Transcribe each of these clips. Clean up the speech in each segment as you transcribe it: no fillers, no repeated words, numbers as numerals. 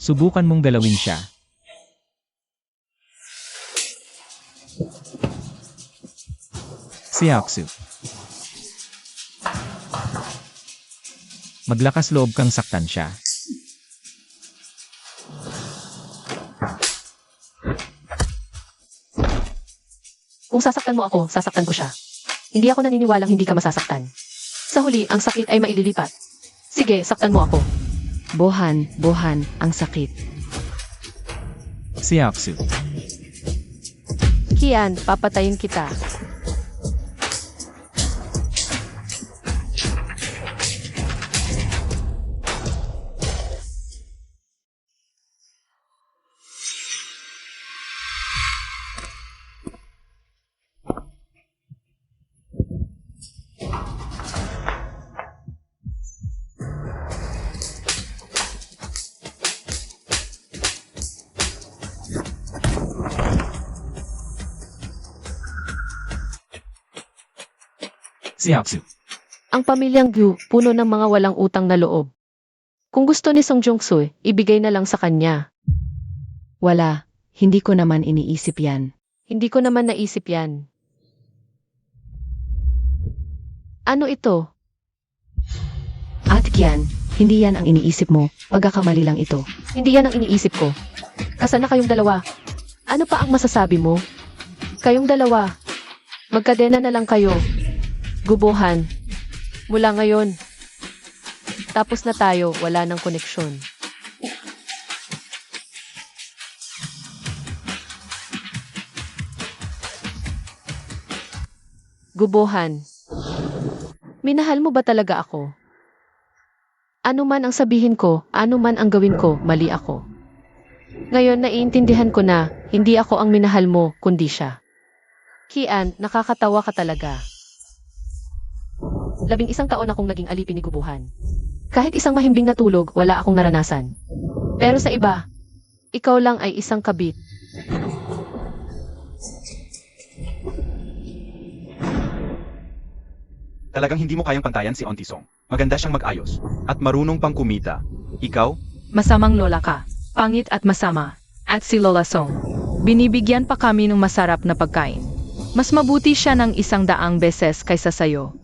Subukan mong galawin siya. Siaksu. Maglakas loob kang saktan siya. Kung sasaktan mo ako, sasaktan ko siya. Hindi ako naniniwalang hindi ka masasaktan. Sa huli, ang sakit ay maililipat. Sige, saktan mo ako. Bohan, ang sakit. Siaksu. Kian, papatayin kita. Siaksu. Ang pamilyang Gyu, puno ng mga walang utang na loob. Kung gusto ni Song Jong-soo, ibigay na lang sa kanya. Wala, hindi ko naman iniisip yan. Hindi ko naman naisip yan. Ano ito? At Kian, hindi yan ang iniisip mo, pagkakamali lang ito. Hindi yan ang iniisip ko. Kasana kayong dalawa. Ano pa ang masasabi mo? Kayong dalawa. Magkadena na lang kayo. Gubuhan. Mula ngayon. Tapos na tayo, wala nang koneksyon. Gubuhan. Minahal mo ba talaga ako? Ano man ang sabihin ko, ano man ang gawin ko, mali ako. Ngayon naiintindihan ko na, hindi ako ang minahal mo, kundi siya. Kian, nakakatawa ka talaga. 11 taon akong naging alipin ni Gubuhan. Kahit isang mahimbing na tulog, wala akong naranasan. Pero sa iba, ikaw lang ay isang kabit. Talagang hindi mo kayang pantayan si Auntie Song. Maganda siyang mag-ayos. At marunong pang kumita. Ikaw? Masamang lola ka. Pangit at masama. At si Lola Song. Binibigyan pa kami ng masarap na pagkain. Mas mabuti siya ng 100 beses kaysa sayo.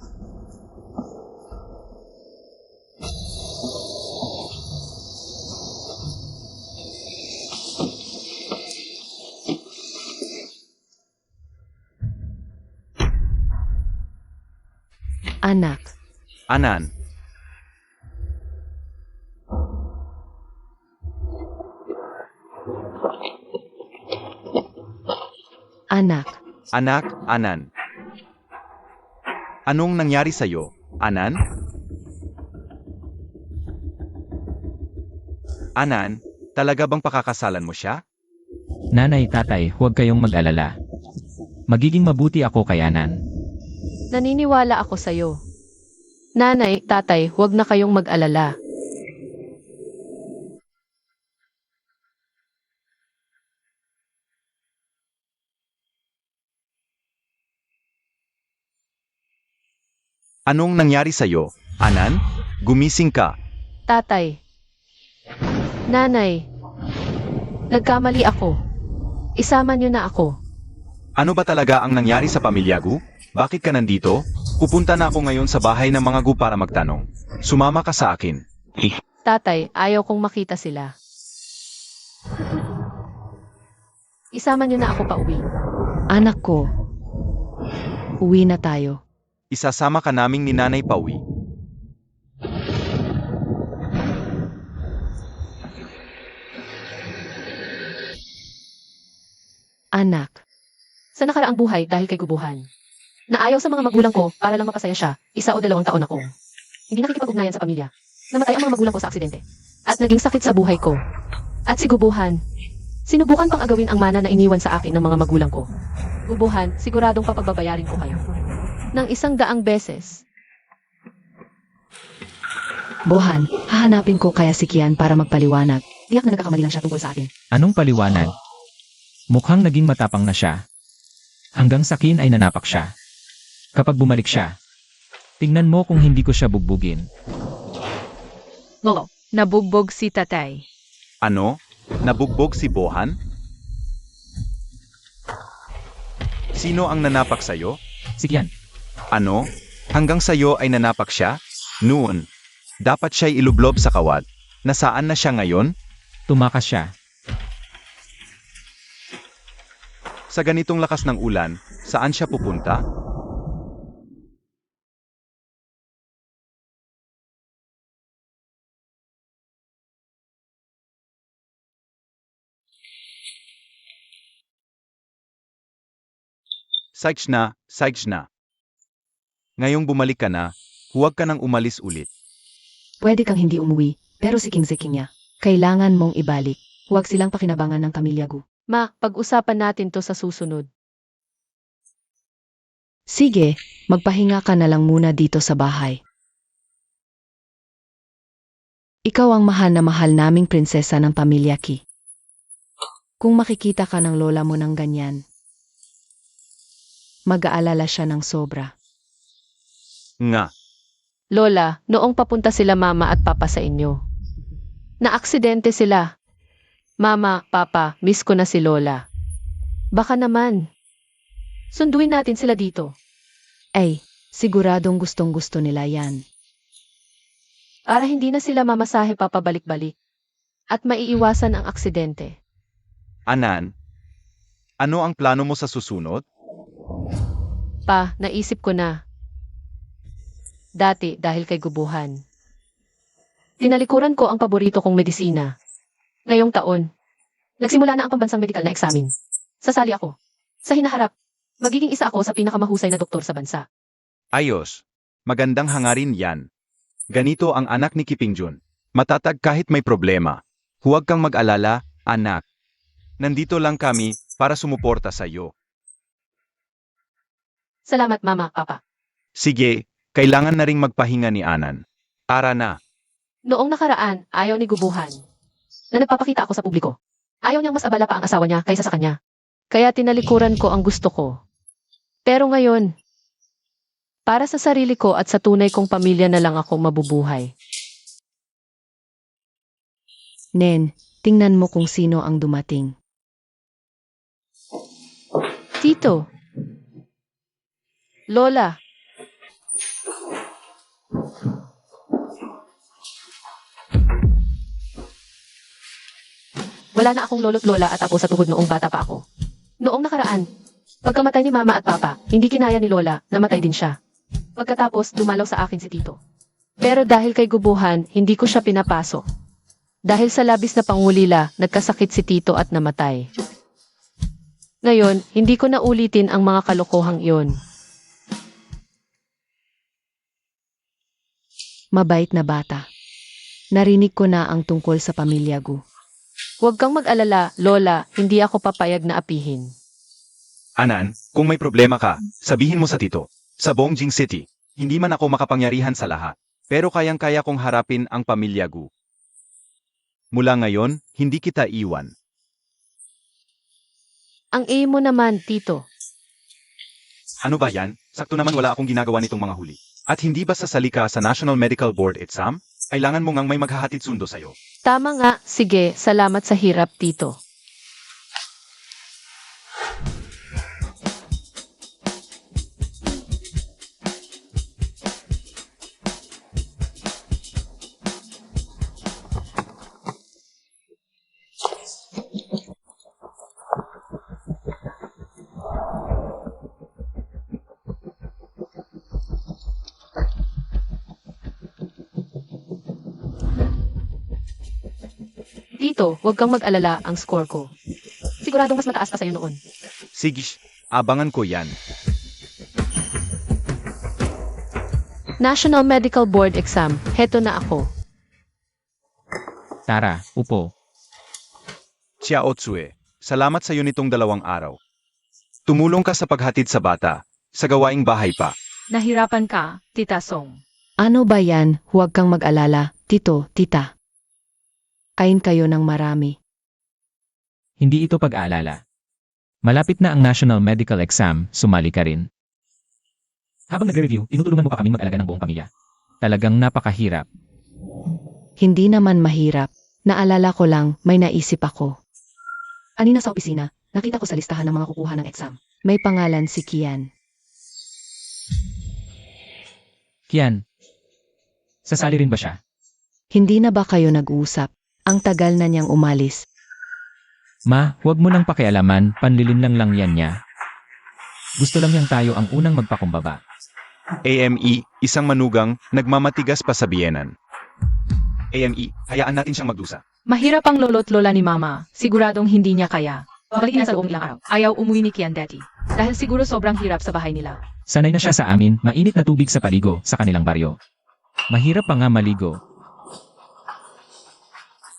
Anak, Anan. anak, Anak, Anan. Anong nangyari sa'yo, Anan? Anan, talaga bang pakakasalan mo siya? Nanay, tatay, huwag kayong mag-alala. Magiging mabuti ako kay Anan. Naniniwala ako sa'yo. Nanay, tatay, huwag na kayong mag-alala. Anong nangyari sa'yo, Anan? Gumising ka. Tatay. Nanay. Nagkamali ako. Isama niyo na ako. Ano ba talaga ang nangyari sa pamilya Gu? Bakit ka nandito? Pupunta na ako ngayon sa bahay ng mga Gu para magtanong. Sumama ka sa akin. Tatay, ayaw kong makita sila. Isama niyo na ako pauwi. anak ko. Uwi na tayo. Isasama ka naming ni Nanay pauwi. Anak, Sa nakaraang buhay dahil kay Gubuhan. Naayaw sa mga magulang ko para lang mapasaya siya, 1 o 2 taon ako. Hindi nakikipag-ugnayan sa pamilya. Namatay ang mga magulang ko sa aksidente. At naging sakit sa buhay ko. At si Gubuhan, sinubukan pang agawin ang mana na iniwan sa akin ng mga magulang ko. Gubuhan, siguradong papagbabayarin ko kayo. Ng 100 beses. Bohan, hahanapin ko kaya si Kian para magpaliwanag. Tiyak na nagkakamali lang siya tungkol sa akin. Anong paliwanag? Mukhang naging matapang na siya. Hanggang sa akin ay nanapak siya. Kapag bumalik siya, tingnan mo kung hindi ko siya bugbugin. Lolo, nabugbog si tatay. Ano? Nabugbog si Bohan? Sino ang nanapak sa'yo? Si Kian. Ano? Hanggang sa'yo ay nanapak siya? Noon. Dapat siya'y ilublob sa kawat. Nasaan na siya ngayon? Tumakas siya. Sa ganitong lakas ng ulan, saan siya pupunta? Sikes na. Ngayong bumalik ka na, huwag ka nang umalis ulit. Pwede kang hindi umuwi, pero si King Zekinya, kailangan mong ibalik. Huwag silang pakinabangan ng pamilya Gu. Ma, pag-usapan natin to sa susunod. Sige, magpahinga ka na lang muna dito sa bahay. Ikaw ang mahal na mahal naming prinsesa ng pamilya Ki. Kung makikita ka ng lola mo ng ganyan, mag-aalala siya ng sobra. Nga, Lola, noong papunta sila mama at papa sa inyo. Naaksidente sila. Mama, papa, miss ko na si Lola. Baka naman. Sunduin natin sila dito. Ay, siguradong gustong-gusto nila yan. Para hindi na sila mamasahe papabalik-balik. At maiiwasan ang aksidente. Anan, ano ang plano mo sa susunod? Pa, naisip ko na. Dati dahil kay gubuhan. Tinalikuran ko ang paborito kong medisina. Ngayong taon, nagsimula na ang pambansang medical na eksamen. Sasali ako. Sa hinaharap, magiging isa ako sa pinakamahusay na doktor sa bansa. Ayos. Magandang hangarin yan. Ganito ang anak ni Kipingjun. Matatag kahit may problema. Huwag kang mag-alala, anak. Nandito lang kami para sumuporta sa iyo. Salamat mama, papa. Sige, kailangan na ring magpahinga ni Anan. Tara na. Noong nakaraan, ayaw ni gubuhan. Na nagpapakita ako sa publiko. Ayaw niyang mas abala pa ang asawa niya kaysa sa kanya. Kaya tinalikuran ko ang gusto ko. Pero ngayon, para sa sarili ko at sa tunay kong pamilya na lang ako mabubuhay. Nen, tingnan mo kung sino ang dumating. Tito. Lola. Wala na akong lolo't lola at apo sa tuhod noong bata pa ako. Noong nakaraan, pagkamatay ni mama at papa, hindi kinaya ni lola, namatay din siya. Pagkatapos, dumalaw sa akin si Tito. Pero dahil kay gubuhan, hindi ko siya pinapasok. Dahil sa labis na pangulila, nagkasakit si Tito at namatay. Ngayon, hindi ko na ulitin ang mga kalokohang iyon. Mabait na bata. Narinig ko na ang tungkol sa pamilya Gu. Huwag kang mag-alala, Lola, hindi ako papayag na apihin. Anan, kung may problema ka, sabihin mo sa tito. Sa Bongjing City, hindi man ako makapangyarihan sa lahat. Pero kayang-kaya kong harapin ang pamilya Gu. Mula ngayon, hindi kita iwan. Ang mo naman, Tito. Ano ba yan? Sakto naman wala akong ginagawa nitong mga huli. At hindi ba sasali ka sa National Medical Board exam? Kailangan mo ngang may maghahatid sundo sa'yo. Tama nga, sige, salamat sa hirap, Tito. Tito, huwag kang mag-alala ang score ko. Siguradong mas mataas pa sa'yo noon. Sige, abangan ko yan. National Medical Board Exam, heto na ako. Tara, upo. Chia Otsue, salamat sa iyo nitong 2 araw. Tumulong ka sa paghatid sa bata, sa gawaing bahay pa. Nahirapan ka, Tita Song. Ano ba yan? Huwag kang mag-alala, tito, tita. Kain kayo ng marami. Hindi ito pag-aalala. Malapit na ang National Medical Exam, sumali ka rin. Habang nagre-review, tinutulungan mo pa kaming mag-alaga ng buong pamilya. Talagang napakahirap. Hindi naman mahirap. Naalala ko lang, may naisip ako. Kanina sa opisina, nakita ko sa listahan ng mga kukuha ng exam. May pangalan si Kian. Kian, sasali rin ba siya? Hindi na ba kayo nag-uusap? Ang tagal na niyang umalis. Ma, huwag mo nang pakialaman, panlilinlang lang yan niya. Gusto lang niyang tayo ang unang magpakumbaba. AME, isang manugang, nagmamatigas pa sa biyenan. AME, hayaan natin siyang magdusa. Mahirap ang lolo't lola ni Mama. Siguradong hindi niya kaya. Babalik na sa loob ilang araw. Ayaw umuwi ni Kian Daddy. Dahil siguro sobrang hirap sa bahay nila. Sanay na siya sa amin, mainit na tubig sa paligo sa kanilang baryo. Mahirap pa nga maligo.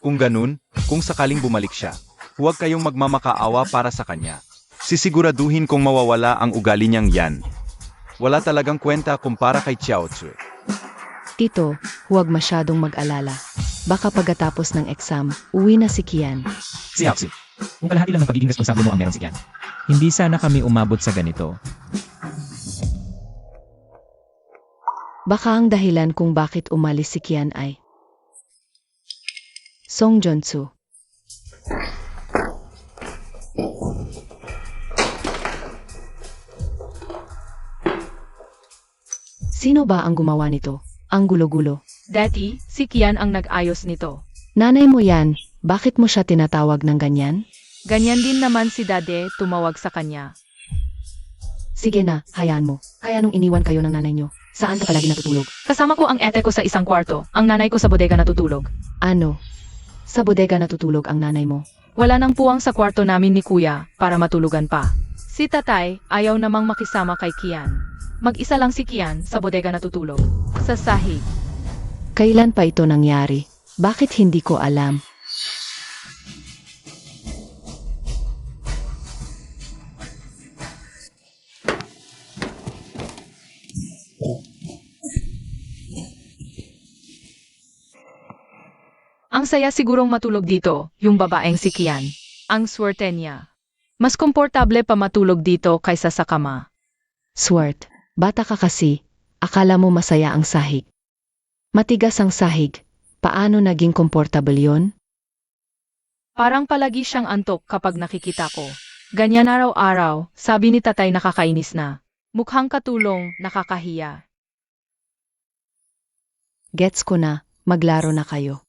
Kung ganun, kung sakaling bumalik siya, huwag kayong magmamakaawa para sa kanya. Sisiguraduhin kong mawawala ang ugali niyang yan. Wala talagang kwenta kumpara kay Xiao Tzu. Tito, huwag masyadong mag-alala. Baka pagkatapos ng exam, uwi na si Kian. Si Yaxi, kung kalahati lang ng pagiging responsable mo ang meron si Kian. Hindi sana kami umabot sa ganito. Baka ang dahilan kung bakit umalis si Kian ay Song Joon-soo. Sino ba ang gumawa nito? Ang gulo-gulo. Daddy, si Kian ang nag-ayos nito. Nanay mo yan, bakit mo siya tinatawag ng ganyan? Ganyan din naman si Dade tumawag sa kanya. Sige na, hayaan mo. Kaya nung iniwan kayo ng nanay niyo, saan ka palagi natutulog? Kasama ko ang ete ko sa isang kwarto. Ang nanay ko sa bodega natutulog. Ano? Sa bodega natutulog ang nanay mo. Wala nang puwang sa kwarto namin ni Kuya para matulugan pa. Si Tatay ayaw namang makisama kay Kian. Mag-isa lang si Kian sa bodega natutulog. Sa sahig. Kailan pa ito nangyari? Bakit hindi ko alam? Ang saya sigurong matulog dito, yung babaeng si Kian. Ang swerte niya. Mas komportable pa matulog dito kaysa sa kama. Swert, bata ka kasi, akala mo masaya ang sahig. Matigas ang sahig, paano naging komportable yon? Parang palagi siyang antok kapag nakikita ko. Ganyan araw-araw, sabi ni Tatay nakakainis na. Mukhang katulong, nakakahiya. Gets ko na, maglaro na kayo.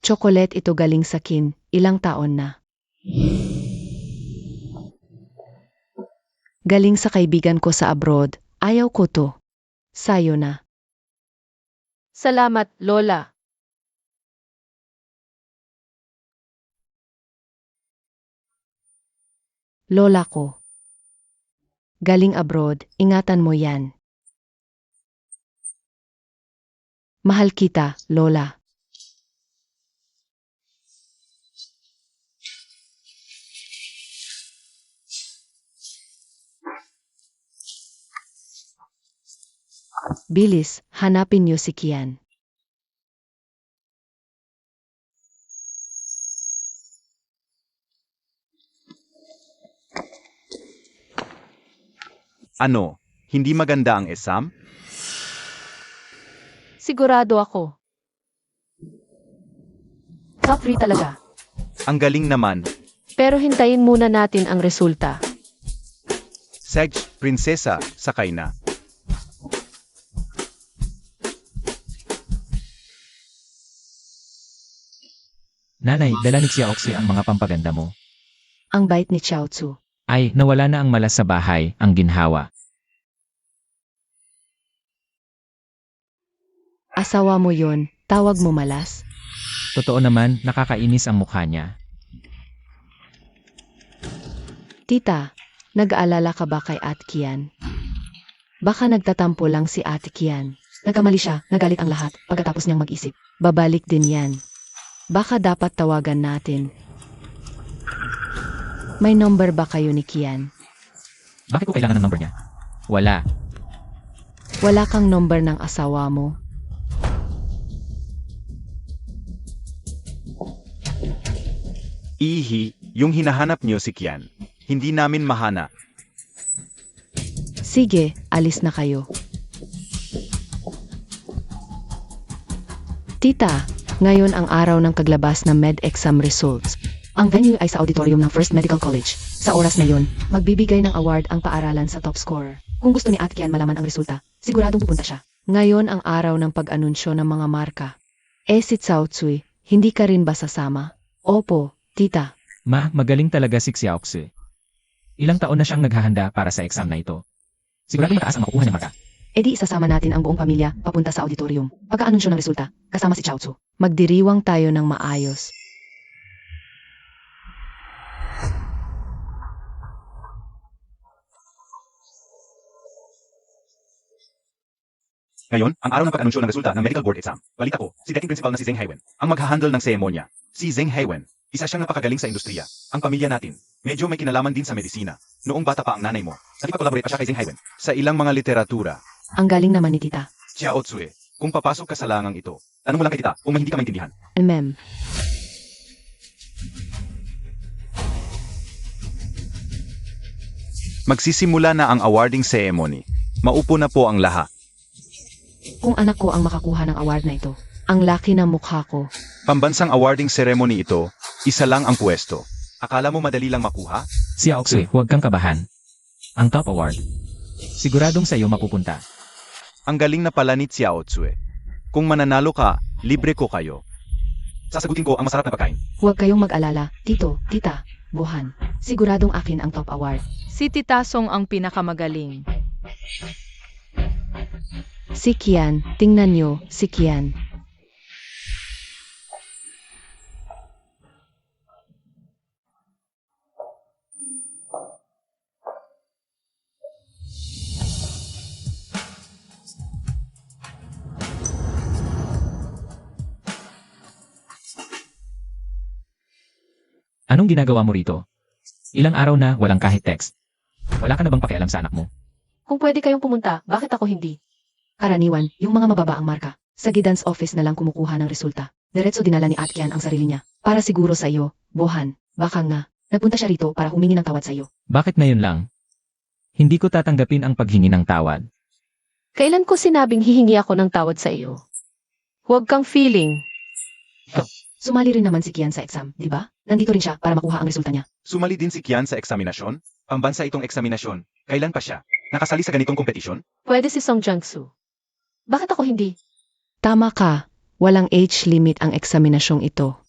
Chocolate ito galing sa kin, ilang taon na. Galing sa kaibigan ko sa abroad, ayaw ko to. Sayo na. Salamat, Lola. Lola ko. Galing abroad, ingatan mo yan. Mahal kita, Lola. Bilis, hanapin niyo si Kian. Ano, hindi maganda ang exam? Sigurado ako. Top 3 talaga. Ang galing naman. Pero hintayin muna natin ang resulta. Sej, prinsesa, sakay na. Nanay, dala ni Xiaoxi ang mga pampaganda mo. Ang bait ni Xiao Tzu. Ay, nawala na ang malas sa bahay, ang ginhawa. Asawa mo yon, tawag mo malas? Totoo naman, nakakainis ang mukha niya. Tita, nag-aalala ka ba kay Ate Kian? Baka nagtatampo lang si Ate Kian. Nagkamali siya, nagalit ang lahat pagkatapos niyang mag-isip. Babalik din yan. Baka dapat tawagan natin. May number ba kayo ni Kian? Bakit ko kailangan ng number niya? Wala. Wala kang number ng asawa mo. Ihi, yung hinahanap niyo si Kian. Hindi namin mahana. Sige, alis na kayo. Tita, ngayon ang araw ng kaglabas ng med exam results. Ang venue ay sa auditorium ng First Medical College. Sa oras na yun, magbibigay ng award ang paaralan sa top scorer. Kung gusto ni Atkian malaman ang resulta, siguradong pupunta siya. Ngayon ang araw ng pag-anunsyo ng mga marka. Si Cao Tsui, hindi ka rin ba sasama? Opo, tita. Ma, magaling talaga si Xiaoxi. Ilang taon na siyang naghahanda para sa exam na ito. Sigurado mataas ang makukuha niya marka. Di isasama natin ang buong pamilya papunta sa auditorium. Pagka-anunsyo ng resulta, kasama si Chao Tzu. Magdiriwang tayo ng maayos. Ngayon, ang araw ng pag-anunsyo ng resulta ng medical board exam. Balita ko, si dating principal na si Zheng Haiwen ang maghahandle ng seremonya. Si Zheng Haiwen, isa siyang napakagaling sa industriya. Ang pamilya natin, medyo may kinalaman din sa medisina. Noong bata pa ang nanay mo, nakipag-collaborate pa siya kay Zheng Haiwen sa ilang mga literatura. Ang galing naman ni tita. Xiao Tsue, kung papasok ka sa langang ito, tanong mo lang kay tita kung may hindi ka maintindihan. Mem. Magsisimula na ang awarding ceremony. Maupo na po ang lahat. Kung anak ko ang makakuha ng award na ito, Ang laki ng mukha ko. Pambansang awarding ceremony ito, isa lang ang pwesto. Akala mo madali lang makuha? Xiaoxi, huwag kang kabahan. Ang top award. Siguradong sa iyo mapupunta. Ang galing na pala ni Xiao Tsue. Kung mananalo ka, libre ko kayo. Sasagutin ko ang masarap na pagkain. huwag kayong mag-alala. Tito, tita, buhan. Siguradong akin ang top award. Si Tita Song ang pinakamagaling. Si Kian, tingnan nyo, si Kian. Anong ginagawa mo rito? Ilang araw na walang kahit text. Wala ka na bang pakialam sa anak mo? Kung pwede kayong pumunta, bakit ako hindi? Karaniwan, yung mga mababa ang marka. Sa guidance office na lang kumukuha ng resulta. Diretso dinala ni Atkian ang sarili niya. Para siguro sa iyo, Bohan. Baka nga, nagpunta siya rito para humingi ng tawad sa iyo. Bakit ngayon lang? Hindi ko tatanggapin ang paghingi ng tawad. Kailan ko sinabing hihingi ako ng tawad sa iyo? Huwag kang feeling. Sumali rin naman si Kian sa exam, di ba? Nandito rin siya para makuha ang resulta niya. Sumali din si Kian sa eksaminasyon? Pambansa itong eksaminasyon. Kailan pa siya? Nakasali sa ganitong kompetisyon? Pwede si Song Jiangsu. Bakit ako hindi? Tama ka, walang age limit ang eksaminasyong ito.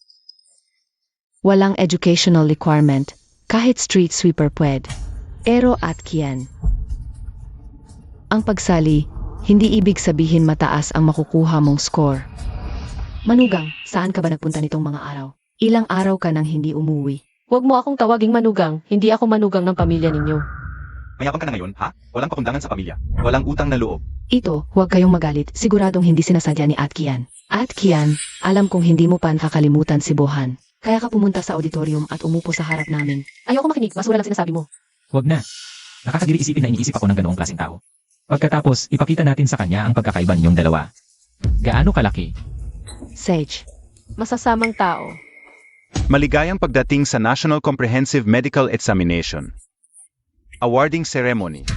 Walang educational requirement, kahit street sweeper pwede. Ero at Kian. Ang pagsali, hindi ibig sabihin mataas ang makukuha mong score. Manugang, saan ka ba nagpunta nitong mga araw? Ilang araw ka nang hindi umuwi. Huwag mo akong tawaging manugang, hindi ako manugang ng pamilya ninyo. Mayabang ka na ngayon, ha? Walang pakundangan sa pamilya. Walang utang na loob. Ito, huwag kayong magalit, siguradong hindi sinasadya ni Atkian. Atkian, alam kong hindi mo pa nakakalimutan si Bohan. Kaya ka pumunta sa auditorium at umupo sa harap namin. Ayoko makinig, basura lang sinasabi mo. Huwag na. Nakakagiri isipin na iniisip ako ng ganoong klaseng tao. Pagkatapos, ipakita natin sa kanya ang pagkakaiba niyong dalawa. Gaano kalaki? Sage. Masasamang tao. Maligayang pagdating sa National Comprehensive Medical Examination. Awarding Ceremony.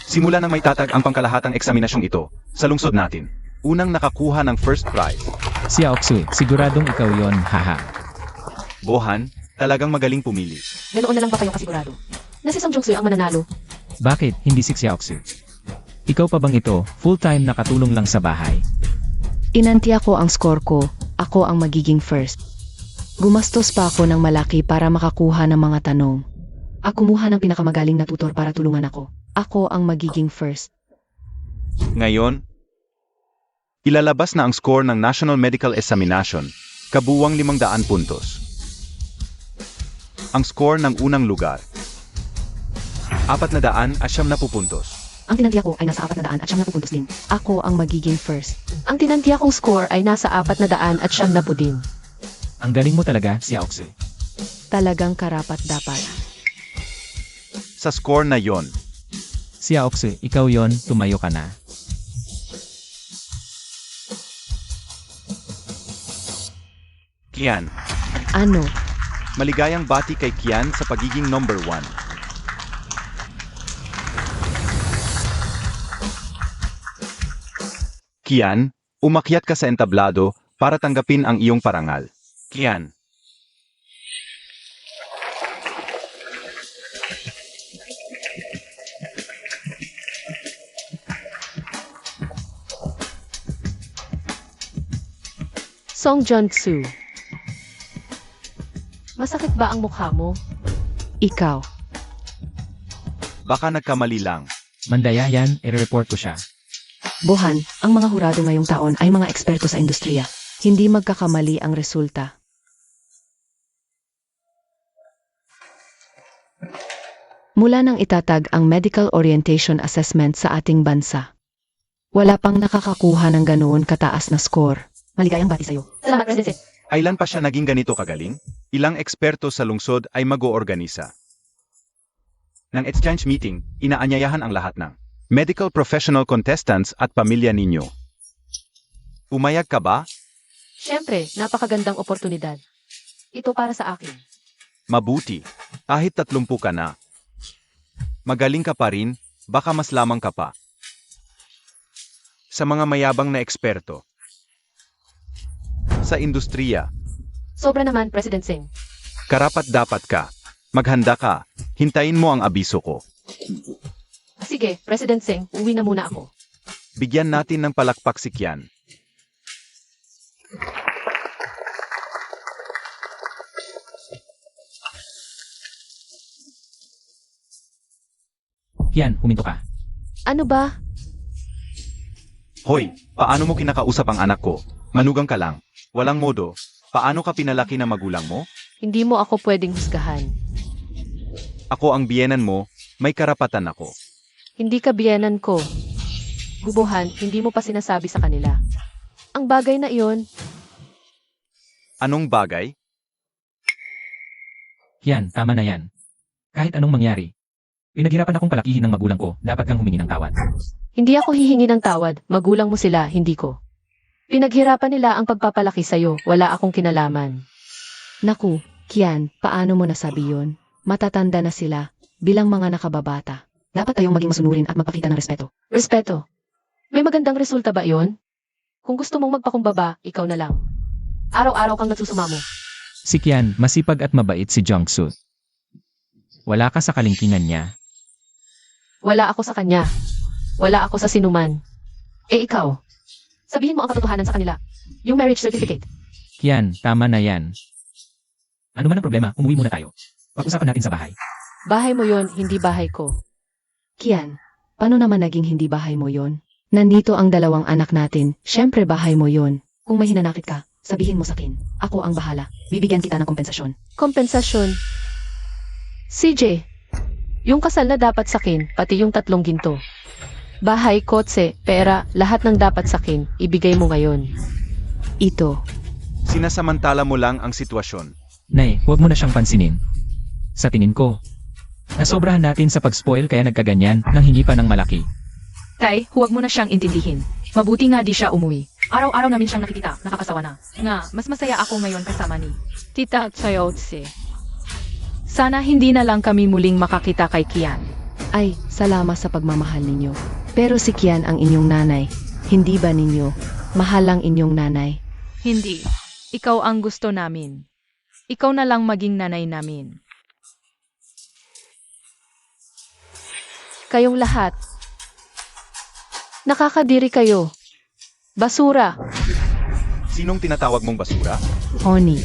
Simula nang may tatag ang pangkalahatang eksaminasyong ito sa lungsod natin. Unang nakakuha ng first prize. Xiaoxi, siguradong ikaw yon, haha. Bohan, talagang magaling pumili. Ganoon na lang ba kayong kasigurado? Na si Song Jiangsu ang mananalo. Bakit hindi si Xiaoxi? Ikaw pa bang ito, full-time nakatulong lang sa bahay? Inantiya ko ang score ko, ako ang magiging first. Gumastos pa ako ng malaki para makakuha ng mga tanong. Ako kumuha ng pinakamagaling na tutor para tulungan ako. Ako ang magiging first. Ngayon, ilalabas na ang score ng National Medical Examination, kabuwang 500 puntos. Ang score ng unang lugar, 490 puntos. Ang tinantiya ko ay nasa 490 puntos din. Ako ang magiging first. Ang tinantiya kong score ay nasa 490 din. Ang galing mo talaga, Xiaoxi. Talagang karapat dapat. Sa score na yon, Xiaoxi, ikaw yon, tumayo ka na. Kian, Ano? maligayang bati kay Kian sa pagiging number 1. Kian, umakyat ka sa entablado para tanggapin ang iyong parangal. Kian, Song Jun-soo. Masakit ba ang mukha mo? Ikaw. baka nagkamali lang. Mandaya yan, i-report ko siya. Bohan, ang mga hurado ngayong taon ay mga eksperto sa industriya. Hindi magkakamali ang resulta. Mula nang itatag ang Medical Orientation Assessment sa ating bansa, wala pang nakakakuha ng ganoon kataas na score. Maligayang bati sa'yo. Salamat, President. Kailan pa siya naging ganito kagaling? Ilang eksperto sa lungsod ay mag-oorganisa. Ng exchange meeting, inaanyayahan ang lahat ng medical professional contestants at pamilya ninyo. Pumayag ka ba? Siyempre, napakagandang oportunidad. Ito para sa akin. Mabuti. Kahit 30 ka na. Magaling ka pa rin, baka mas lamang ka pa. Sa mga mayabang na eksperto. Sa industriya, Sobra naman, President Singh. karapat-dapat ka. Maghanda ka. Hintayin mo ang abiso ko. Sige, President Singh, uwi na muna ako. Bigyan natin ng palakpak si Kian. Yan, huminto ka. Ano ba? Hoy, paano mo kinakausap ang anak ko? Manugang ka lang. Walang modo. Paano ka pinalaki ng magulang mo? Hindi mo ako pwedeng husgahan. Ako ang biyenan mo, may karapatan ako. Hindi ka biyenan ko. Bubuhan, hindi mo pa sinasabi sa kanila. Ang bagay na iyon, Anong bagay? Yan, tama na yan. Kahit anong mangyari. Pinaghirapan akong palakihin ng magulang ko, dapat kang humingi ng tawad. hindi ako hihingi ng tawad. Magulang mo sila, hindi ko. Pinaghirapan nila ang pagpapalaki sa'yo. Wala akong kinalaman. Naku, Kian, paano mo nasabi yun? Matatanda na sila, bilang mga nakababata. Dapat tayong maging masunurin at magpakita ng respeto. Respeto. May magandang resulta ba iyon? Kung gusto mong magpakumbaba, ikaw na lang. Araw-araw kang nagsusumamo. Si Kian, masipag at mabait si Jung-soo. Wala ka sa kalingkingan niya. Wala ako sa kanya. Wala ako sa sinuman. Eh ikaw, sabihin mo ang katotohanan sa kanila. Yung marriage certificate. Kian, tama na yan. Ano man ang problema, umuwi muna tayo. Pag-usapan natin sa bahay. Bahay mo yon, hindi bahay ko. Kian, paano naman naging hindi bahay mo yon? Nandito ang dalawang anak natin, syempre bahay mo yon. Kung may hinanakit ka, sabihin mo sa akin. Ako ang bahala. Bibigyan kita ng kompensasyon. Kompensasyon. CJ, yung kasal na dapat sakin, pati yung 3 ginto. Bahay, kotse, pera, lahat ng dapat sakin, ibigay mo ngayon. Ito. Sinasamantala mo lang ang sitwasyon. Nay, huwag mo na siyang pansinin. Sa tingin ko, nasobrahan natin sa pag-spoil kaya nagkaganyan nang hingi pa ng malaki. Tay, huwag mo na siyang intindihin. Mabuti nga di siya umuwi. Araw-araw namin siyang nakikita, nakakasawa na. Nga, mas masaya ako ngayon kasama ni Tita Chayotse. Sana hindi na lang kami muling makakita kay Kian. Ay, salamat sa pagmamahal ninyo. Pero si Kian ang inyong nanay. Hindi ba ninyo? Mahal ang inyong nanay. Hindi. Ikaw ang gusto namin. Ikaw na lang maging nanay namin. Kayong lahat. Nakakadiri kayo. Basura. Sinong tinatawag mong basura? Honey.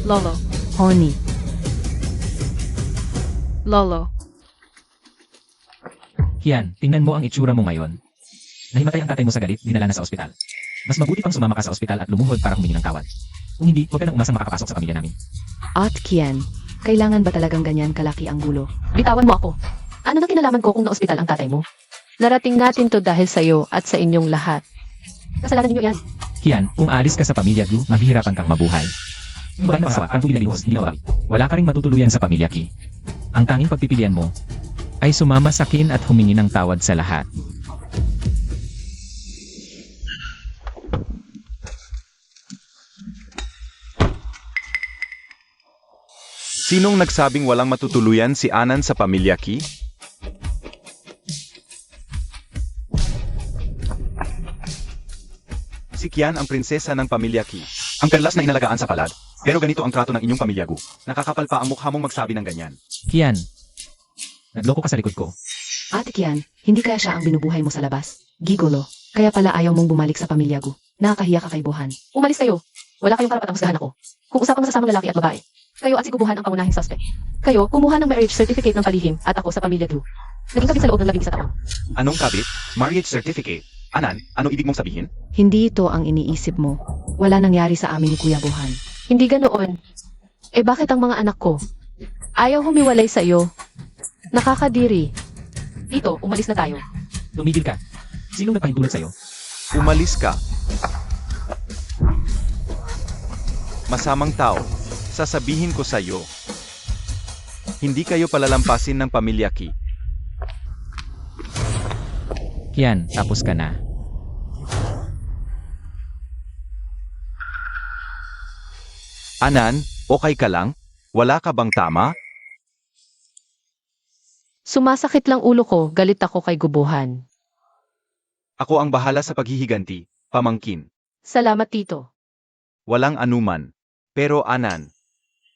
Lolo. Honey. Lolo. Kian, tingnan mo ang itsura mo ngayon. Nahimatay ang tatay mo sa galit, dinala na sa ospital. Mas mabuti pang sumama ka sa ospital at lumuhod para humingi ng tawad. Kung hindi, huwag ka nang umasang makakapasok sa pamilya namin. At Kian, kailangan ba talagang ganyan kalaki ang gulo? Bitawan mo ako. Ano na kinalaman ko kung na-ospital ang tatay mo? Narating natin to dahil sa'yo at sa inyong lahat. Kasalanan ninyo yan. Kian, kung aalis ka sa pamilya Gu, mahihirapan kang mabuhay. Kung bakit ang tubig na linuhos, hindi nawawi. Wala ka ring matutuluyan sa pamilya Ki. Ang tanging pagpipilian mo, ay sumama sa akin at humingi ng tawad sa lahat. Sinong nagsabing walang matutuluyan si Anan sa pamilya Ki? Si Kian ang prinsesa ng pamilya Ki. Ang perlas na inalagaan sa palad. Pero ganito ang trato ng inyong pamilya Gu. Nakakapal pa ang mukha mong magsabi ng ganyan. Kian, nagloko ka sa likod ko. Ate Kian, hindi kaya siya ang binubuhay mo sa labas? Gigolo. Kaya pala ayaw mong bumalik sa pamilya ko. Nakakahiya ka kay Buhan. Umalis kayo. Wala kayong karapatang husgahan ako. Kung usapang masasamang lalaki at babae, kayo at si Gubuhan ang pangunahing suspect. Kayo, kumuha ng marriage certificate ng palihim at ako sa pamilya Gu. Naging kabit sa loob ng 11 taon. Anong kabit? Marriage certificate? Anan, ano ibig mong sabihin? Hindi ito ang iniisip mo. Wala nangyari sa amin ni Kuya Buhan. Hindi ganoon. Eh bakit ang mga anak ko ayaw humiwalay sa iyo? Nakakadiri. Dito, umalis na tayo. Tumigil ka. Sinong nagpahintulot sa'yo? Umalis ka. Masamang tao, sasabihin ko sa iyo. Hindi kayo palalampasin ng pamilya Ki. Kian, tapos ka na. Anan, okay ka lang? Wala ka bang tama? Sumasakit lang ulo ko, galit ako kay Gubuhan. Ako ang bahala sa paghihiganti, pamangkin. Salamat tito. Walang anuman. Pero Anan,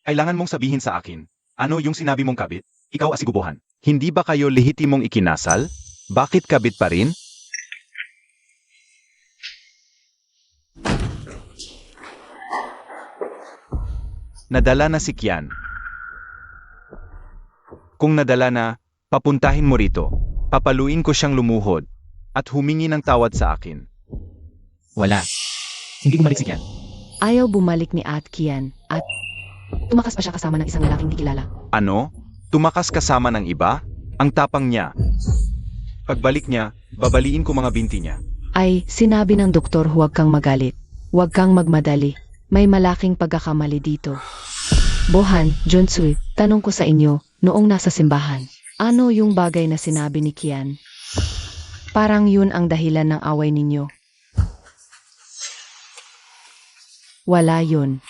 kailangan mong sabihin sa akin, ano yung sinabi mong kabit? Ikaw asigubuhan. Hindi ba kayo lehitimong ikinasal? Bakit kabit pa rin? Nadala na si Kian. Kung nadala na, papuntahin mo rito. Papaluin ko siyang lumuhod at humingi ng tawad sa akin. Wala. Hindi bumalik si Kian. Ayaw bumalik ni At Kian at tumakas pa siya kasama ng isang lalaking di kilala. Ano? Tumakas kasama ng iba? Ang tapang niya. Pagbalik niya, babaliin ko mga binti niya. Ay, sinabi ng doktor huwag kang magalit. Huwag kang magmadali. May malaking pagkakamali dito. Bohan, Junsui, tanong ko sa inyo, noong nasa simbahan, ano yung bagay na sinabi ni Kian? Parang yun ang dahilan ng away ninyo. Wala yun.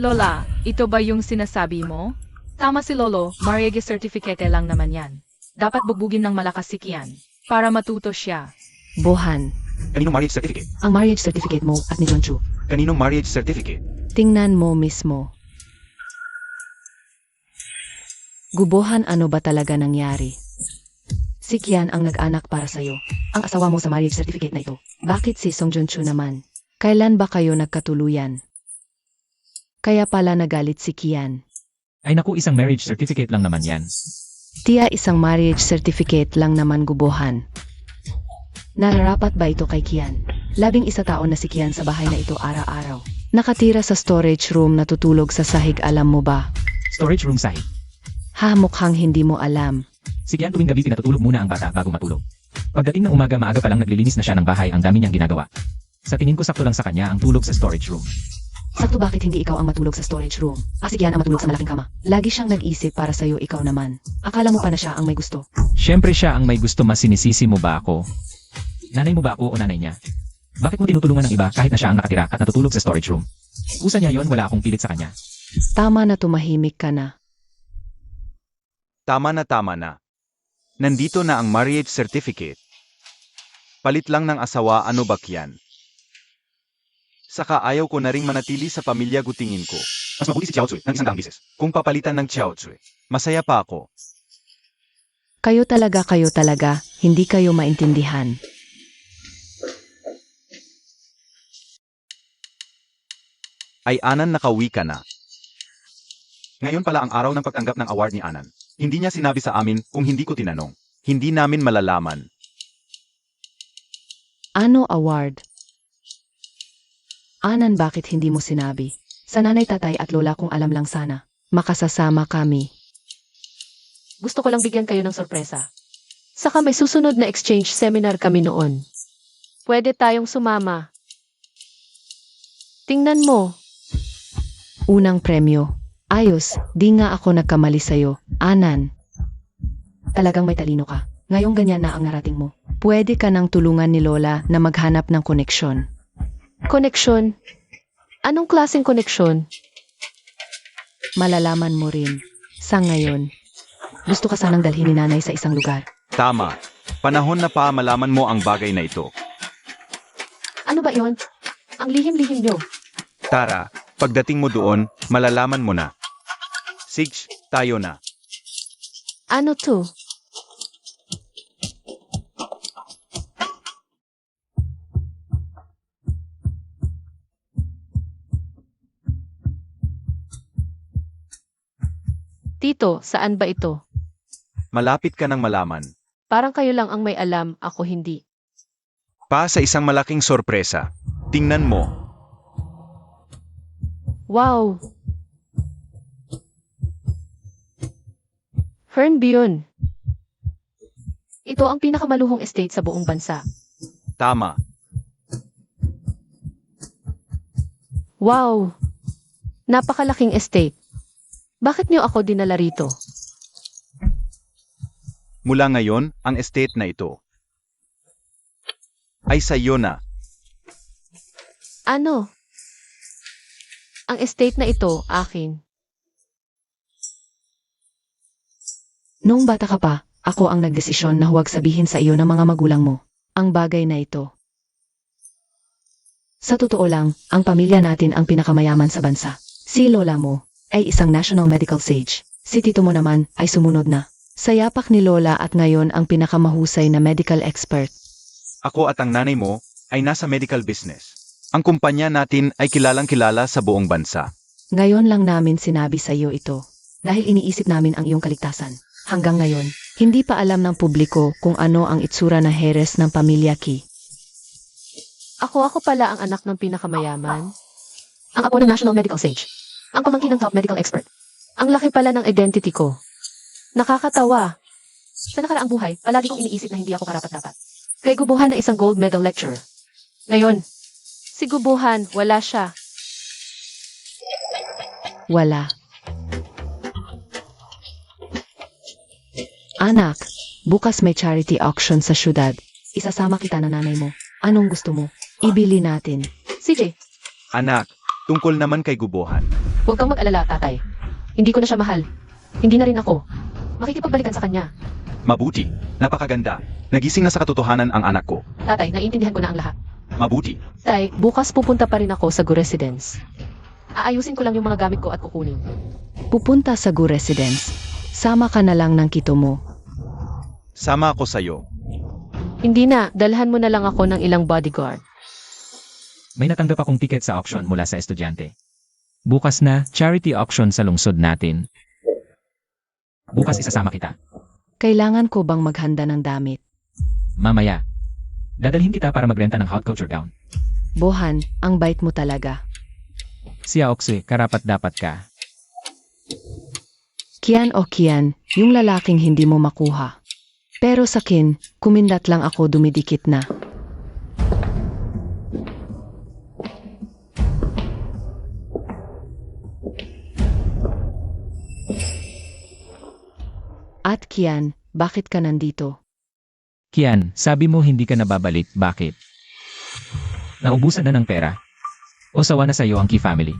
Lola, ito ba yung sinasabi mo? Tama si Lolo, marriage certificate lang naman yan. Dapat bugbugin ng malakas si Kian para matuto siya. Bohan, Kaninong marriage certificate? ang marriage certificate mo at ni Jonchu. Kaninong marriage certificate? Tingnan mo mismo. Gubohan, ano ba talaga nangyari? Si Kian ang nag-anak para sa'yo. Ang asawa mo sa marriage certificate na ito. Bakit si Song Junchu naman? Kailan ba kayo nagkatuluyan? Kaya pala nagalit si Kian. Ay naku, isang marriage certificate lang naman yan. Tiya, isang marriage certificate lang naman, Gubohan. Nararapat ba ito kay Kian? 11 taon na si Kian sa bahay na ito araw-araw. Nakatira sa storage room, natutulog sa sahig, alam mo ba? Storage room sahig. Ha, mukhang hindi mo alam. Si Kian tuwing gabi pinatutulog muna ang bata bago matulog. Pagdating ng umaga, maaga pa lang naglilinis na siya ng bahay, ang dami niyang ginagawa. Sa tingin ko sakto lang sa kanya ang tulog sa storage room. Sakto, bakit hindi ikaw ang matulog sa storage room? Si Kian ang matulog sa malaking kama. Lagi siyang nag-isip para sa'yo, ikaw naman. Akala mo pa na siya ang may gusto. Siyempre siya ang may gusto, mas sinisisi mo ba ako? Nanay mo ba ako o nanay niya? Bakit mo tinutulungan ng iba kahit na siya ang nakatira at natutulog sa storage room? Usa niya yon, wala akong pilit sa kanya. Tama na, tumahimik ka na. Tama na. Nandito na ang marriage certificate. Palit lang ng asawa, ano ba Kian? Saka ayaw ko na ring manatili sa pamilya, gutingin ko. Mas mabuti si Chiao Tsui ng 100 bisis. Kung papalitan ng Chiao Tsui, masaya pa ako. Kayo talaga, hindi kayo maintindihan. Ay Anan, nakauwi ka na. Ngayon pala ang araw ng pagtanggap ng award ni Anan. Hindi niya sinabi sa amin kung hindi ko tinanong. Hindi namin malalaman. Ano award? Anan, bakit hindi mo sinabi? Sa nanay, tatay at lola kung alam lang sana. Makasasama kami. Gusto ko lang bigyan kayo ng sorpresa. Saka may susunod na exchange seminar kami noon. Pwede tayong sumama. Tingnan mo. Unang premyo. Ayos, di nga ako nagkamali sa'yo. Anan. Talagang may talino ka. Ngayong ganyan na ang narating mo. Pwede ka nang tulungan ni Lola na maghanap ng koneksyon. Koneksyon? Anong klaseng koneksyon? Malalaman mo rin. Sa ngayon, gusto ka sanang dalhin ni nanay sa isang lugar. Tama. Panahon na pa malaman mo ang bagay na ito. Ano ba yon? Ang lihim-lihim nyo. Tara, pagdating mo doon, malalaman mo na. Sige, tayo na. Ano to? Tito, saan ba ito? Malapit ka ng malaman. Parang kayo lang ang may alam, ako hindi. Pa sa isang malaking sorpresa. Tingnan mo. Wow! Fernbune. Ito ang pinakamaluhong estate sa buong bansa. Tama. Wow! Napakalaking estate. Bakit niyo ako dinala rito? Mula ngayon, ang estate na ito ay sa iyo na. Ano? Ang estate na ito, akin. Noong bata ka pa, ako ang nagdesisyon na huwag sabihin sa iyo ng mga magulang mo ang bagay na ito. Sa totoo lang, ang pamilya natin ang pinakamayaman sa bansa. Si Lola mo ay isang national medical sage. Si tito mo naman ay sumunod na. Sa yapak ni Lola at ngayon ang pinakamahusay na medical expert. Ako at ang nanay mo ay nasa medical business. Ang kumpanya natin ay kilalang-kilala sa buong bansa. Ngayon lang namin sinabi sa iyo ito dahil iniisip namin ang iyong kaligtasan. Hanggang ngayon, hindi pa alam ng publiko kung ano ang itsura na heres ng pamilya Ki. Ako pala ang anak ng pinakamayaman. Ang apo ng National Medical Sage. Ang pamangkin ng top medical expert. Ang laki pala ng identity ko. Nakakatawa. Sa nakaraang buhay, palagi kong iniisip na hindi ako karapat-dapat. Kay Gubuhan na isang gold medal lecturer. Ngayon, si Gubuhan, wala siya. Wala. Anak, bukas may charity auction sa syudad. Isasama kita na nanay mo. Anong gusto mo? Ibili natin. CJ, Anak, tungkol naman kay Gubuhan. huwag kang mag-alala, tatay. Hindi ko na siya mahal. Hindi na rin ako. Makikipagbalikan sa kanya. Mabuti. Napakaganda. Nagising na sa katotohanan ang anak ko. Tatay, naiintindihan ko na ang lahat. Mabuti. Tay, bukas pupunta pa rin ako sa Gu Residence. Aayusin ko lang yung mga gamit ko at kukunin. Pupunta sa Gu Residence. Sama ka na lang ng kito mo. Sama ako sa'yo. Hindi na, dalhan mo na lang ako ng ilang bodyguard. May natanggap akong ticket sa auction mula sa estudyante. Bukas na, charity auction sa lungsod natin. Bukas isasama kita. Kailangan ko bang maghanda ng damit? Mamaya. Dadalhin kita para magrenta ng hot culture gown. Bohan, ang bait mo talaga. Si Aoxie, karapat dapat ka. Kian o Kian, yung lalaking hindi mo makuha. Pero sa kin, kumindat lang ako dumidikit na. At Kian, bakit ka nandito? Kian, sabi mo hindi ka nababalik, bakit? Naubusan na ng pera? O sawa na sa'yo ang Key family?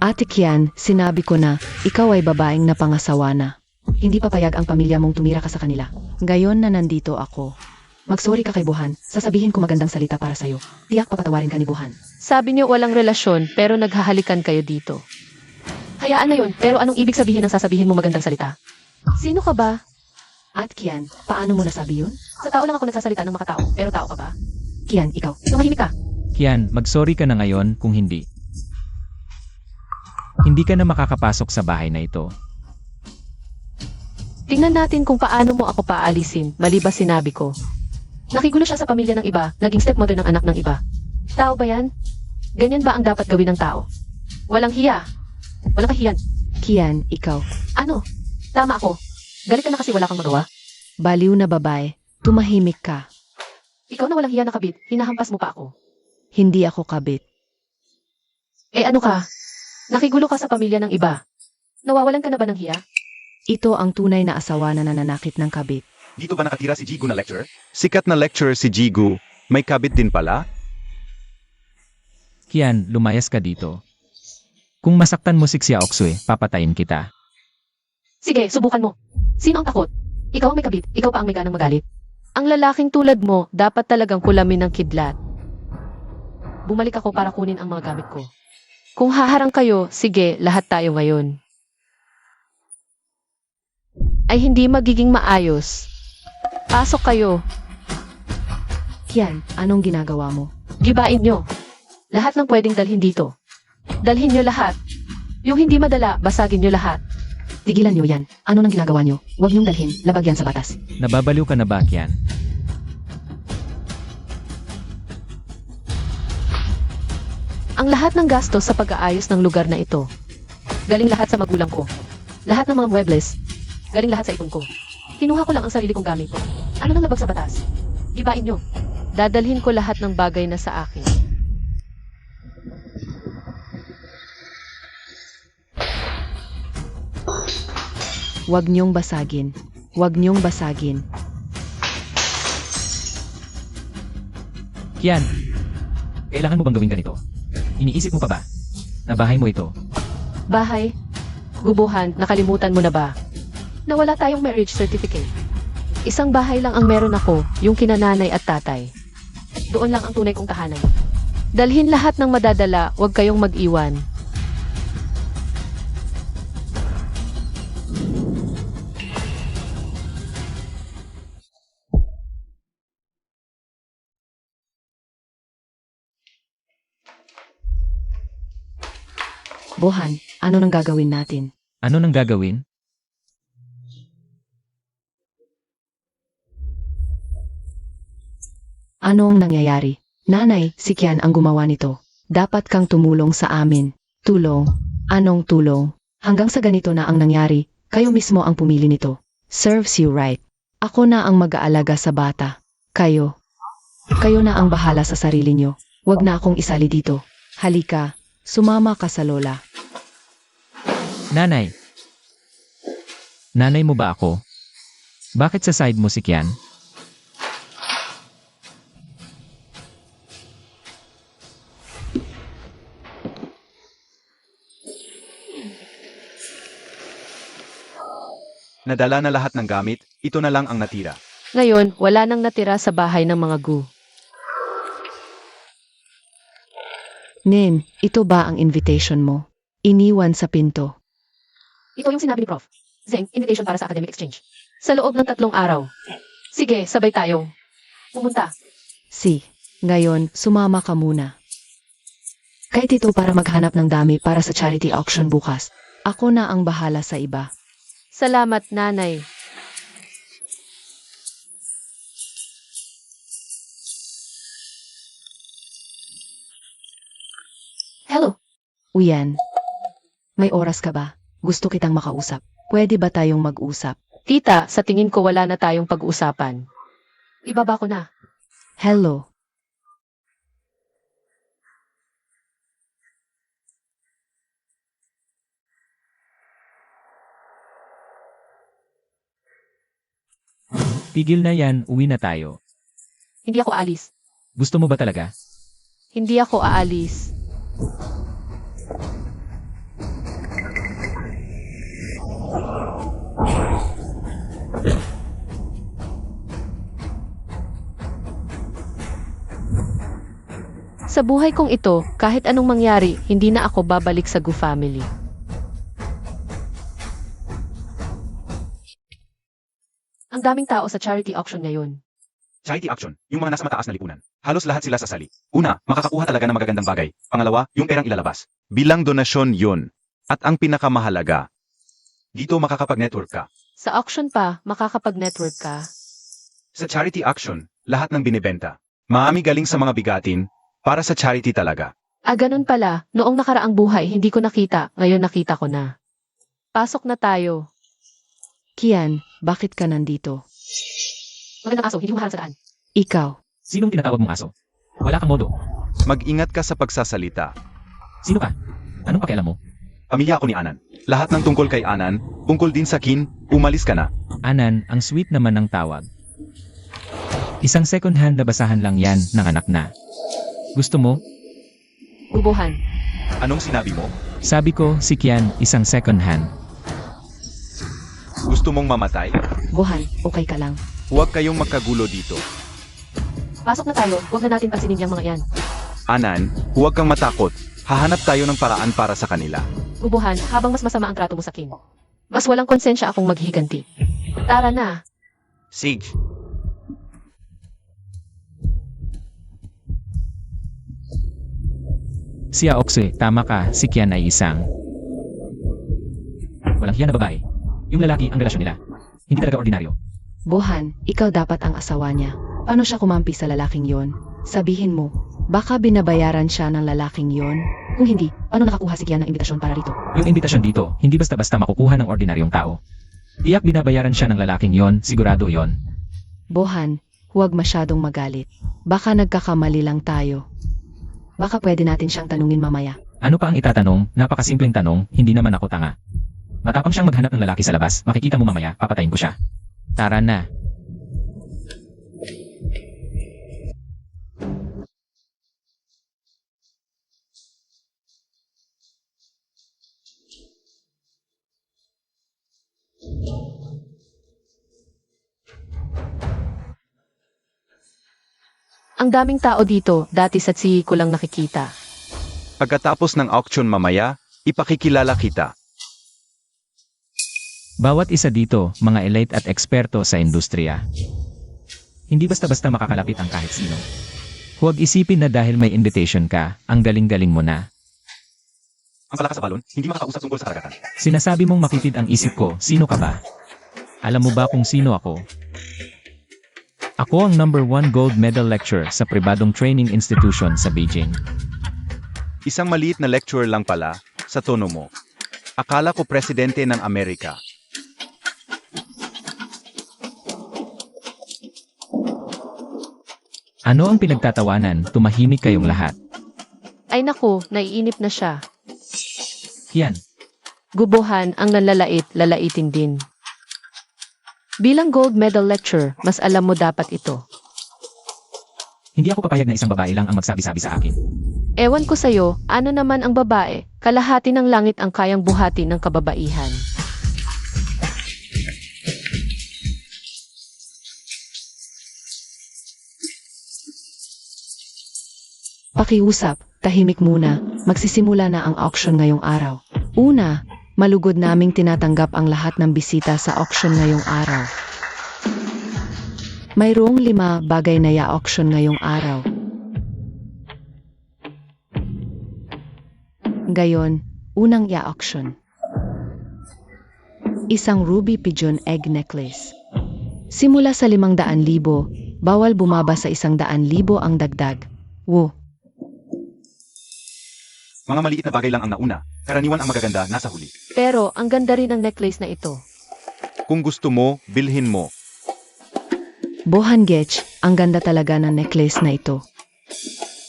Ate Kian, sinabi ko na, ikaw ay babaeng napangasawa na. Hindi papayag ang pamilya mong tumira ka sa kanila. Gayon na nandito ako. Magsorry ka kay Buhan, sasabihin ko magandang salita para sa'yo. Tiyak papatawarin ka ni Buhan. Sabi niyo walang relasyon, pero naghahalikan kayo dito. Hayaan na yun, pero anong ibig sabihin ng sasabihin mo magandang salita? Sino ka ba? At Kian, paano mo nasabi yun? Sa tao lang ako nagsasalita ng makatao, pero tao ka ba? Kian, ikaw. Tumahimik ka. Kian, magsorry ka na ngayon kung hindi. Hindi ka na makakapasok sa bahay na ito. Tingnan natin kung paano mo ako paalisin, mali ba sinabi ko. Nakigulo siya sa pamilya ng iba, naging stepmother ng anak ng iba. Tao ba yan? Ganyan ba ang dapat gawin ng tao? Walang hiya. Walang kahiyan. Kian, ikaw. Ano? Tama ako. Galit ka na kasi wala kang magawa. Baliw na babae, tumahimik ka. Ikaw na walang hiya na kabit, hinahampas mo pa ako. Hindi ako kabit. Eh ano ka? Nakigulo ka sa pamilya ng iba. Nawawalan ka na ba ng hiya? Ito ang tunay na asawa na nananakit ng kabit. Dito ba nakatira si Jigu na lecturer? Sikat na lecturer si Jigu. May kabit din pala? Kian, lumayas ka dito. Kung masaktan mo si Xia Oksue, papatayin kita. Sige, subukan mo. Sino ang takot? Ikaw ang may kabit, ikaw pa ang may ganang magalit. Ang lalaking tulad mo, dapat talagang kulamin ng kidlat. Bumalik ako para kunin ang mga gamit ko. Kung haharang kayo, sige, lahat tayo ngayon. Ay hindi magiging maayos. Pasok kayo. Kian, anong ginagawa mo? Gibain nyo. Lahat ng pwedeng dalhin dito. Dalhin nyo lahat. Yung hindi madala, basagin nyo lahat. Tigilan niyo yan. Ano nang ginagawa niyo? Huwag niyong dalhin. Labag yan sa batas. Nababaliw ka na ba, Kian? Ang lahat ng gastos sa pag-aayos ng lugar na ito. Galing lahat sa magulang ko. Lahat ng mga muebles. Galing lahat sa ipon ko. Kinuha ko lang ang sarili kong gamit. Ano nang labag sa batas? Gibain nyo. Dadalhin ko lahat ng bagay na sa akin. Huwag niyong basagin. Huwag niyong basagin. Kian, kailangan mo bang gawin ganito? Iniisip mo pa ba? Na bahay mo ito. Bahay? Gubuhan, nakalimutan mo na ba? Nawala tayong marriage certificate. Isang bahay lang ang meron ako, yung kinananay at tatay. Doon lang ang tunay kong tahanan. Dalhin lahat ng madadala, huwag kayong mag-iwan. Bohan, ano nang gagawin natin? Ano nang gagawin? Ano ang nangyayari? Nanay, si Kian ang gumawa nito. Dapat kang tumulong sa amin. Tulong? Anong tulong? Hanggang sa ganito na ang nangyari, kayo mismo ang pumili nito. Serves you right. Ako na ang mag-aalaga sa bata. Kayo. Kayo na ang bahala sa sarili nyo. Huwag na akong isali dito. Halika, sumama ka sa lola. Nanay. Nanay mo ba ako? Bakit sa side mo si Kian? Nadala na lahat ng gamit, ito na lang ang natira. Ngayon, wala nang natira sa bahay ng mga gu. Nen, ito ba ang invitation mo? Iniwan sa pinto. Ito yung sinabi ni Prof. Zeng, invitation para sa academic exchange. Sa loob ng 3 araw. Sige, sabay tayo. Pumunta. Ngayon, sumama ka muna. Kahit ito para maghanap ng dami para sa charity auction bukas. Ako na ang bahala sa iba. Salamat, nanay. Hello. Uyan. May oras ka ba? Gusto kitang makausap. Pwede ba tayong mag-usap? Tita, sa tingin ko wala na tayong pag-uusapan. Ibaba ko na. Hello. Tigil na yan, uwi na tayo. Hindi ako aalis. Gusto mo ba talaga? Hindi ako aalis. Sa buhay kong ito, kahit anong mangyari, hindi na ako babalik sa Gu family. Ang daming tao sa charity auction ngayon. Charity auction, yung mga nasa mataas na lipunan. Halos lahat sila sasali. Una, makakakuha talaga ng magagandang bagay. Pangalawa, yung perang ilalabas. Bilang donasyon yun. At ang pinakamahalaga, dito makakapag-network ka. Sa auction pa, makakapag-network ka. Sa charity auction, lahat ng binibenta. Maami galing sa mga bigatin, para sa charity talaga. Ah, ganun pala. Noong nakaraang buhay, hindi ko nakita. Ngayon nakita ko na. Pasok na tayo. Kian, bakit ka nandito? Magandang aso, hindi humaharang sa daan. Ikaw. Sinong tinatawag mong aso? Wala kang modo. Mag-ingat ka sa pagsasalita. Sino ka? Anong pakialam mo? Pamilya ako ni Anan. Lahat ng tungkol kay Anan, tungkol din sa Kin, umalis ka na. Anan, ang sweet naman ng tawag. Isang second hand na basahan lang yan ng anak na. Gusto mo? Gubuhan. Anong sinabi mo? Sabi ko, si Kian, isang second hand. Gusto mong mamatay? Buhan, okay ka lang. Huwag kayong magkagulo dito. Pasok na tayo, huwag na natin pansinin yung mga yan. Anan, huwag kang matakot. Hahanap tayo ng paraan para sa kanila. Gubuhan, habang mas masama ang trato mo sa Kin. Mas walang konsensya akong maghiganti. Tara na. Sage. Siya Oxy, tama ka, si Kian ay isang walang hiya na babae. Yung lalaki ang relasyon nila. Hindi talaga ordinaryo. Buhan, ikaw dapat ang asawa niya. Paano siya kumampi sa lalaking yon? Sabihin mo, baka binabayaran siya ng lalaking yon? Kung hindi, paano nakakuha si Kian ng imbitasyon para rito? Yung imbitasyon dito, hindi basta-basta makukuha ng ordinaryong tao. Tiyak binabayaran siya ng lalaking yon, sigurado yon. Buhan, huwag masyadong magalit. Baka nagkakamali lang tayo. Baka pwede natin siyang tanungin mamaya. Ano pa ang itatanong? Napakasimpleng tanong, hindi naman ako tanga. Matapang siyang maghanap ng lalaki sa labas, makikita mo mamaya, papatayin ko siya. Tara na. Ang daming tao dito, dati sa tsihi ko lang nakikita. Pagkatapos ng auction mamaya, ipakikilala kita. Bawat isa dito, mga elite at eksperto sa industriya. Hindi basta-basta makakalapit ang kahit sino. Huwag isipin na dahil may invitation ka, ang galing-galing mo na. Ang palakas sa balon, hindi makakausap tungkol sa karagatan. Sinasabi mong mapipid ang isip ko, sino ka ba? Alam mo ba kung sino ako? Ako ang #1 gold medal lecturer sa pribadong training institution sa Beijing. Isang maliit na lecture lang pala, sa tono mo. Akala ko presidente ng Amerika. Ano ang pinagtatawanan? Tumahimik kayong lahat. Ay naku, naiinip na siya. Kian, Gubuhan ang nanlalait, lalaitin din. Bilang gold medal lecturer, mas alam mo dapat ito. hindi ako papayag na isang babae lang ang magsabi-sabi sa akin. Ewan ko sa'yo, ano naman ang babae, kalahati ng langit ang kayang buhati ng kababaihan. Pakiusap, tahimik muna. Magsisimula na ang auction ngayong araw. Una, malugod naming tinatanggap ang lahat ng bisita sa auction ngayong araw. Mayroong 5 bagay na i-auction ngayong araw. Gayon, unang i-auction. Isang ruby pigeon egg necklace. Simula sa 500,000, bawal bumaba sa 100,000 ang dagdag. Wo. Mga maliit na bagay lang ang nauna. Karaniwan ang magaganda nasa huli. Pero, ang ganda rin ng necklace na ito. Kung gusto mo, bilhin mo. Bohan Getch, ang ganda talaga ng necklace na ito.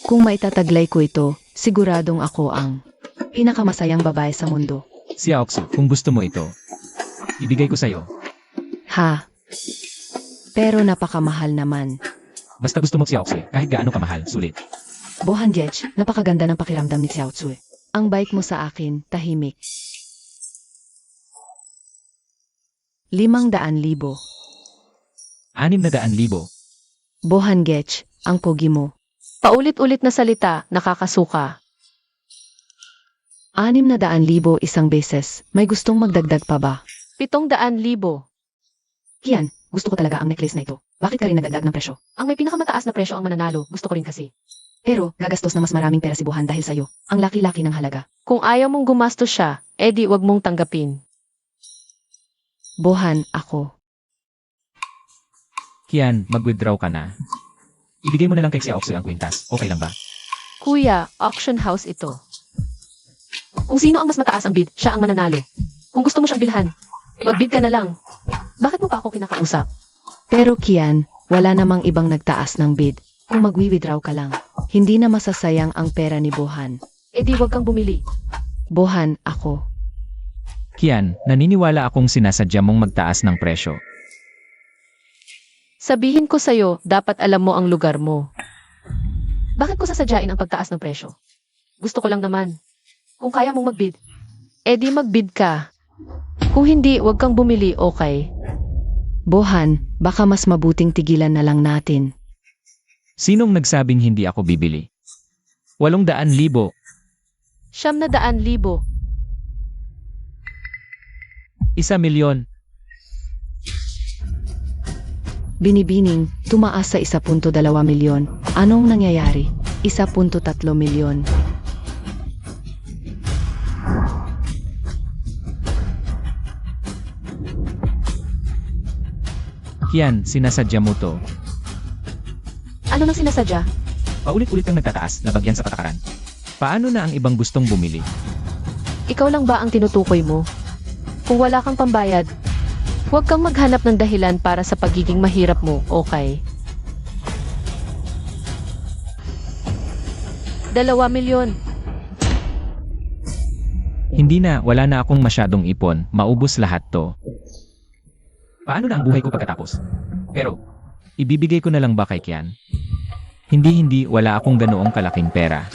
Kung maitataglay ko ito, siguradong ako ang pinakamasayang babae sa mundo. Si Aoksu, kung gusto mo ito, ibigay ko sa'yo. Ha? Pero napakamahal naman. Basta gusto mo si Aoksu, kahit gaano kamahal, sulit. Bohan Getch, napakaganda ng pakiramdam ni Xiao Tsue. Ang bait mo sa akin, tahimik. 500,000. 600,000. Bohan Getch, ang pogi mo. Paulit-ulit na salita, nakakasuka. 600,000 isang beses. May gustong magdagdag pa ba? 700,000. Kian, gusto ko talaga ang necklace na ito. Bakit ka rin nagdagdag ng presyo? Ang may pinakamataas na presyo ang mananalo, gusto ko rin kasi. Pero, gagastos na mas maraming pera si Bohan dahil sa'yo. Ang laki-laki ng halaga. Kung ayaw mong gumastos siya, edi wag mong tanggapin. Bohan, ako. Kian, mag-withdraw ka na. Ibigay mo na lang kay si Aoksu ang kwintas, okay lang ba? Kuya, auction house ito. Kung sino ang mas mataas ang bid, siya ang mananalo. Kung gusto mo siyang bilhan, mag-bid ka na lang. Bakit mo pa ako kinakausap? Pero Kian, wala namang ibang nagtaas ng bid. Kung mag-withdraw ka lang, hindi na masasayang ang pera ni Bohan. Edi wag kang bumili. Bohan, ako. Kian, naniniwala akong sinasadya mong magtaas ng presyo. Sabihin ko sa'yo, dapat alam mo ang lugar mo. Bakit ko sasadyain ang pagtaas ng presyo? Gusto ko lang naman. Kung kaya mong magbid, di magbid ka. Kung hindi, huwag kang bumili, okay? Bohan, baka mas mabuting tigilan na lang natin. Sinong nagsabing hindi ako bibili? 800,000. 900,000. 1,000,000. Binibining, tumaas sa 1.2 milyon. Anong nangyayari? 1.3 milyon. Kian, sinasadya mo to. Ano nang sinasadya? Paulit-ulit kang nagtataas, nabagyan sa patakaran. Paano na ang ibang gustong bumili? Ikaw lang ba ang tinutukoy mo? Kung wala kang pambayad, huwag kang maghanap ng dahilan para sa pagiging mahirap mo, okay? 2 milyon. Hindi na, wala na akong masyadong ipon, maubos lahat to. Paano na ang buhay ko pagkatapos? Pero, ibibigay ko na lang ba kay Kian? Hindi, wala akong ganoong kalaking pera.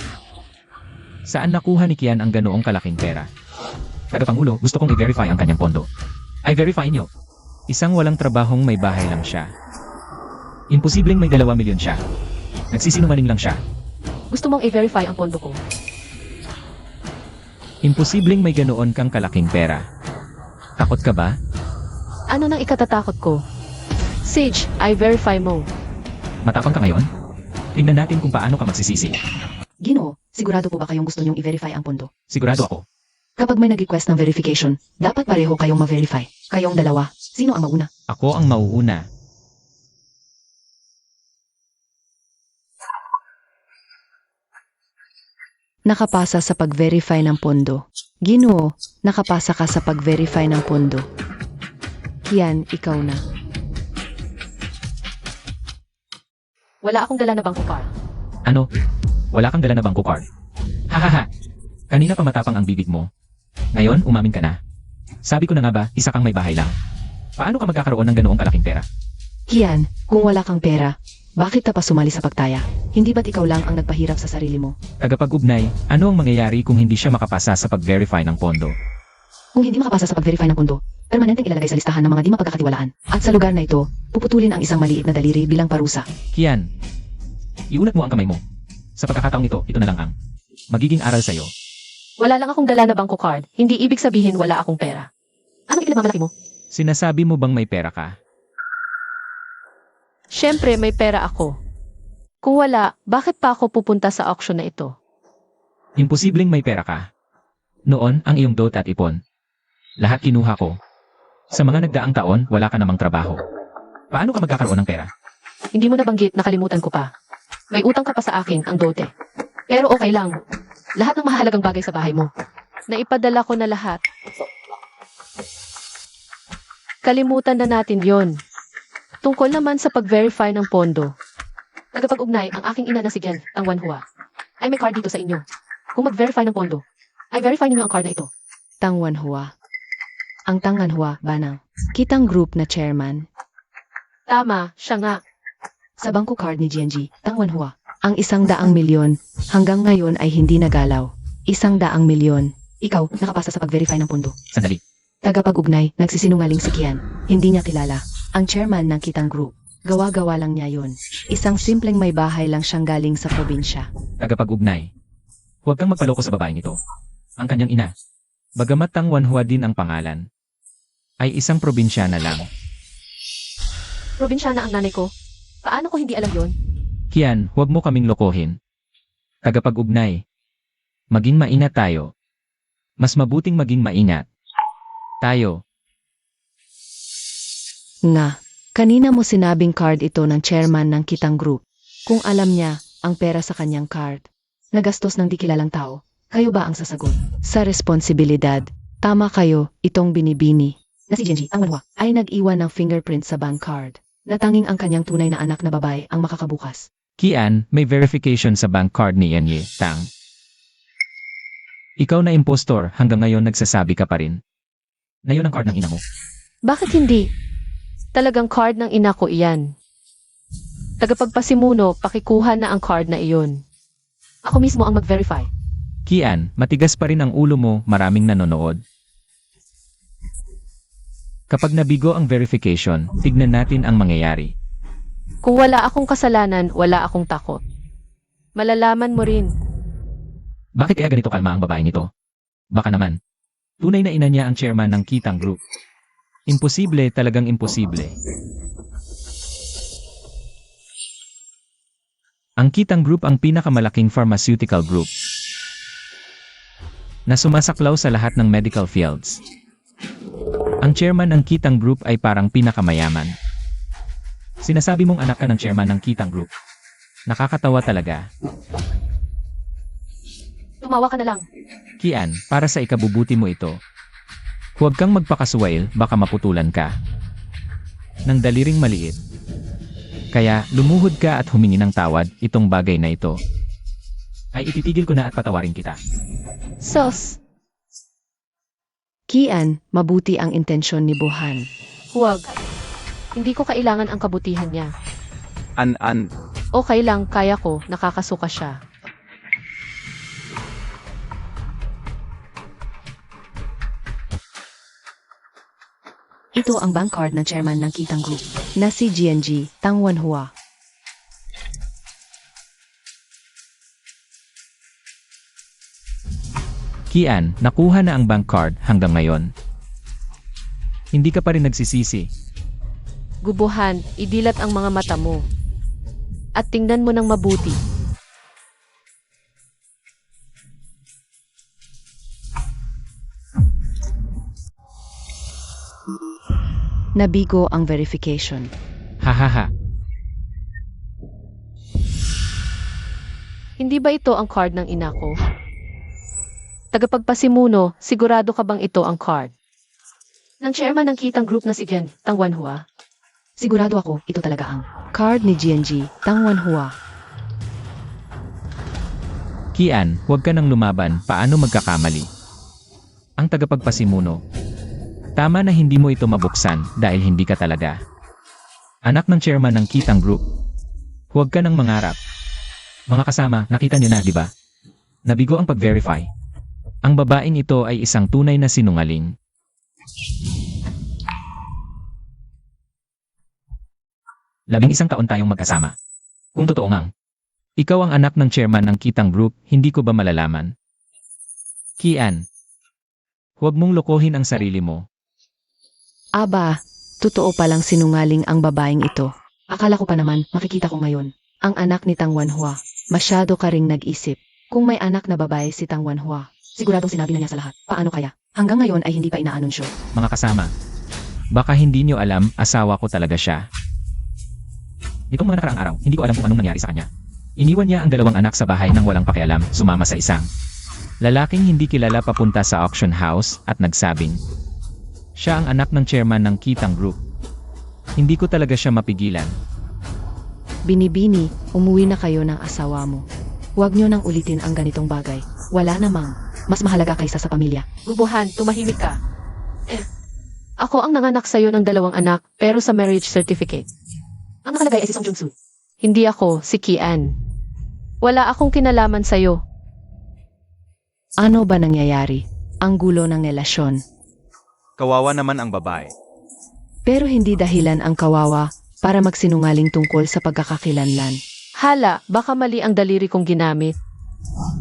Saan nakuha ni Kian ang ganoong kalaking pera? Tagapangulo, gusto kong i-verify ang kanyang pondo. Ay verify niyo. Isang walang trabahong may bahay lang siya. Imposibleng may 2 milyon siya. Nagsisinungaling lang siya. Gusto mong i-verify ang pondo ko. Imposibleng may ganoon kang kalaking pera. Takot ka ba? Ano nang ikatatakot ko? Sage, I-verify mo. Matapang ka ngayon? Tingnan natin kung paano ka magsisisi. Ginoo, sigurado po ba kayong gusto niyong i-verify ang pondo? Sigurado ako. Kapag may nag-request ng verification, dapat pareho kayong ma-verify. Kayong dalawa, sino ang mauna? Ako ang mauuna. Nakapasa sa pag-verify ng pondo. Ginoo, nakapasa ka sa pag-verify ng pondo. Kian, ikaw na. Wala akong dala na bangko card. Ano? Wala kang dala na bangko card. Hahaha. Kanina pa matapang ang bibig mo. Ngayon, umamin ka na. Sabi ko na nga ba, isa kang may bahay lang. Paano ka magkakaroon ng ganoong kalaking pera? Kian, kung wala kang pera, bakit ka pa sumali sa pagtaya? Hindi ba't ikaw lang ang nagpahirap sa sarili mo? Tagapag-ugnay, ano ang mangyayari kung hindi siya makapasa sa pag-verify ng pondo? Kung hindi makapasa sa pag-verify ng pondo, permanenteng ilalagay sa listahan ng mga di mapagkakatiwalaan. At sa lugar na ito, puputulin ang isang maliit na daliri bilang parusa. Kian, iunat mo ang kamay mo. Sa pagkakataong ito na lang ang magiging aral sa'yo. Wala lang akong dala na bangko card. Hindi ibig sabihin wala akong pera. Anong ipinagmamalaki mo? Sinasabi mo bang may pera ka? Siyempre, may pera ako. Kung wala, bakit pa ako pupunta sa auction na ito? Imposibleng may pera ka. Noon, ang iyong dot at ipon. Lahat kinuha ko. Sa mga nagdaang taon, wala ka namang trabaho. Paano ka magkakaroon ng pera? Hindi mo nabanggit, nakalimutan ko pa. May utang ka pa sa akin, ang dote. Pero okay lang. Lahat ng mahalagang bagay sa bahay mo. Naipadala ko na lahat. Kalimutan na natin yon. Tungkol naman sa pag-verify ng pondo. Nagpag-ugnay ang aking ina na si Gen, ang Wanhua. Ay may card dito sa inyo. Kung mag-verify ng pondo, ay verify ninyo ang card na ito. Tangwanhua. Ang Tangwanhua, banang. Kitang group na chairman. Tama, siya nga. Sa bangko card ni GNG, Tangwanhua. Ang 100 milyon, hanggang ngayon ay hindi nagalaw. 100 milyon. Ikaw, nakapasa sa pag-verify ng pondo. Sandali. Tagapag-ugnay, nagsisinungaling si Kian. Hindi niya kilala. Ang chairman ng Kitang Group. Gawa-gawa lang niya yun. Isang simpleng may bahay lang siyang galing sa probinsya. Tagapag-ugnay. Huwag kang magpaloko sa babaeng ito. Ang kanyang ina. Bagamat Tangwanhua din ang pangalan, ay isang probinsyana lang. Probinsyana ang nanay ko. Paano ko hindi alam yon? Kian, huwag mo kaming lokohin. Tagapag-ugnay. Maging maingat tayo. Mas mabuting maging maingat. Tayo. Nga, kanina mo sinabing card ito ng chairman ng Kitang Group. Kung alam niya, ang pera sa kanyang card. Nagastos ng di kilalang tao. Kayo ba ang sasagot? Sa responsibilidad. Tama kayo, itong binibini. Na si Genji, ang Wanhua, ay nag-iwan ng fingerprint sa bank card. Na tanging ang kanyang tunay na anak na babae ang makakabukas. Kian, may verification sa bank card ni Yenye, Tang. Ikaw na impostor, hanggang ngayon nagsasabi ka pa rin. Ngayon ang card ng ina mo. Bakit hindi? Talagang card ng ina ko iyan. Tagapagpasimuno, pakikuha na ang card na iyon. Ako mismo ang mag-verify. Kian, matigas pa rin ang ulo mo, maraming nanonood. Kapag nabigo ang verification, tignan natin ang mangyayari. Kung wala akong kasalanan, wala akong takot. Malalaman mo rin. Bakit kaya ganito kalma ang babaeng ito? Baka naman. Tunay na ina niya ang chairman ng Kitang Group. Imposible, talagang imposible. Ang Kitang Group ang pinakamalaking pharmaceutical group na sumasaklaw sa lahat ng medical fields. Ang chairman ng Kitang Group ay parang pinakamayaman. Sinasabi mong anak ka ng chairman ng Kitang Group. Nakakatawa talaga. Tumawa ka na lang. Kian, para sa ikabubuti mo ito. Huwag kang magpakasuwail, baka maputulan ka ng daliring maliit. Kaya, lumuhod ka at humingi ng tawad, itong bagay na ito ay ititigil ko na at patawarin kita. Sos, Kian, mabuti ang intensyon ni Buhan. huwag. Hindi ko kailangan ang kabutihan niya. An, Okay lang, kaya ko, nakakasuka siya. Ito ang bank card ng chairman ng Kitang Group na si GNG Tang Wanhua. Kian, nakuha na ang bank card hanggang ngayon. Hindi ka pa rin nagsisisi. Gubuhan, idilat ang mga mata mo. At tingnan mo ng mabuti. Nabigo ang verification. Hahaha. Hindi ba ito ang card ng ina ko? Tagapagpasimuno, sigurado ka bang ito ang card? Ng chairman ng Kitang Group na si Gen Tang Wanhua? Sigurado ako, ito talaga ang card ni GNG Tang Wanhua. Kian, huwag ka nang lumaban, paano magkakamali? Ang tagapagpasimuno. Tama na hindi mo ito mabuksan dahil hindi ka talaga anak ng chairman ng Kitang Group. Huwag ka nang mangarap. Mga kasama, nakita niyo na, di ba? Nabigo ang pag-verify. Ang babaeng ito ay isang tunay na sinungaling. Labing-isang taon tayong magkasama. Kung totoo ngang ikaw ang anak ng chairman ng Kitang Group, hindi ko ba malalaman? Kian, huwag mong lokohin ang sarili mo. Aba, totoo palang sinungaling ang babaeng ito. Akala ko pa naman, makikita ko ngayon. Ang anak ni Tang Wanhua. Masyado ka ring nag-isip. Kung may anak na babae si Tang Wanhua, siguradong sinabi na niya sa lahat. Paano kaya? Hanggang ngayon ay hindi pa inaanunsyo. Mga kasama, baka hindi nyo alam, asawa ko talaga siya. Nitong mga nakaraang araw, hindi ko alam kung anong nangyari sa kanya. Iniwan niya ang 2 anak sa bahay nang walang pakialam, sumama sa isang lalaking hindi kilala papunta sa auction house at nagsabing siya ang anak ng chairman ng Kitang Group. Hindi ko talaga siya mapigilan. Binibini, umuwi na kayo ng asawa mo. Huwag nyo nang ulitin ang ganitong bagay. Wala namang mas mahalaga kaysa sa pamilya. Gubuhan, tumahimik ka. Ako ang nanganak sa'yo ng 2 anak, pero sa marriage certificate. Ang nakalagay ay si Song Jung-soo. Hindi ako, si Kian. Wala akong kinalaman sa'yo. Ano ba nangyayari? Ang gulo ng relasyon. kawawa naman ang babae. Pero hindi dahilan ang kawawa para magsinungaling tungkol sa pagkakakilanlan. Hala, baka mali ang daliri kong ginamit.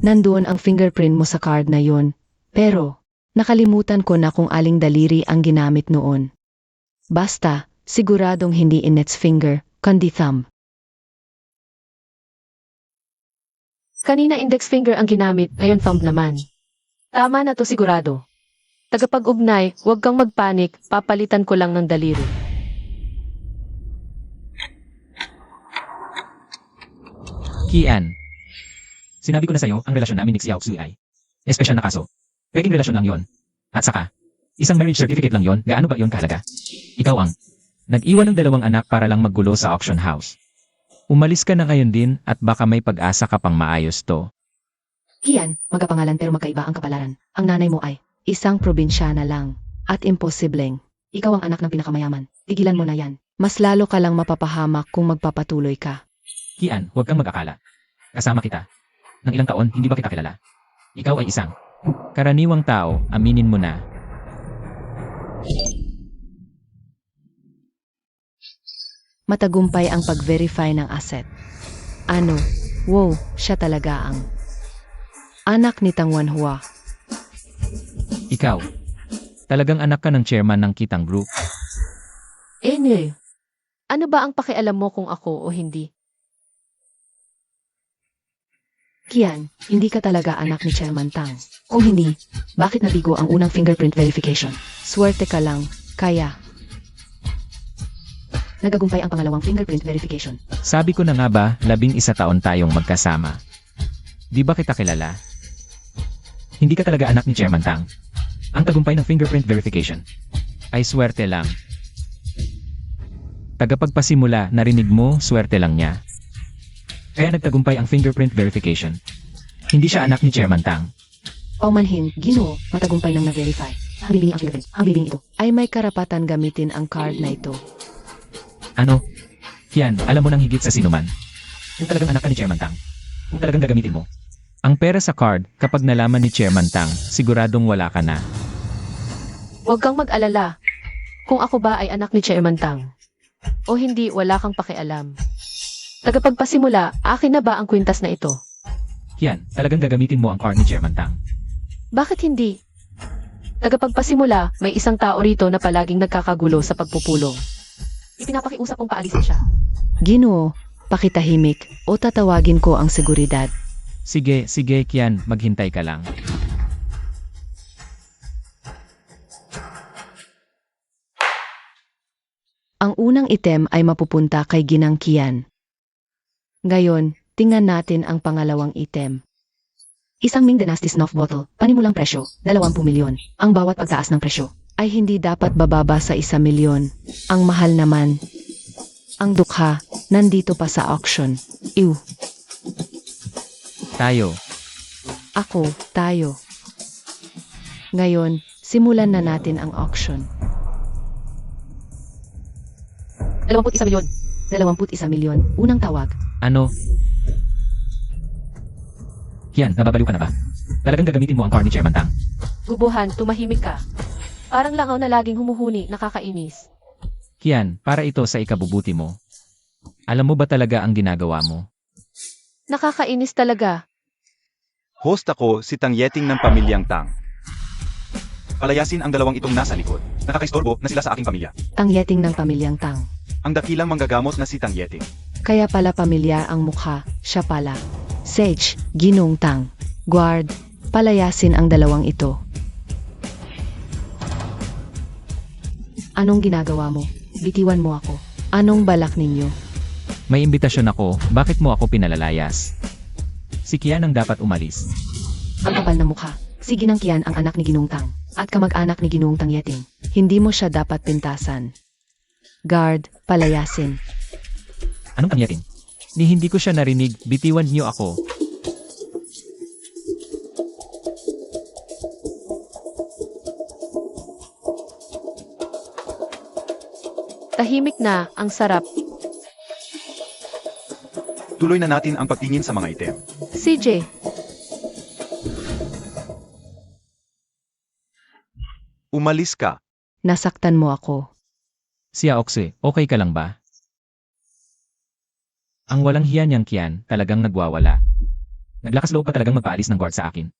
Nandoon ang fingerprint mo sa card na yun. Pero, nakalimutan ko na kung aling daliri ang ginamit noon. Basta, siguradong hindi index finger, kundi thumb. Kanina index finger ang ginamit, ngayon thumb naman. Tama na to sigurado. Tagapag-ugnay, huwag kang magpanik, papalitan ko lang ng daliri. Kian, sinabi ko na sa'yo, ang relasyon namin ni Xiao Xui ay espesyal na kaso. Pwedeng relasyon lang yon. At saka, isang marriage certificate lang yon, gaano ba yon kahalaga? Ikaw ang nag-iwan ng 2 anak para lang maggulo sa auction house. Umalis ka na ngayon din at baka may pag-asa ka pang maayos to. Kian, magkapangalan pero magkaiba ang kapalaran. Ang nanay mo ay isang probinsyana lang. At imposibleng. Ikaw ang anak ng pinakamayaman. Tigilan mo na yan. Mas lalo ka lang mapapahamak kung magpapatuloy ka. Kian, huwag kang mag-akala. Kasama kita. Nang ilang taon, hindi ba kita kilala? Ikaw ay isang karaniwang tao, aminin mo na. Matagumpay ang pag-verify ng asset. Ano? Wow, siya talaga ang anak ni Tang Wanhua. Ikaw. Talagang anak ka ng chairman ng Kitang Group. Ano ba ang pakialam mo kung ako o hindi? Kian, hindi ka talaga anak ni Chairman Tang. Kung hindi, bakit nabigo ang unang fingerprint verification? Swerte ka lang, kaya. Nagagumpay ang pangalawang fingerprint verification. Sabi ko na nga ba, 11 taon tayong magkasama. Di ba kita kilala? Hindi ka talaga anak ni Chairman Tang. Ang tagumpay ng fingerprint verification ay swerte lang. Tagapagpasimula, narinig mo, swerte lang niya. Kaya nagtagumpay ang fingerprint verification. Hindi siya anak ni Chairman Tang. Paumanhin, Ginoo, matagumpay nang na-verify. Ang bibing ang fingerprint, ang bibing ito, ay may karapatan gamitin ang card na ito. Ano? Yan, alam mo nang higit sa sinuman. Kung talagang anak ka ni Chairman Tang, kung talagang gagamitin mo. Ang pera sa card, kapag nalaman ni Chairman Tang, siguradong wala ka na. Huwag kang mag-alala. Kung ako ba ay anak ni Chairman Tang. O hindi, wala kang pakialam. Tagapagpasimula, akin na ba ang kwintas na ito? Yan, talagang gagamitin mo ang card ni Chairman Tang. Bakit hindi? Tagapagpasimula, may isang tao rito na palaging nagkakagulo sa pagpupulong. Ipinapakiusap kong paalisin siya. Ginoo, pakitahimik o tatawagin ko ang seguridad. Sige, Kian, maghintay ka lang. Ang unang item ay mapupunta kay Ginang Kian. Ngayon, tingnan natin ang pangalawang item. Isang Ming Dynasty Snuff Bottle, panimulang presyo, 20 milyon. Ang bawat pagtaas ng presyo ay hindi dapat bababa sa 1 milyon. Ang mahal naman. Ang dukha, nandito pa sa auction. Ew. Tayo. Ako, tayo. Ngayon, simulan na natin ang auction. 21 milyon. 21 milyon, unang tawag. Ano? Kian, nababaliw ka na ba? Talagang gagamitin mo ang card ni Chairman Tang. Gubuhan, tumahimik ka. Parang langaw na laging humuhuni, nakakainis. Kian, para ito sa ikabubuti mo. Alam mo ba talaga ang ginagawa mo? Nakakainis talaga. Host ako, si Tang Yeting ng pamilyang Tang. Palayasin ang dalawang itong nasa likod. Nakakaistorbo na sila sa aking pamilya. Tangyeting ng pamilyang Tang. Ang dakilang manggagamot na si Tang Yeting. Kaya pala pamilyar ang mukha, siya pala. Sage, Ginong Tang. Guard, palayasin ang dalawang ito. Anong ginagawa mo? Bitiwan mo ako. Anong balak ninyo? May imbitasyon ako, bakit mo ako pinalalayas? Si Kian ang dapat umalis. Ang kapal ng mukha. Si Ginang Kian ang anak ni Ginong Tang. At kamag-anak ni Ginong Tang Yeting. Hindi mo siya dapat pintasan. Guard, palayasin. Anong kanyatin? Ni hindi ko siya narinig, bitiwan niyo ako. Tahimik na, ang sarap. Tuloy na natin ang pagtingin sa mga item. CJ, Umalis ka. Nasaktan mo ako. Siya Oxe, okay ka lang ba? Ang walang hiya niyang Kian, talagang nagwawala. Naglakas loob pa talagang magpaalis ng guard sa akin.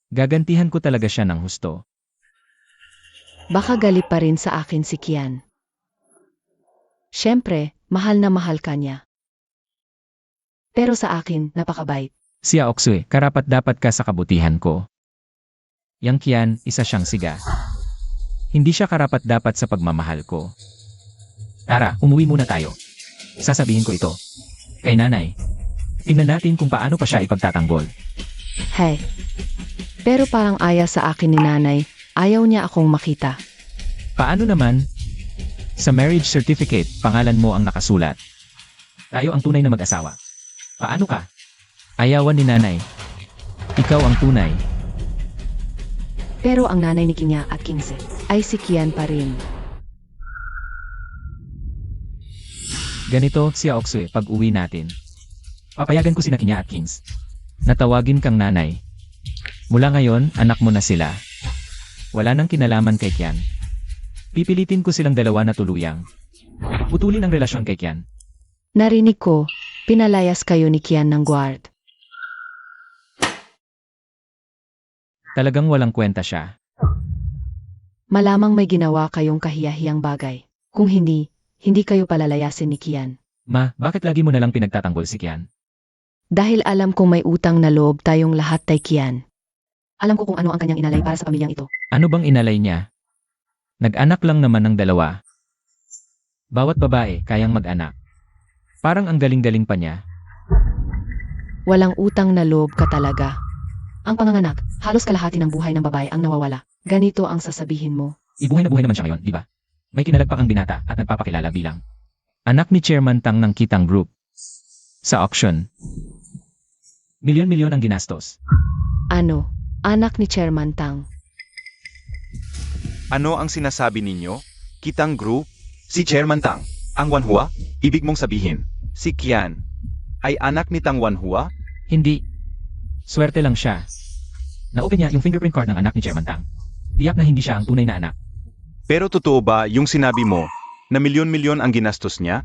Gagantihan ko talaga siya ng husto. Baka galit pa rin sa akin si Kian. Siyempre, mahal na mahal ka niya. Pero sa akin, napakabait. Siya Oxe, karapat dapat ka sa kabutihan ko. Yang Kian, isa siyang siga. Hindi siya karapat dapat sa pagmamahal ko. Tara, umuwi muna tayo. Sasabihin ko ito. Kay nanay. Tingnan natin kung paano pa siya ipagtatanggol. Hey. Pero parang aya sa akin ni nanay, ayaw niya akong makita. Paano naman? Sa marriage certificate, pangalan mo ang nakasulat. Tayo ang tunay na mag-asawa. Paano ka? Ayawan ni nanay. Ikaw ang tunay. Pero ang nanay ni Kinya at Kingse ay si Kian pa rin. Ganito si Aoksue pag uwi natin. Papayagan ko sina Kinya at Kings. Natawagin kang nanay. Mula ngayon, anak mo na sila. Wala nang kinalaman kay Kian. Pipilitin ko silang dalawa na tuluyang putulin ang relasyon kay Kian. Narinig ko, pinalayas kayo ni Kian ng guard. Talagang walang kwenta siya. Malamang may ginawa kayong kahiyahiyang bagay. Kung hindi, hindi kayo palalayasin ni Kian. Ma, bakit lagi mo nalang pinagtatanggol si Kian? Dahil alam kong may utang na loob tayong lahat kay Kian. Alam ko kung ano ang kanyang inalay para sa pamilyang ito. Ano bang inalay niya? Nag-anak lang naman ng dalawa. Bawat babae kayang mag-anak. Parang ang galing-galing pa niya. Walang utang na loob ka talaga. Ang panganganak, halos kalahati ng buhay ng babae ang nawawala. Ganito ang sasabihin mo. Ibuhay na buhay naman siya ngayon, di ba? May kinalagpak ang binata at nagpapakilala bilang anak ni Chairman Tang ng Kitang Group. Sa auction, milyon-milyon ang ginastos. Ano? Anak ni Chairman Tang. Ano ang sinasabi ninyo? Kitang Group? Si Chairman Tang, ang Wanhua? Ibig mong sabihin, si Kian ay anak ni Tang Wanhua? Hindi. Swerte lang siya. Na-open niya yung fingerprint card ng anak ni Chairman Tang. Tiyak na hindi siya ang tunay na anak. Pero totoo ba yung sinabi mo na milyon-milyon ang ginastos niya?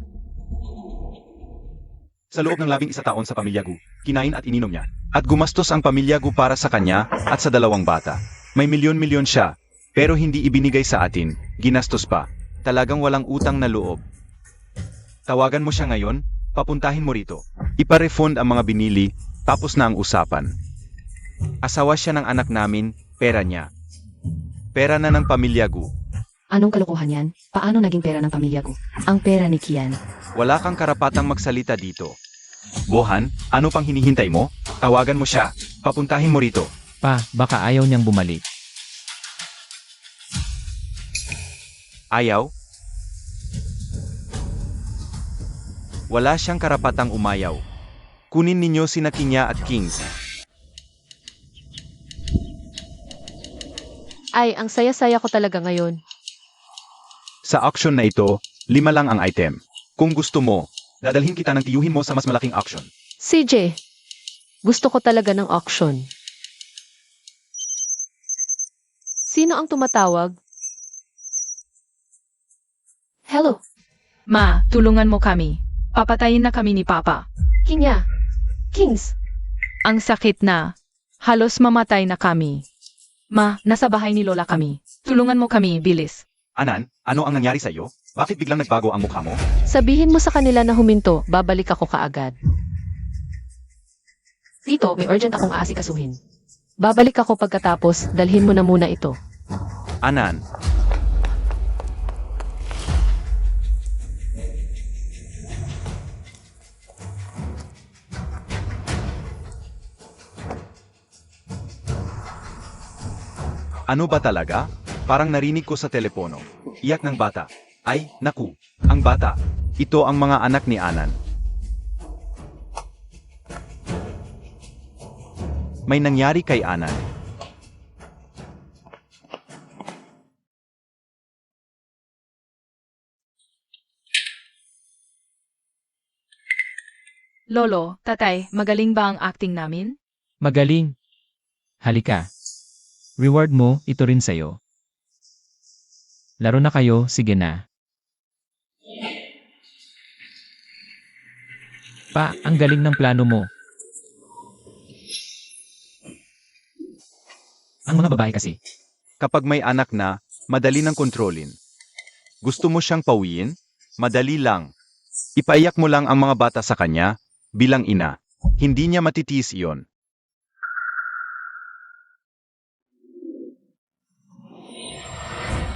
Sa loob ng 11 taon sa pamilya Gu, kinain at ininom niya. At gumastos ang pamilya Gu para sa kanya at sa dalawang bata. May milyon-milyon siya, pero hindi ibinigay sa atin, ginastos pa. Talagang walang utang na loob. Tawagan mo siya ngayon, papuntahin mo rito. Ipa-refund ang mga binili, tapos na ang usapan. Asawa siya ng anak namin, pera niya. Pera na ng pamilya Gu. Anong kalokohan yan? Paano naging pera ng pamilya ko? Ang pera ni Kian. Wala kang karapatang magsalita dito. Bohan, ano pang hinihintay mo? Tawagan mo siya. Papuntahin mo rito. Pa, baka ayaw niyang bumalik. Ayaw? Wala siyang karapatang umayaw. Kunin ninyo sina Kinya at Kings. Ay, ang saya-saya ko talaga ngayon. Sa auction na ito, 5 lang ang item. Kung gusto mo, dadalhin kita ng tiyuhin mo sa mas malaking auction. CJ, gusto ko talaga ng auction. Sino ang tumatawag? Hello, Ma, tulungan mo kami. Papatayin na kami ni Papa. Kinya. Kings. Ang sakit na. Halos mamatay na kami. Ma, nasa bahay ni Lola kami. Tulungan mo kami, bilis. Anan, ano ang nangyari sa iyo? Bakit biglang nagbago ang mukha mo? Sabihin mo sa kanila na huminto, babalik ako kaagad. Tito, may urgent akong aasikasuhin. Babalik ako pagkatapos, dalhin mo na muna ito. Anan, ano ba talaga? Parang narinig ko sa telepono. Iyak ng bata. Ay, naku, ang bata. Ito ang mga anak ni Anan. May nangyari kay Anan. Lolo, tatay, magaling ba ang acting namin? Magaling. Halika. Reward mo, ito rin sa'yo. Laro na kayo, sige na. Pa, ang galing ng plano mo. Ang mga babae kasi. Kapag may anak na, madali nang kontrolin. Gusto mo siyang pawiin? Madali lang. Ipaiyak mo lang ang mga bata sa kanya, bilang ina. Hindi niya matitiis iyon.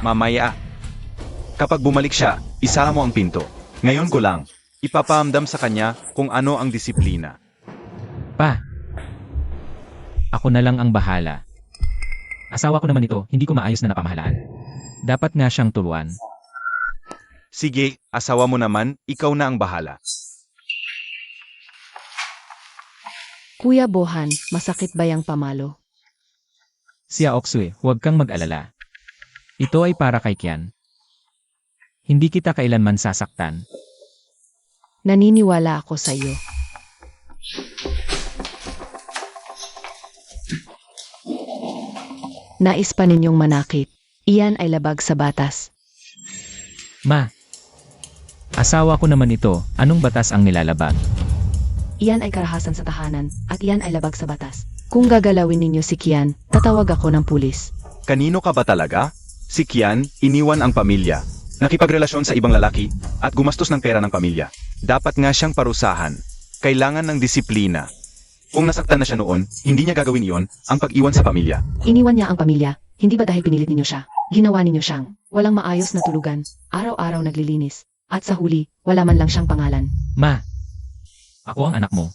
Mamaya. Kapag bumalik siya, isara mo ang pinto. Ngayon ko lang, ipapaamdam sa kanya kung ano ang disiplina. Pa, ako na lang ang bahala. Asawa ko naman ito, hindi ko maayos na napamahalaan. Dapat nga siyang turuan. Sige, asawa mo naman, ikaw na ang bahala. Kuya Bohan, masakit ba yang pamalo? Siya Oksue, huwag kang mag-alala. Ito ay para kay Kian. Hindi kita kailanman sasaktan. Naniniwala ako sa iyo. Nais pa ninyong manakit. Iyan ay labag sa batas. Ma, asawa ko naman ito, anong batas ang nilalabag? Iyan ay karahasan sa tahanan at iyan ay labag sa batas. Kung gagalawin ninyo si Kian, tatawag ako ng pulis. Kanino ka ba talaga? Si Kian, iniwan ang pamilya. Nakipagrelasyon sa ibang lalaki at gumastos ng pera ng pamilya. Dapat nga siyang parusahan. Kailangan ng disiplina. Kung nasaktan na siya noon, hindi niya gagawin iyon ang pag-iwan sa pamilya. Iniwan niya ang pamilya, hindi ba dahil pinilit ninyo siya? Ginawa ninyo siyang walang maayos na tulugan, araw-araw naglilinis, at sa huli, wala man lang siyang pangalan. Ma, ako ang anak mo.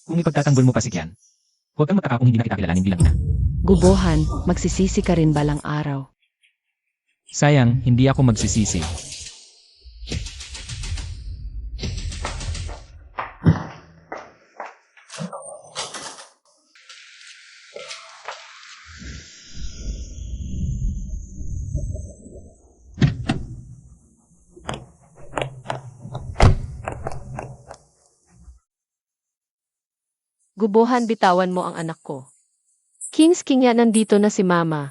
Kung ipagtatanggol mo pa si Kian, huwag kang magtaka kung hindi na kita kilalanin bilang ina. Gubohan, magsisisi ka rin balang araw. Sayang, hindi ako magsisisi. Gubohan, bitawan mo ang anak ko. Kings King yan, nandito na si Mama.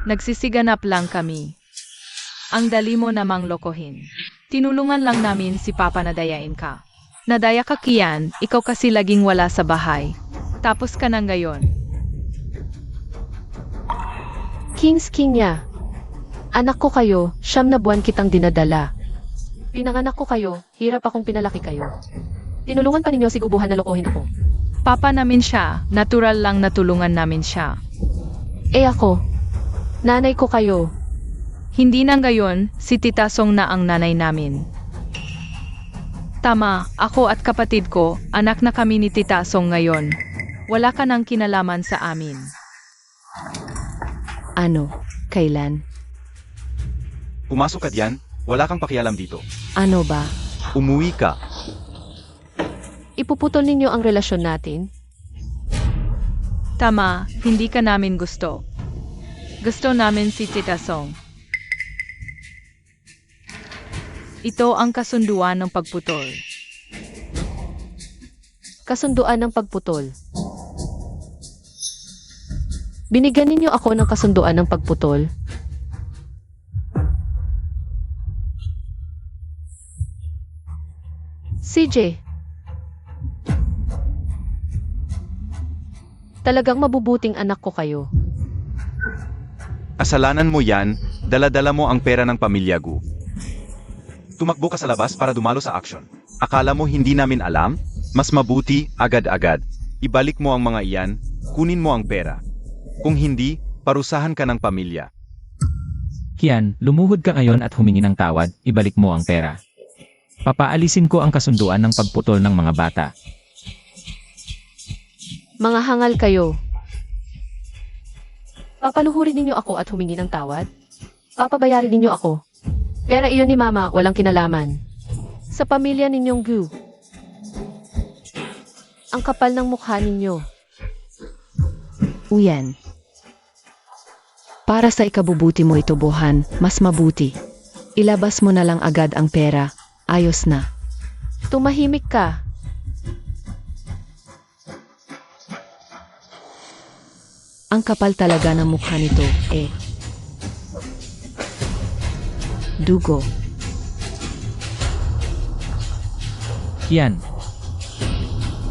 Nagsisiganap lang kami. Ang dali mo namang lokohin. Tinulungan lang namin si Papa na dayain ka. Nadaya ka, Kian, ikaw kasi laging wala sa bahay. Tapos ka na ngayon. Kings King ya. Anak ko kayo, 9 na buwan kitang dinadala. Pinanganak ko kayo, hirap akong pinalaki kayo. Tinulungan pa ninyo si Gubohan na lokohin ako. Papa namin siya, natural lang natulungan namin siya. Eh ako, nanay ko kayo. Hindi na ngayon, si Tita Song na ang nanay namin. Tama, ako at kapatid ko, anak na kami ni Tita Song ngayon. Wala ka nang kinalaman sa amin. Ano? Kailan? Pumasok ka diyan, wala kang pakialam dito. Ano ba? Umuwi ka. Ipuputol ninyo ang relasyon natin? Tama, hindi ka namin gusto. Gusto namin si Tita Song. Ito ang kasunduan ng pagputol. Kasunduan ng pagputol. Binigyan ninyo ako ng kasunduan ng pagputol. CJ. Talagang mabubuting anak ko kayo. Kasalanan mo yan, dala-dala mo ang pera ng pamilya Gu. Tumakbo ka sa labas para dumalo sa aksyon. Akala mo hindi namin alam? Mas mabuti, agad-agad. Ibalik mo ang mga iyan, kunin mo ang pera. Kung hindi, parusahan ka ng pamilya. Kian, lumuhod ka ngayon at humingi ng tawad, ibalik mo ang pera. Papaalisin ko ang kasunduan ng pagputol ng mga bata. Mga hangal kayo. Papaluhurin ninyo ako at humingi ng tawad? Papabayarin ninyo ako. Pero iyon ni Mama, walang kinalaman. Sa pamilya ninyong Gu. Ang kapal ng mukha ninyo. Uyan. Para sa ikabubuti mo ito, Bohan, mas mabuti. Ilabas mo na lang agad ang pera. Ayos na. Tumahimik ka. Ang kapal talaga ng mukha nito, eh. Dugo. Kian,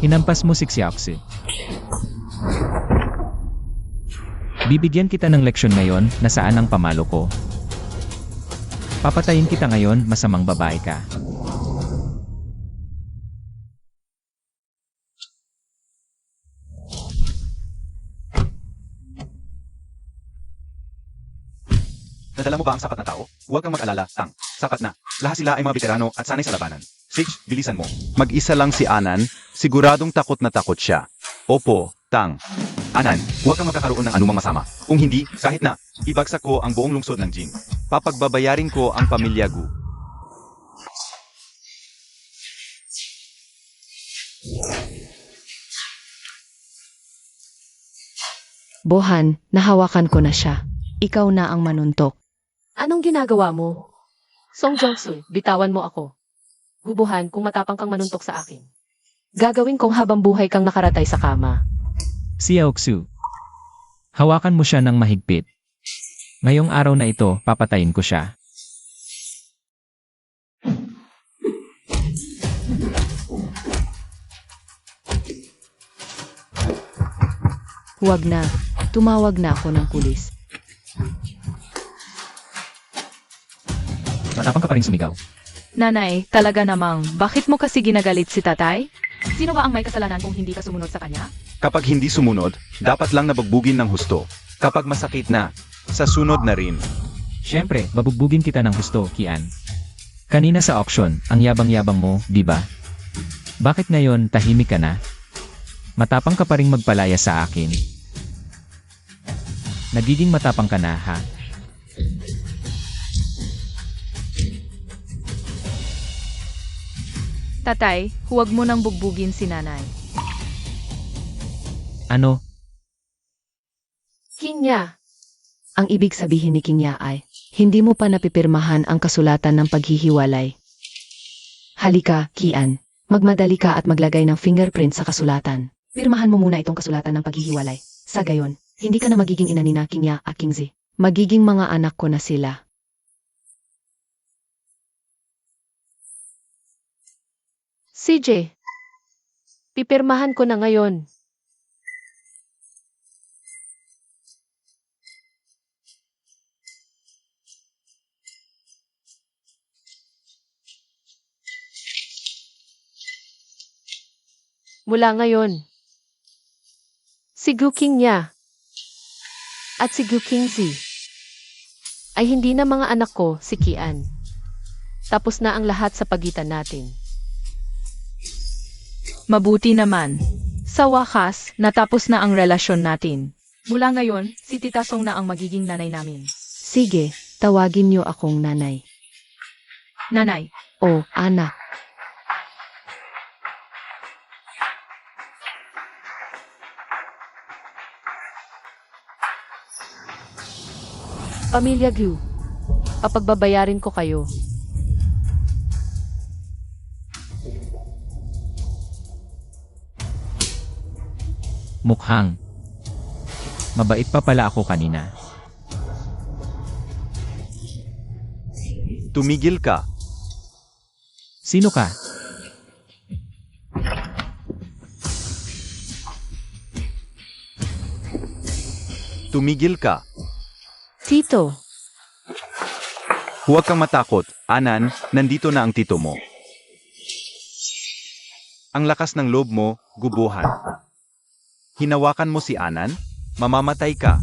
hinampas mo si Xiaoxi. Bibigyan kita ng leksyon ngayon na saan ang pamalo ko. Papatayin kita ngayon, masamang babae ka. Nadala mo ba ang sapat na tao? Huwag kang mag-alala, Tang. Sapat na. Lahat sila ay mga veterano at sanay sa labanan. Sage, bilisan mo. Mag-isa lang si Anan, siguradong takot na takot siya. Opo, Tang. Anan, huwag kang magkakaroon ng anumang masama. Kung hindi, kahit na, ibagsak ko ang buong lungsod ng Jing. Papagbabayarin ko ang pamilya Gu. Bohan, nahawakan ko na siya. Ikaw na ang manuntok. Anong ginagawa mo? Song Jong-sul, bitawan mo ako. Gubuhan kung matapang kang manuntok sa akin. Gagawin kong habang buhay kang nakaratay sa kama. Si Yaoksu. Hawakan mo siya ng mahigpit. Ngayong araw na ito, papatayin ko siya. Huwag na. Tumawag na ako ng pulis. Matapang ka pa rin sumigaw. Nanay, talaga namang, bakit mo kasi ginagalit si tatay? Sino ba ang may kasalanan kung hindi ka sumunod sa kanya? Kapag hindi sumunod, dapat lang nabagbugin ng husto. Kapag masakit na, sa sunod na rin. Siyempre, babugbugin kita ng gusto, Kian. Kanina sa auction, ang yabang-yabang mo, di ba? Bakit ngayon tahimik ka na? Matapang ka pa rin magpalaya sa akin. Nagiging matapang ka na, ha? Tatay, huwag mo nang bugbugin si nanay. Ano? Kinya, Ang ibig sabihin ni Kingya ay, hindi mo pa napipirmahan ang kasulatan ng paghihiwalay. Halika, Kian. Magmadali ka at maglagay ng fingerprint sa kasulatan. Pirmahan mo muna itong kasulatan ng paghihiwalay. Sa gayon, hindi ka na magiging ina ni na Kingya at Kingzi. Magiging mga anak ko na sila. CJ. Pipirmahan ko na ngayon. Mula ngayon, si Gu Qingya at si Gu Qingzi ay hindi na mga anak ko, si Kian. Tapos na ang lahat sa pagitan natin. Mabuti naman. Sa wakas, natapos na ang relasyon natin. Mula ngayon, si Tita Song na ang magiging nanay namin. Sige, tawagin niyo akong nanay. Nanay, O, anak. Pamilya Gu, papagbabayarin ko kayo. Mukhang. Mabait pa pala ako kanina. Tumigil ka. Sino ka? Tumigil ka. Tito, Huwag kang matakot, Anan, nandito na ang tito mo. Ang lakas ng loob mo, gubuhan. Hinawakan mo si Anan, mamamatay ka.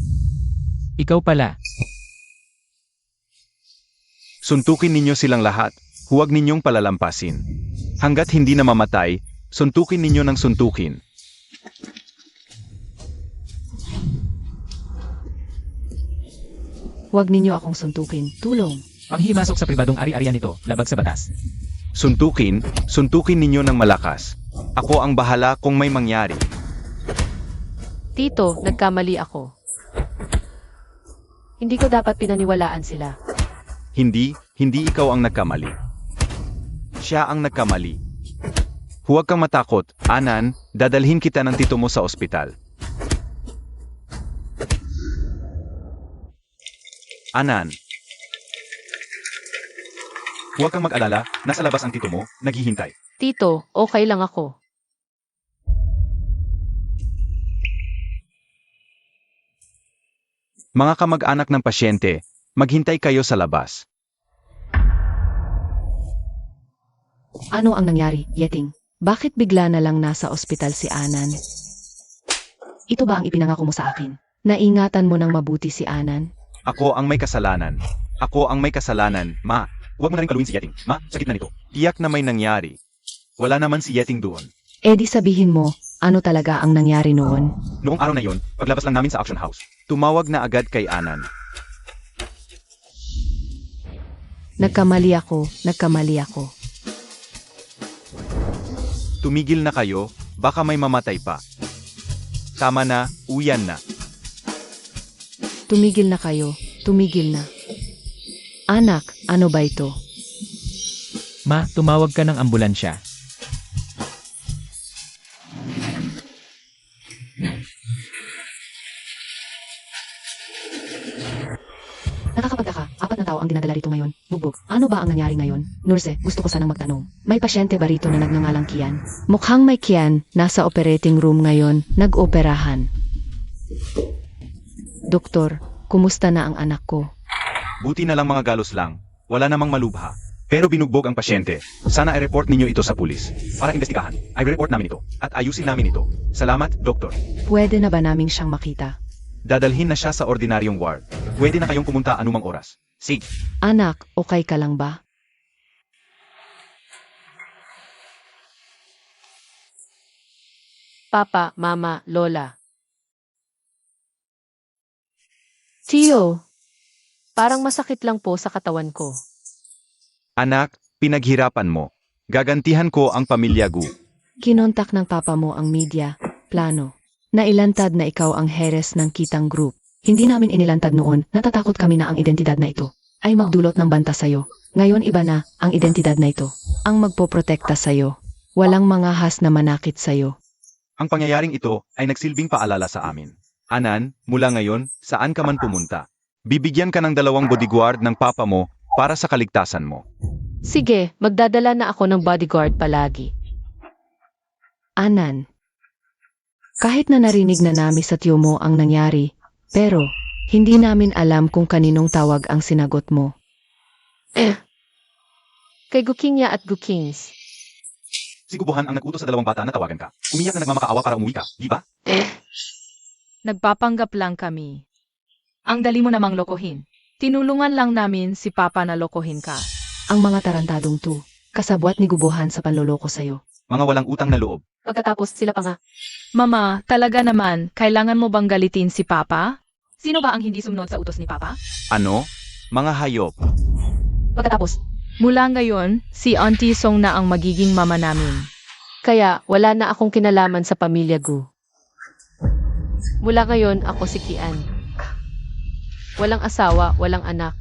Ikaw pala. Suntukin ninyo silang lahat, huwag ninyong palalampasin. Hanggat hindi namamatay, suntukin ninyo ng suntukin. Huwag ninyo akong suntukin. Tulong. Panghimasok sa pribadong ari-arian nito, labag sa batas. Suntukin ninyo ng malakas. Ako ang bahala kung may mangyari. Tito, nagkamali ako. Hindi ko dapat pinaniwalaan sila. Hindi ikaw ang nagkamali. Siya ang nagkamali. Huwag kang matakot, Anan, dadalhin kita ng tito mo sa ospital. Anan. Huwag kang mag-alala, nasa labas ang tito mo, naghihintay. Tito, okay lang ako. Mga kamag-anak ng pasyente, maghintay kayo sa labas. Ano ang nangyari, Yeting? Bakit bigla na lang nasa ospital si Anan? Ito ba ang ipinangako mo sa akin? Naingatan mo ng mabuti si Anan? Ako ang may kasalanan. Ako ang may kasalanan, Ma. Huwag mo na rin kaluin si Yeting. Ma, sakit na nito. Tiyak na may nangyari. Wala naman si Yeting doon. Eh di sabihin mo, ano talaga ang nangyari noon? Noong araw na yon, paglabas lang namin sa auction house, tumawag na agad kay Anan. Nagkamali ako. Tumigil na kayo, baka may mamatay pa. Tama na, uyan na. tumigil na kayo, tumigil na. Anak, ano ba ito? Ma, tumawag ka ng ambulansya. Nakakapagtaka, 4 na tao ang dinadala rito ngayon. Bugbog, ano ba ang nangyari ngayon? Nurse, gusto ko sanang magtanong. May pasyente ba rito na nagngangalang Kian? Mukhang may Kian, nasa operating room ngayon, nag-operahan. Doktor, kumusta na ang anak ko? Buti na lang mga galos lang. Wala namang malubha. Pero binugbog ang pasyente. Sana i-report ninyo ito sa pulis. Para imbestigahan. I-report namin ito. At ayusin namin ito. Salamat, Doktor. Pwede na ba naming siyang makita? Dadalhin na siya sa ordinaryong ward. Pwede na kayong pumunta anumang oras. Sige. Anak, okay ka lang ba? Papa, Mama, Lola. Tio, parang masakit lang po sa katawan ko. Anak, pinaghirapan mo. Gagantihan ko ang pamilya Gu. Kinontak ng papa mo ang media, plano. Nailantad na ikaw ang heres ng Kitang Group. Hindi namin inilantad noon, natatakot kami na ang identidad na ito ay magdulot ng banta sa'yo. Ngayon iba na ang identidad na ito, ang magpoprotekta sa'yo. Walang mangahas na manakit sa'yo. Ang pangyayaring ito ay nagsilbing paalala sa amin. Anan, mula ngayon, saan ka man pumunta. Bibigyan ka ng 2 bodyguard ng papa mo para sa kaligtasan mo. Sige, magdadala na ako ng bodyguard palagi. Anan. Kahit na narinig na namin sa tiyo mo ang nangyari, pero hindi namin alam kung kaninong tawag ang sinagot mo. Kay Gukingya at Gukings. Si Gubuhan ang nag-utos sa 2 bata na tawagan ka. Umiyak na nagmamakaawa para umuwi ka, di ba? Nagpapanggap lang kami. Ang dali mo namang lokohin. Tinulungan lang namin si Papa na lokohin ka. Ang mga tarantadong to, kasabwat ni Gubuhan sa panloloko sa'yo. Mga walang utang na loob. Pagkatapos sila pa nga. Mama, talaga naman, kailangan mo bang galitin si Papa? Sino ba ang hindi sumunod sa utos ni Papa? Ano? Mga hayop. Pagkatapos, Mula ngayon, si Auntie Song na ang magiging mama namin. kaya wala na akong kinalaman sa pamilya Gu. Mula ngayon, ako si Kian. Walang asawa, walang anak.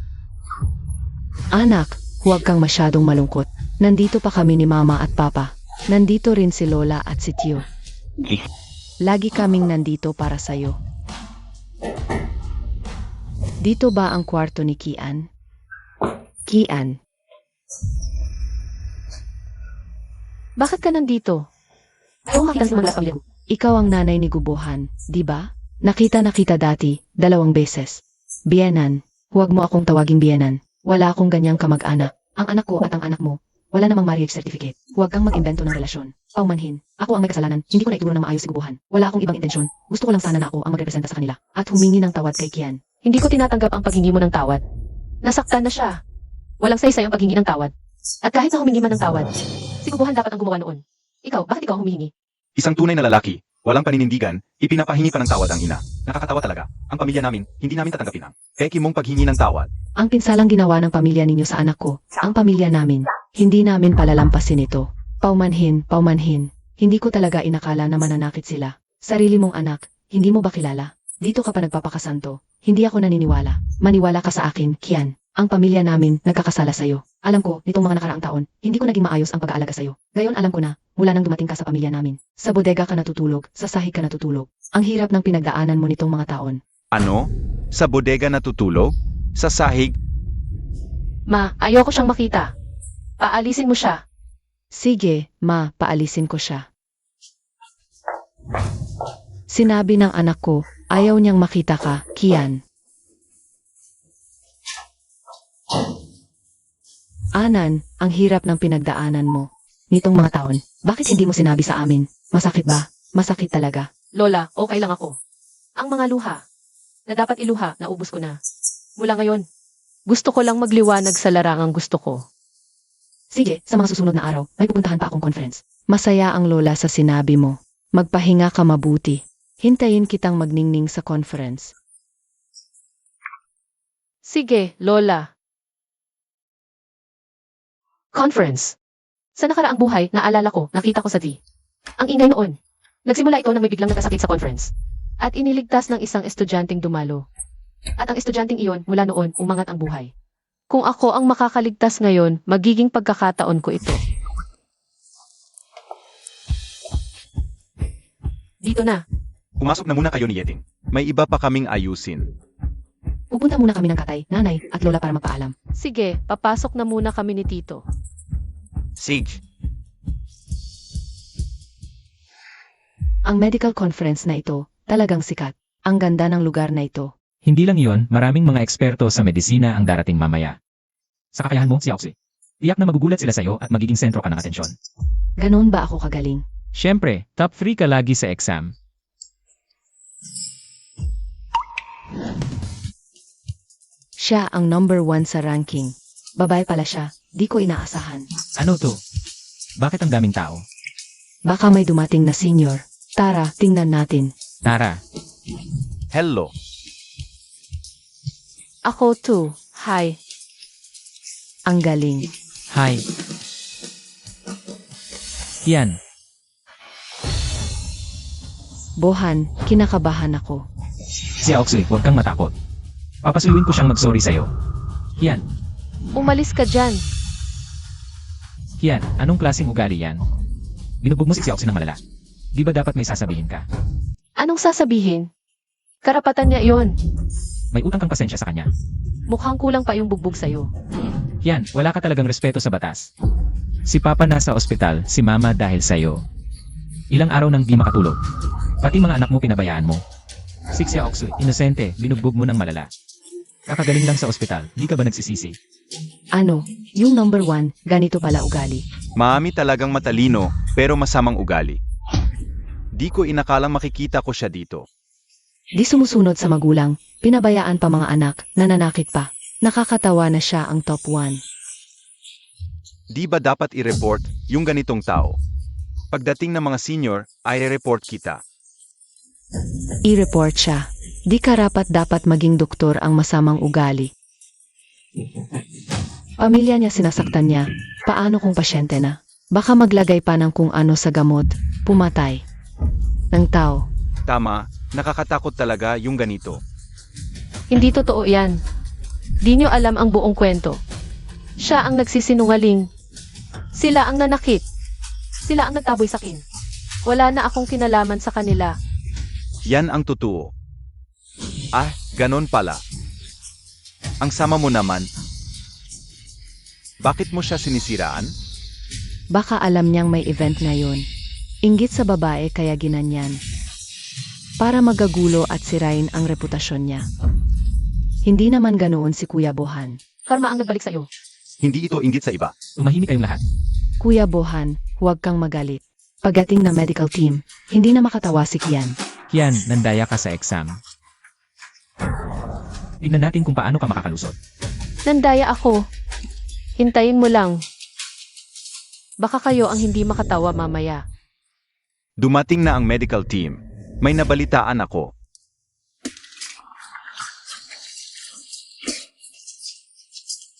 Anak, huwag kang masyadong malungkot. Nandito pa kami ni Mama at Papa. Nandito rin si Lola at si Tio. Lagi kaming nandito para sa'yo. Dito ba ang kwarto ni Kian? Kian, Bakit ka nandito? Ayaw makita si mga pamilya Gu. ikaw ang nanay ni Gubuhan, di ba? Nakita dati, 2 beses. Biyenan, huwag mo akong tawaging biyenan. Wala akong ganyang kamag-anak. Ang anak ko at ang anak mo, wala namang marriage certificate. Huwag kang mag-imbento ng relasyon. Paumanhin, ako ang may kasalanan. Hindi ko na ituro ng maayos si Gubuhan. Wala akong ibang intensyon. Gusto ko lang sana na ako ang magrepresenta sa kanila at humingi ng tawad kay Kian. Hindi ko tinatanggap ang paghingi mo ng tawad. Nasaktan na siya. Walang saysay ang paghingi ng tawad. At kahit na humingi man ng tawad, si Gubuhan dapat ang gumawa noon. Ikaw, bakit ikaw humihingi? Isang tunay na lalaki, walang paninindigan, ipinapahingi pa ng tawad ang ina. Nakakatawa talaga. Ang pamilya namin, hindi namin tatanggapin ang peki mong paghingi ng tawad. Ang pinsalang ginawa ng pamilya ninyo sa anak ko, ang pamilya namin, hindi namin palalampasin ito. Paumanhin, paumanhin. Hindi ko talaga inakala na mananakit sila. Sarili mong anak, hindi mo ba kilala? Dito ka pa nagpapakasanto. Hindi ako naniniwala. Maniwala ka sa akin, Kian. Ang pamilya namin nagkakasala sa'yo. Alam ko, nitong mga nakaraang taon, hindi ko naging maayos ang pag-aalaga sa'yo. Ngayon alam ko na, mula nang dumating ka sa pamilya namin. Sa bodega ka natutulog, sa sahig ka natutulog. Ang hirap ng pinagdaanan mo nitong mga taon. Ano? Sa bodega natutulog? Sa sahig? Ma, ayoko siyang makita. Paalisin mo siya. Sige, ma, paalisin ko siya. Sinabi ng anak ko, ayaw niyang makita ka, Kian. Anan, ang hirap ng pinagdaanan mo. Nitong mga taon, bakit hindi mo sinabi sa amin? Masakit ba? Masakit talaga. Lola, okay lang ako. Ang mga luha, na dapat iluha, naubos ko na. Mula ngayon, gusto ko lang magliwanag sa larangang gusto ko. Sige, sa mga susunod na araw, may pupuntahan pa akong conference. Masaya ang lola sa sinabi mo. Magpahinga ka mabuti. Hintayin kitang magningning sa conference. Sige, Lola. Conference. Sa nakaraang buhay, naalala ko, nakita ko sa D. Ang ingay noon. Nagsimula ito nang may biglang nagkasakit sa conference. At iniligtas ng isang estudyanteng dumalo. At ang estudyanteng iyon, mula noon, umangat ang buhay. Kung ako ang makakaligtas ngayon, magiging pagkakataon ko ito. Dito na. Pumasok na muna kayo ni Yeting. May iba pa kaming ayusin. Pupunta muna kami ng tatay, nanay, at lola para magpaalam. Sige, papasok na muna kami ni Tito. Sige. Ang medical conference na ito, talagang sikat. Ang ganda ng lugar na ito. Hindi lang iyon, maraming mga eksperto sa medisina ang darating mamaya. Sa kakayahan mo, si Oxy. Tiyak na magugulat sila sa'yo at magiging sentro ka ng atensyon. Ganon ba ako kagaling? Siyempre, top 3 ka lagi sa exam. Siya ang number 1 sa ranking. Babae pala siya, di ko inaasahan. Ano to? Bakit ang daming tao? Baka may dumating na senior. Tara, tingnan natin. Tara, Hello. Ako too. Hi. Ang galing. hi. Yan, Bohan, kinakabahan ako. si Oxley, huwag kang matakot. Papasuluin ko siyang mag-sorry sa'yo. Yan, Umalis ka dyan. yan, anong klaseng ugali yan? Binugbog mo si Oxley ng malala. Di ba dapat may sasabihin ka? Anong sasabihin? Karapatan niya iyon. May utang kang pasensya sa kanya. Mukhang kulang pa yung bugbog sa'yo. Yan, wala ka talagang respeto sa batas. Si Papa nasa ospital, si Mama dahil sa'yo. Ilang araw nang di makatulog. Pati mga anak mo pinabayaan mo. Si Oxley, inosente, binugbog mo ng malala. Kakagaling lang sa ospital, di ka ba nagsisisi? Ano, yung number 1, ganito pala ugali. Maami talagang matalino, pero masamang ugali. Di ko inakalang makikita ko siya dito. Di sumusunod sa magulang, pinabayaan pa mga anak, nananakit pa. Nakakatawa na siya ang top 1. Di ba dapat i-report yung ganitong tao? Pagdating ng mga senior, ay re-report kita. I-report siya. Di karapat dapat maging doktor ang masamang ugali. Pamilya niya sinasaktan niya. Paano kung pasyente na? Baka maglagay pa ng kung ano sa gamot, pumatay. Ng tao. Tama, nakakatakot talaga yung ganito. Hindi totoo yan. Di nyo alam ang buong kwento. Siya ang nagsisinungaling. Sila ang nanakit. Sila ang nagtaboy sa akin. Wala na akong kinalaman sa kanila. Yan ang totoo. Ah, ganon pala. Ang sama mo naman. Bakit mo siya sinisiraan? Baka alam niyang may event ngayon. Inggit sa babae kaya ginanyan. Para magagulo at sirain ang reputasyon niya. Hindi naman ganoon si Kuya Bohan. Karma ang nagbalik sa'yo. Hindi ito inggit sa iba. Tumahimik kayong lahat. Kuya Bohan, huwag kang magalit. Pagdating ng medical team, hindi na makatawa si Kian. Yan, nandaya ka sa exam. Tignan natin kung paano ka makakalusot. Nandaya ako. Hintayin mo lang. Baka kayo ang hindi makatawa mamaya. Dumating na ang medical team. May nabalitaan ako.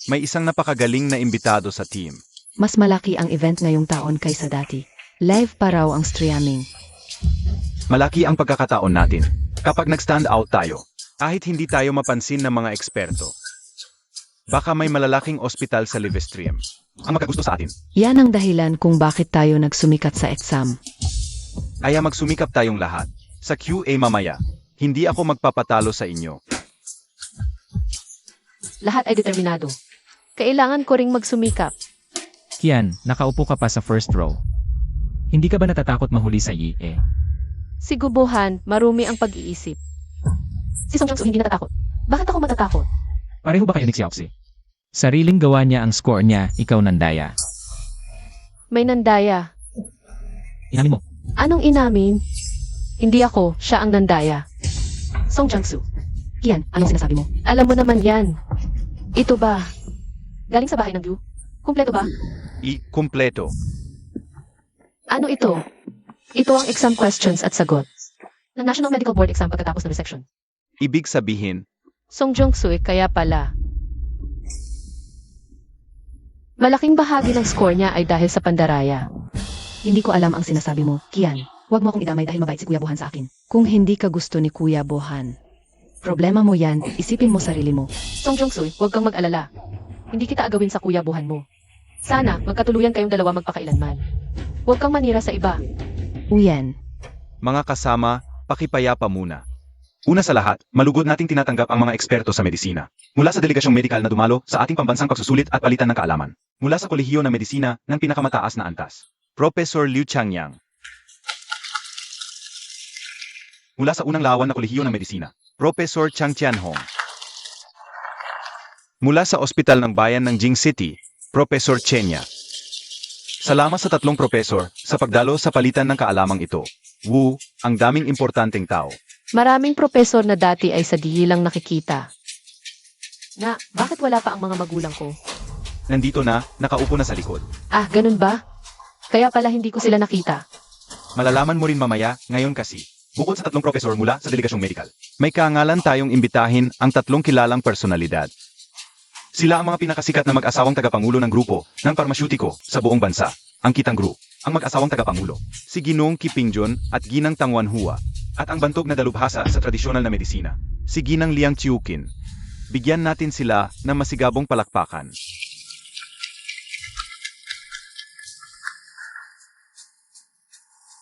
May isang napakagaling na imbitado sa team. Mas malaki ang event ngayong taon kaysa dati. Live pa raw ang streaming. Malaki ang pagkakataon natin. Kapag nag-stand out tayo, kahit hindi tayo mapansin ng mga eksperto. Baka may malalaking ospital sa live stream. Ang magkagusto sa atin. Yan ang dahilan kung bakit tayo nagsumikat sa exam. Kaya magsumikap tayong lahat. Sa QA mamaya, hindi ako magpapatalo sa inyo. Lahat ay determinado. Kailangan ko ring magsumikap. Kian, nakaupo ka pa sa first row. Hindi ka ba natatakot mahuli sa IE? Si Gubohan, marumi ang pag-iisip. Si Song Chang-soo hindi natatakot. Bakit ako matatakot? Pareho ba kayo ni Xiaoxi? Sariling gawa niya ang score niya, ikaw nandaya. May nandaya. Inamin mo. Anong inamin? Hindi ako, siya ang nandaya. Song Chang-soo. Kian, anong sinasabi mo? Alam mo naman yan. Ito ba? Galing sa bahay ng Yu? Kumpleto ba? Kumpleto. Ano ito? Ito ang exam questions at sagot ng National Medical Board exam pagkatapos ng resection. Ibig sabihin, Song Jong-soo kaya pala. Malaking bahagi ng score niya ay dahil sa pandaraya. Hindi ko alam ang sinasabi mo, Kian. Huwag mo akong idamay dahil mabait si Kuya Bohan sa akin. Kung hindi ka gusto ni Kuya Bohan, Problema mo yan, isipin mo sarili mo. Song Jong-sui, huwag kang mag-alala. Hindi kita agawin sa kuyabuhan mo. Sana, magkatuluyan kayong dalawa magpakailanman. Huwag kang manira sa iba. Uyan. Mga kasama, pakipayapa muna. Una sa lahat, malugod nating tinatanggap ang mga eksperto sa medisina. Mula sa delegasyong medikal na dumalo sa ating pambansang pagsusulit at palitan ng kaalaman. Mula sa kolehiyo ng medisina ng pinakamataas na antas. Professor Liu Changyang. Mula sa unang lawan na kolehiyo ng medisina. Professor Chang Tianhong. Mula sa ospital ng bayan ng Jing City. Professor Chenya. Salamat sa tatlong profesor sa pagdalo sa palitan ng kaalamang ito. Wu, ang daming importanteng tao. Maraming propesor na dati ay sa dihi lang nakikita. Na, bakit wala pa ang mga magulang ko? Nandito na, nakaupo na sa likod. Ah, ganun ba? Kaya pala hindi ko sila nakita. Malalaman mo rin mamaya, ngayon kasi. Bukod sa tatlong profesor mula sa delegasyong medikal. May kaangalan tayong imbitahin ang tatlong kilalang personalidad. Sila ang mga pinakasikat na mag-asawang tagapangulo ng grupo ng parmasyutiko sa buong bansa. Ang Kitang Group, ang mag-asawang tagapangulo. Si Ginong Kipingjun at Ginang Tangwan Hua. At ang bantog na dalubhasa sa tradisyonal na medisina. Si Ginang Liang Chiukin. Bigyan natin sila ng masigabong palakpakan.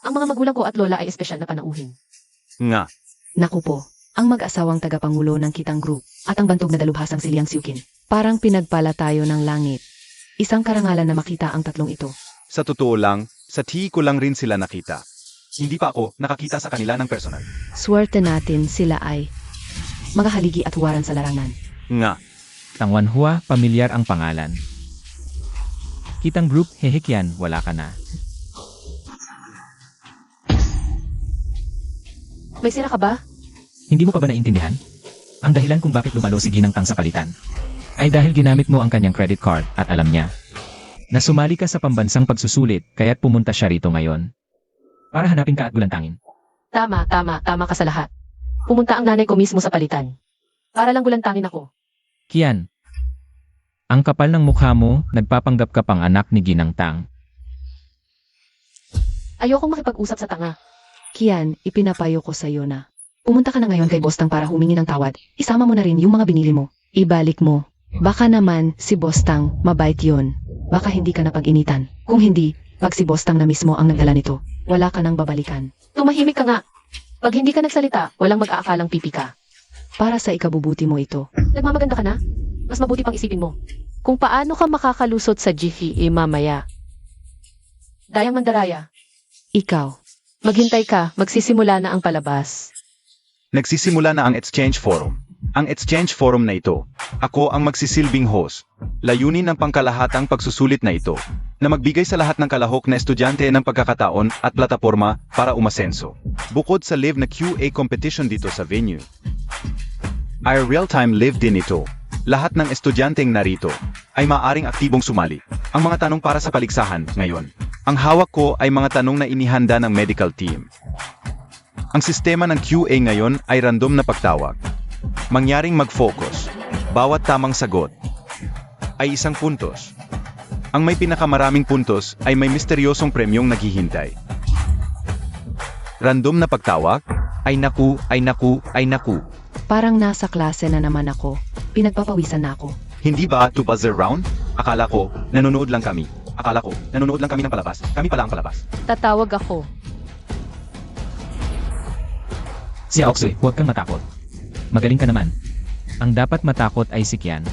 Ang mga magulang ko at lola ay espesyal na panauhin. Nga. Naku po, ang mag-asawang tagapangulo ng Kitang Group at ang bantog na dalubhasang si Liang Xiuqin. Parang pinagpala tayo ng langit. Isang karangalan na makita ang tatlong ito. Sa totoo lang, sa tihi ko lang rin sila nakita. Hindi pa ako nakakita sa kanila ng personal. Swerte natin sila ay mga haligi at huwaran sa larangan. Nga. Tangwan Hua, pamilyar ang pangalan. Kitang Group, Hehekyan, wala ka na. May sira ka ba? Hindi mo pa ba naiintindihan? Ang dahilan kung bakit lumalo si Ginang Tang sa palitan ay dahil ginamit mo ang kanyang credit card at alam niya na sumali ka sa pambansang pagsusulit kaya't pumunta siya rito ngayon para hanapin ka at gulantangin. Tama ka sa lahat. Pumunta ang nanay ko mismo sa palitan. Para lang gulantangin ako. Kian, ang kapal ng mukha mo, nagpapanggap ka pang anak ni Ginang Tang. Ayokong makipag-usap sa tanga. Kian, ipinapayo ko sa iyo na pumunta ka na ngayon kay Bostang para humingi ng tawad. Isama mo na rin yung mga binili mo. Ibalik mo. Baka naman si Bostang mabait yon. Baka hindi ka napag-initan. Kung hindi, pag si Bostang na mismo ang nagdala nito, wala ka nang babalikan. Tumahimik ka nga. Pag hindi ka nagsalita, walang mag-aakalang pipi ka. Para sa ikabubuti mo ito. Nagmamaganda ka na? Mas mabuti pang isipin mo. Kung paano ka makakalusot sa GFE mamaya. Dayang Mandaraya, Ikaw. maghintay ka, magsisimula na ang palabas. Nagsisimula na ang Exchange Forum. Ang Exchange Forum na ito, ako ang magsisilbing host. Layunin ng pangkalahatang pagsusulit na ito, na magbigay sa lahat ng kalahok na estudyante ng pagkakataon at plataporma para umasenso. Bukod sa live na QA competition dito sa venue, ay real-time live din ito. Lahat ng estudyanteng narito ay maaring aktibong sumali. Ang mga tanong para sa paligsahan ngayon. Ang hawak ko ay mga tanong na inihanda ng medical team. Ang sistema ng QA ngayon ay random na pagtawag. Mangyaring mag-focus. Bawat tamang sagot ay isang puntos. Ang may pinakamaraming puntos ay may misteryosong premyong naghihintay. Random na pagtawag? Ay naku, ay naku, ay naku. Parang nasa klase na naman ako. Pinagpapawisan na ako. Hindi ba to buzzer round? Akala ko, nanonood lang kami. Akala ko, nanonood lang kami ng palabas. Kami pala ang palabas. Tatawag ako. Si Aoksui, huwag kang matakot. Magaling ka naman. Ang dapat matakot ay si Kian.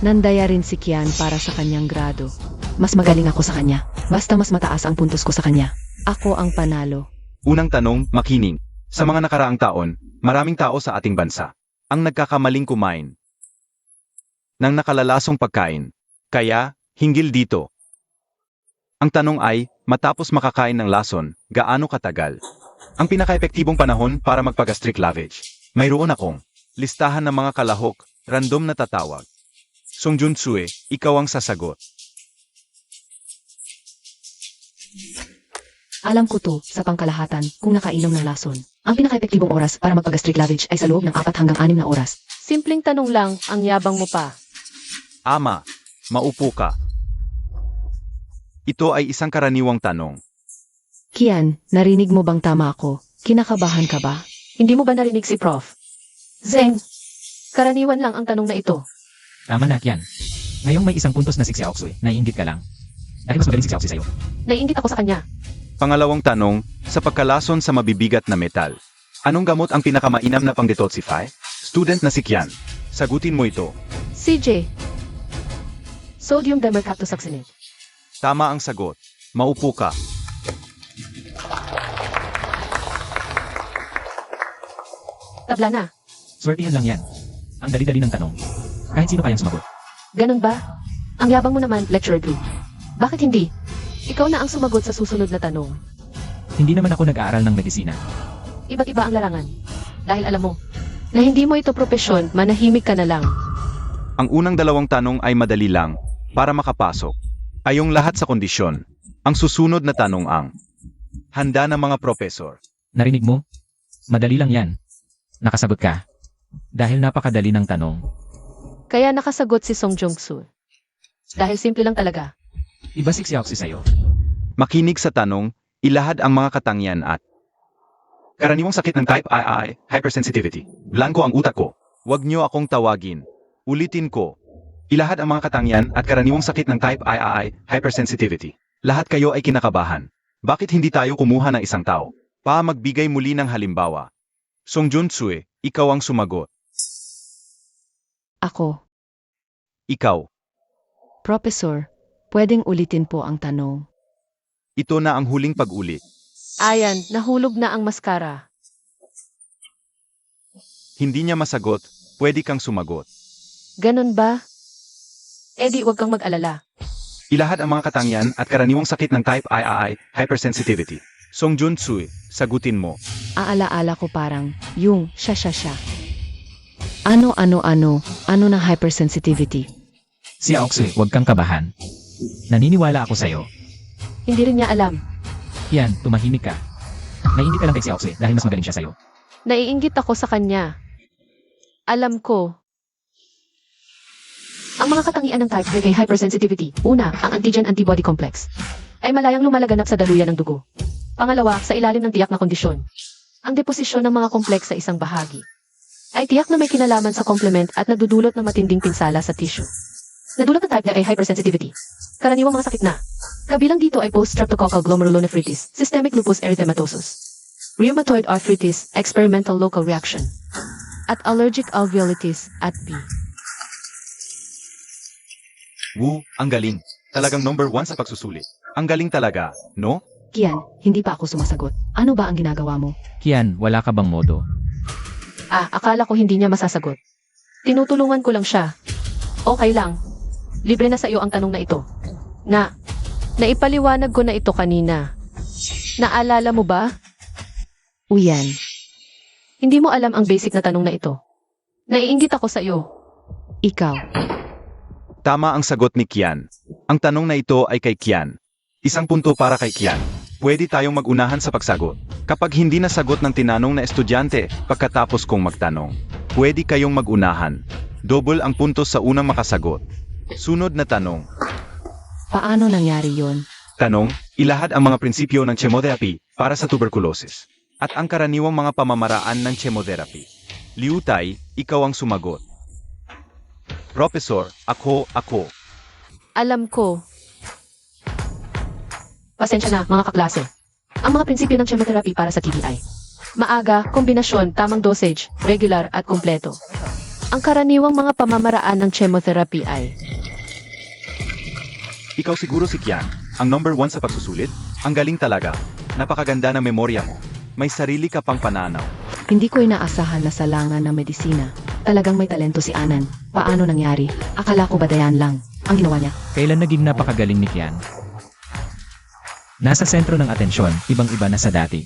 Nandaya rin si Kian para sa kanyang grado. Mas magaling ako sa kanya. Basta mas mataas ang puntos ko sa kanya. Ako ang panalo. Unang tanong, makining. Sa mga nakaraang taon, maraming tao sa ating bansa ang nagkakamaling kumain ng nakalalasong pagkain. Kaya, hinggil dito. Ang tanong ay, matapos makakain ng lason, gaano katagal? Ang pinaka-epektibong panahon para magpa-gastric lavage. Mayroon akong listahan ng mga kalahok, random na tatawag. Song Jun-sue, ikaw ang sasagot. Alam ko to sa pangkalahatan kung nakainom ng lason. Ang pinaka-epektibong oras para magpa-gastric lavage ay sa loob ng 4 hanggang 6 na oras. Simpleng tanong lang, ang yabang mo pa. Ama, maupo ka. Ito ay isang karaniwang tanong. Kian, narinig mo bang tama ako? Kinakabahan ka ba? Hindi mo ba narinig si Prof? Zeng, karaniwan lang ang tanong na ito. Tama na, Kian. Ngayong may isang puntos na si Xiaoxue, naiinggit ka lang. Dahil mas magaling si Xiaoxue sa'yo. Naiinggit ako sa kanya. Pangalawang tanong, sa pagkalason sa mabibigat na metal, anong gamot ang pinakamainam na pang-detoxify? Student na si Kian. Sagutin mo ito. CJ, sodium dimercaptosuccinate. Tama ang sagot. Maupo ka. Tabla na. Swertihan lang yan. Ang dali-dali ng tanong. Kahit sino kayang sumagot. Ganun ba? Ang yabang mo naman, Lecturer Blue. Bakit hindi? Ikaw na ang sumagot sa susunod na tanong. Hindi naman ako nag-aaral ng medisina. Iba't iba ang larangan. Dahil alam mo, na hindi mo ito propesyon, manahimik ka na lang. Ang unang dalawang tanong ay madali lang para makapasok. Ayong lahat sa kondisyon. Ang susunod na tanong ang handa ng mga profesor. Narinig mo? Madali lang yan. Nakasagot ka. Dahil napakadali ng tanong. Kaya nakasagot si Song Jong-soo. Dahil simple lang talaga. Iba si Xiaoxue sa'yo. Makinig sa tanong, ilahad ang mga katangian at karaniwang sakit ng type II, hypersensitivity. Blanco ang utak ko. Huwag niyo akong tawagin. Ulitin ko. Ilahad ang mga katangian at karaniwang sakit ng type II, hypersensitivity. Lahat kayo ay kinakabahan. Bakit hindi tayo kumuha ng isang tao? Magbigay muli ng halimbawa. Song Jun-sue, ikaw ang sumagot. Ako, Ikaw. Professor, pwedeng ulitin po ang tanong. Ito na ang huling pag-ulit. Ayan, nahulog na ang maskara. Hindi niya masagot, pwede kang sumagot. Ganun ba? Di wag kang mag-alala. Ilahad ang mga katangian at karaniwang sakit ng type II, hypersensitivity. Song Jun-sue, sagutin mo. Aala-ala ko parang, yung siya. Ano ng hypersensitivity? Xiaoxue, huwag kang kabahan. Naniniwala ako sa'yo. Hindi rin niya alam. Yan, tumahimik ka. Naiinggit ka lang kay Xiaoxue dahil mas magaling siya sa'yo. Naiinggit ako sa kanya. Alam ko. Ang mga katangian ng type kay hypersensitivity. Una, ang antigen-antibody complex. Ay malayang lumalaganap sa daluyan ng dugo. Pangalawa, sa ilalim ng tiyak na kondisyon. Ang deposisyon ng mga kompleks sa isang bahagi. Ay tiyak na may kinalaman sa complement at nagdudulot ng matinding pinsala sa tissue. Nadulot ng type ay hypersensitivity. Karaniwang mga sakit na. Kabilang dito ay post-streptococcal glomerulonephritis, systemic lupus erythematosus, rheumatoid arthritis, experimental local reaction, at allergic alveolitis at B. Woo, ang galing. Talagang number 1 sa pagsusulit. Ang galing talaga, no? Kian, hindi pa ako sumasagot. Ano ba ang ginagawa mo? Kian, wala ka bang modo? Akala ko hindi niya masasagot. Tinutulungan ko lang siya. Okay lang. Libre na sa iyo ang tanong na ito. Naipaliwanag ko na ito kanina. Naalala mo ba? Uyan, Hindi mo alam ang basic na tanong na ito. Naiinggit ako sa iyo. ikaw. Tama ang sagot ni Kian. Ang tanong na ito ay kay Kian. Isang punto para kay Kian. Pwede tayong magunahan sa pagsagot. Kapag hindi nasagot ng tinanong na estudyante pagkatapos kong magtanong, pwede kayong magunahan. Double ang puntos sa unang makasagot. Sunod na tanong. Paano nangyari yon? Tanong, ilahad ang mga prinsipyo ng chemotherapy para sa tuberculosis. At ang karaniwang mga pamamaraan ng chemotherapy. Liu Tai, ikaw ang sumagot. Professor, ako. Alam ko. Pasensya na, mga kaklase. Ang mga prinsipyo ng chemotherapy para sa TBI. Maaga, kombinasyon, tamang dosage, regular at kumpleto. Ang karaniwang mga pamamaraan ng chemotherapy ay Ikaw siguro si Kian, ang number 1 sa pagsusulit? Ang galing talaga. Napakaganda ng memorya mo. May sarili ka pang pananaw. Hindi ko inaasahan na sa langan ng medisina. Talagang may talento si Anan. Paano nangyari? Akala ko badayan lang ang ginawa niya. Kailan naging napakagaling ni Kian? Nasa sentro ng atensyon, ibang-iba na sa dati.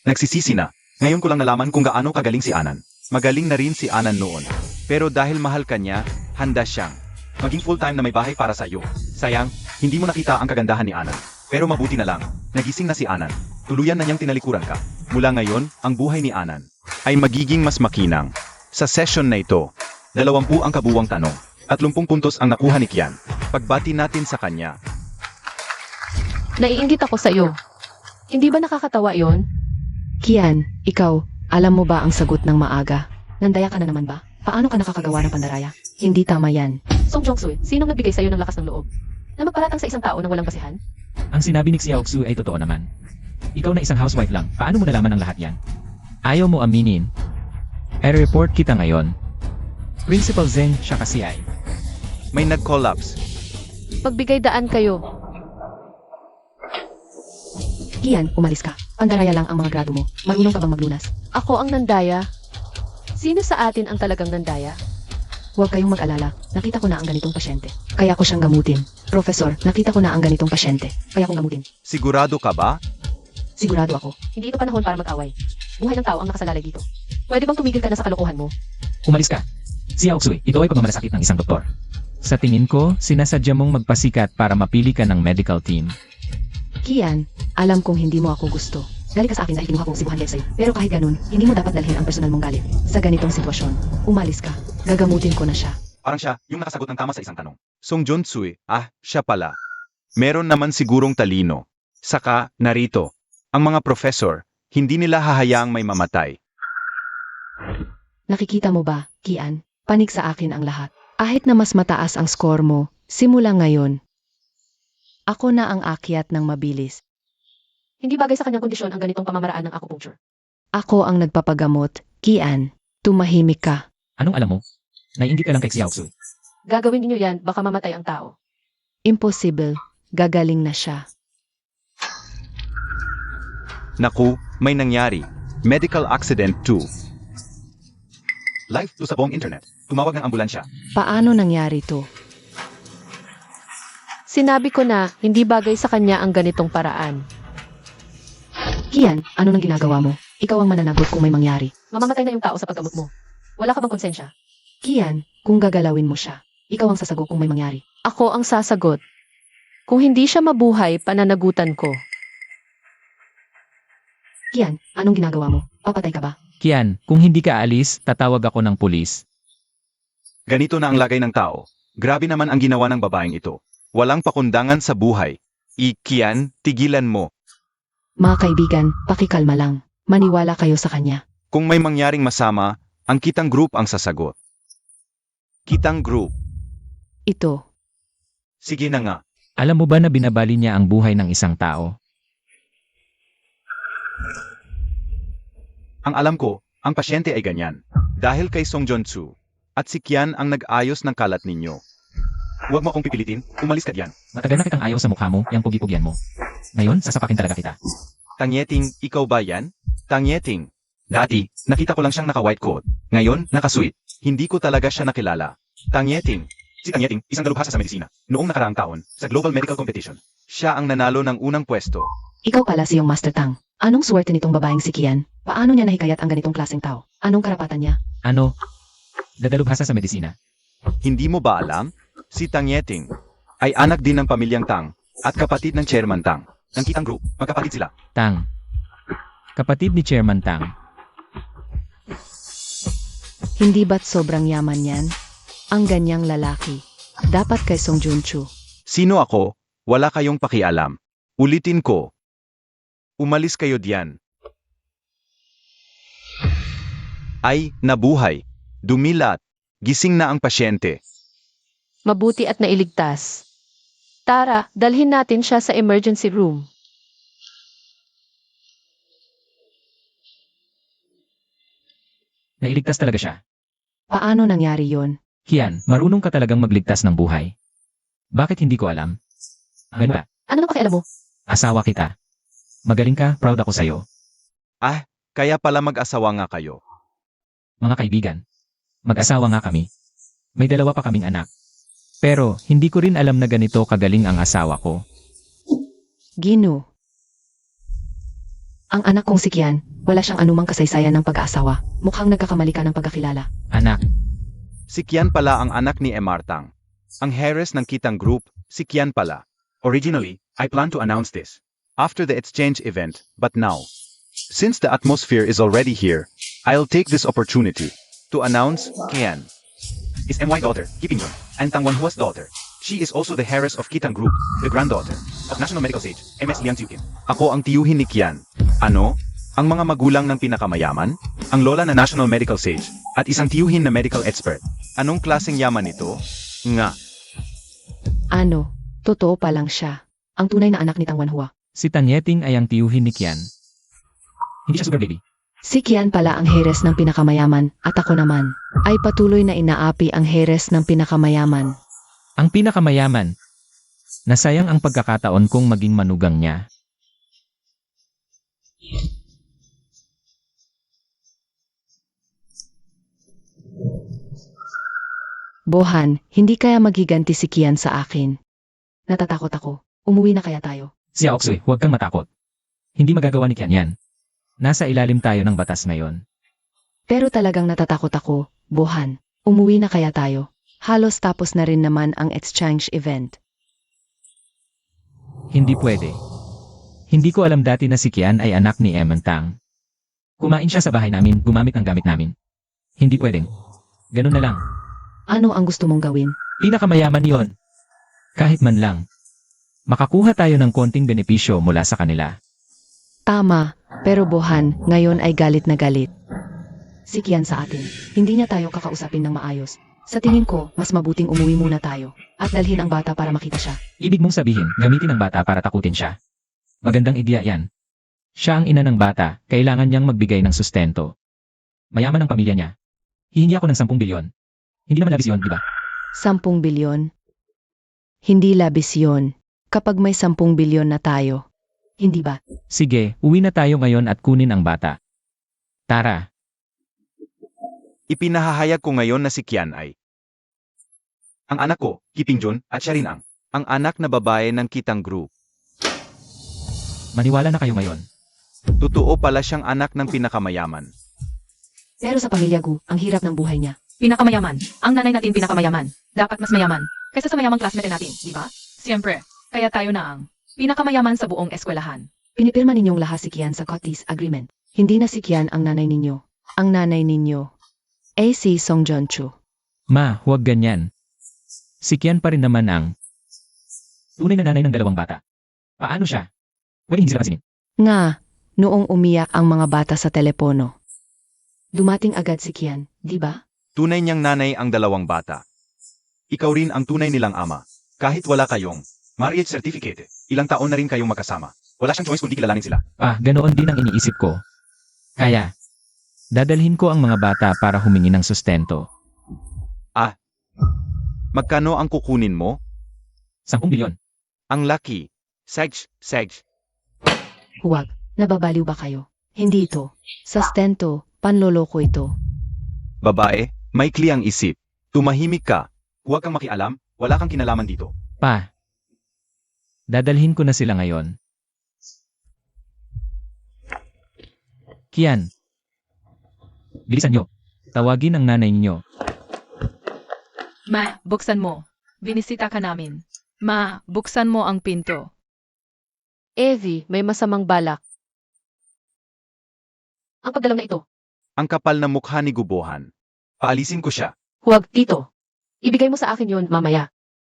Nagsisisi na. Ngayon ko lang nalaman kung gaano kagaling si Anan. Magaling na rin si Anan noon. Pero dahil mahal ka niya, handa siyang maging full-time na may bahay para sa iyo. Sayang, hindi mo nakita ang kagandahan ni Anan. Pero mabuti na lang, nagising na si Anan. Tuluyan na niyang tinalikuran ka. Mula ngayon, ang buhay ni Anan ay magiging mas makinang. Sa session na ito, 20 ang kabuwang tanong at 30 puntos ang nakuha ni Kian. Pagbati natin sa kanya. naiinggit ako sa iyo. Hindi ba nakakatawa yon? Kian, ikaw, alam mo ba ang sagot ng maaga? Nandaya ka na naman ba? Paano ka nakakagawa ng pandaraya? Hindi tama yan. Song Jong-soo, sinong nagbigay sa'yo ng lakas ng loob? Na magparatang sa isang tao nang walang basihan? Ang sinabi ni Xiaoxu ay totoo naman. Ikaw na isang housewife lang, paano mo nalaman ang lahat yan? Ayaw mo aminin. I-report kita ngayon. Principal Zeng siya kasi ay. May nag-collapse. Magbigay daan kayo. Kian, umalis ka. Pandaraya lang ang mga grado mo. Marunong ka bang maglunas? Ako ang nandaya. Sino sa atin ang talagang nandaya? Huwag kayong mag-alala. Nakita ko na ang ganitong pasyente. Kaya ko siyang gamutin. Professor, nakita ko na ang ganitong pasyente. Kaya kong gamutin. Sigurado ka ba? Sigurado ako. Hindi ito panahon para mag-away. Buhay ng tao ang nakasalalay dito. Pwede bang tumigil ka na sa kalokohan mo? Umalis ka. Xiaoxu, ito ay pagmamalasakit ng isang doktor. Sa tingin ko, sinasadya mong magpasikat para mapili ka ng medical team. Kian, alam kong hindi mo ako gusto. Galing ka sa akin dahil kinuha kong si Buhan sa'yo. Pero kahit ganun, hindi mo dapat dalhin ang personal mong galit. Sa ganitong sitwasyon, umalis ka. Gagamutin ko na siya. Parang siya, yung nakasagot ng tama sa isang tanong. Song Jong-soo, siya pala. Meron naman sigurong talino. Saka, narito, ang mga professor, hindi nila hahayaang may mamatay. Nakikita mo ba, Kian? Panig sa akin ang lahat. Kahit na mas mataas ang score mo, simula ngayon. Ako na ang akyat ng mabilis. Hindi bagay sa kanyang kondisyon ang ganitong pamamaraan ng acupuncture. Ako ang nagpapagamot. Kian, tumahimik ka. Anong alam mo? Naiinggit ka lang kay Xiaoxu. Gagawin niyo yan, baka mamatay ang tao. Impossible. Gagaling na siya. Naku, may nangyari. Medical accident 2. Live to sa buong internet. Tumawag ng ambulansya. Paano nangyari to? Sinabi ko na, hindi bagay sa kanya ang ganitong paraan. Kian, ano nang ginagawa mo? Ikaw ang mananagot kung may mangyari. Mamamatay na yung tao sa paggamot mo. Wala ka bang konsensya? Kian, kung gagalawin mo siya, ikaw ang sasagot kung may mangyari. Ako ang sasagot. Kung hindi siya mabuhay, pananagutan ko. Kian, anong ginagawa mo? Papatay ka ba? Kian, kung hindi ka alis, tatawag ako ng pulis. Ganito na ang lagay ng tao. Grabe naman ang ginawa ng babaeng ito. Walang pakundangan sa buhay. Kian, tigilan mo. Mga kaibigan, pakikalma lang. Maniwala kayo sa kanya. Kung may mangyaring masama, ang Kitang Group ang sasagot. Kitang Group. Ito. Sige na nga. Alam mo ba na binabali niya ang buhay ng isang tao? Ang alam ko, ang pasyente ay ganyan. Dahil kay Song Jong-soo. At si Kian ang nag-ayos ng kalat ninyo. Huwag mo akong pipilitin, umalis ka diyan. Matagal na kitang ayaw sa mukha mo, yung pugi-pugyan mo. Ngayon, sasapakin talaga kita. Tangyeting, ikaw ba yan? Tangyeting. Dati, nakita ko lang siyang naka-white coat. Ngayon, naka-sweet. Hindi ko talaga siya nakilala. Tangyeting. Si Tangyeting, isang dalubhasa sa medisina. Noong nakaraang taon, sa Global Medical Competition. Siya ang nanalo ng unang pwesto. Ikaw pala si yung Master Tang. Anong swerte nitong babaeng si Kian? Paano niya nahikayat ang ganitong klaseng tao? Anong karapatan niya? Ano? Dadalubhasa sa medisina. Hindi mo ba alam? Si Tangyeting ay anak din ng pamilyang Tang at kapatid ng Chairman Tang. Ng Kitang Group, magkapatid sila. Tang. Kapatid ni Chairman Tang. Hindi ba't sobrang yaman yan? Ang ganyang lalaki. Dapat kay Song Jun-chu. Sino ako? Wala kayong pakialam. Ulitin ko. Umalis kayo diyan. Ay, nabuhay. Dumilat. Gising na ang pasyente. Mabuti at nailigtas. Tara, dalhin natin siya sa emergency room. Nailigtas talaga siya. Paano nangyari yon? Kian, marunong ka talagang magligtas ng buhay. Bakit hindi ko alam? Ganun ba? Ano na pakialam mo? Asawa kita. Magaling ka, proud ako sa'yo. Kaya pala mag-asawa nga kayo. Mga kaibigan. Mag-asawa nga kami. May dalawa pa kaming anak. Pero, hindi ko rin alam na ganito kagaling ang asawa ko. Gino. Ang anak kong si Kian, wala siyang anumang kasaysayan ng pag-aasawa. Mukhang nagkakamali ka ng pagkakilala. Anak, Si Kian pala ang anak ni Emar Tang. Ang heiress ng Kitang Group, si Kian pala. Originally, I planned to announce this after the exchange event, but now, since the atmosphere is already here, I'll take this opportunity to announce Kian is MY daughter, Kim Yun, and Tang Wanhua's daughter. She is also the heiress of Kitang Group, the granddaughter of National Medical Sage, MS Liang Xiuqin. Ako ang tiyuhin ni Kian. Ano? Ang mga magulang ng pinakamayaman, ang lola na national medical sage, at isang tiyuhin na medical expert. Anong klaseng yaman ito? Nga, Ano, totoo pa lang siya. Ang tunay na anak ni Tang Wanhua. Si Tanyeting ay ang tiyuhin ni Kian. Hindi siya sugar baby. Si Kian pala ang heres ng pinakamayaman at ako naman ay patuloy na inaapi ang heres ng pinakamayaman. Ang pinakamayaman. Nasayang ang pagkakataon kong maging manugang niya. Bohan, hindi kaya magiganti si Kian sa akin. Natatakot ako. Umuwi na kaya tayo. Si Aoxoy, huwag kang matakot. Hindi magagawa ni Kian yan. Nasa ilalim tayo ng batas ngayon. Pero talagang natatakot ako, Bohan. Umuwi na kaya tayo. Halos tapos na rin naman ang exchange event. Hindi pwede. Hindi ko alam dati na si Kian ay anak ni Emmentang. Kumain siya sa bahay namin, gumamit ng gamit namin. Hindi pwedeng. Ganun na lang. Ano ang gusto mong gawin? Pinakamayaman yon. Kahit man lang. Makakuha tayo ng konting benepisyo mula sa kanila. Tama, pero Bohan, ngayon ay galit na galit. Si Kian sa atin. Hindi niya tayo kakausapin ng maayos. Sa tingin ko, mas mabuting umuwi muna tayo. At dalhin ang bata para makita siya. Ibig mong sabihin, gamitin ang bata para takutin siya. Magandang ideya yan. Siya ang ina ng bata, kailangan niyang magbigay ng sustento. Mayaman ang pamilya niya. Hihingi ako ng 10 bilyon. Hindi naman labis yun, di ba? 10 bilyon? Hindi labis yon. Kapag may 10 bilyon na tayo. Hindi ba? Sige, uwi na tayo ngayon at kunin ang bata. Tara. ipinahahayag ko ngayon na si Kian ay ang anak ko, Kipingjun, at siya rin ang anak na babae ng Kitang Group. Maniwala na kayo ngayon. Totoo pala siyang anak ng pinakamayaman. Pero sa pamilya Gu, ang hirap ng buhay niya. Pinakamayaman. Ang nanay natin pinakamayaman. Dapat mas mayaman. Kaysa sa mayamang classmate natin, di ba? Siyempre. Kaya tayo na ang pinakamayaman sa buong eskwelahan. Pinipirma ninyong lahat si Kian sa Cotis Agreement. Hindi na si Kian ang nanay ninyo. Ang nanay ninyo ay si Song Jonchu. Ma, huwag ganyan. Si Kian pa rin naman ang tunay na nanay ng 2 bata. Paano siya? Pwede hindi sila pansinin. Nga, noong umiyak ang mga bata sa telepono. Dumating agad si Kian, di ba? Tunay niyang nanay ang 2 bata. Ikaw rin ang tunay nilang ama. Kahit wala kayong marriage certificate, ilang taon na rin kayong magkasama. Wala siyang choice kundi kilalanin sila. Ganoon din ang iniisip ko. Kaya, dadalhin ko ang mga bata para humingi ng sustento. Magkano ang kukunin mo? 10 bilyon. Ang laki. Seg. Huwag. Nababaliw ba kayo? Hindi ito. Sustento, panloloko ito. Babae, maikli ang isip. Tumahimik ka. Huwag kang makialam, wala kang kinalaman dito. Pa, dadalhin ko na sila ngayon. Kian, bilisan nyo. Tawagin ang nanay niyo. Ma, buksan mo. Binisita ka namin. Ma, buksan mo ang pinto. Evie, may masamang balak. Ang pagdalaw na ito. Ang kapal na mukha ni Gubohan. Paalisin ko siya. Huwag, Tito. Ibigay mo sa akin yun mamaya.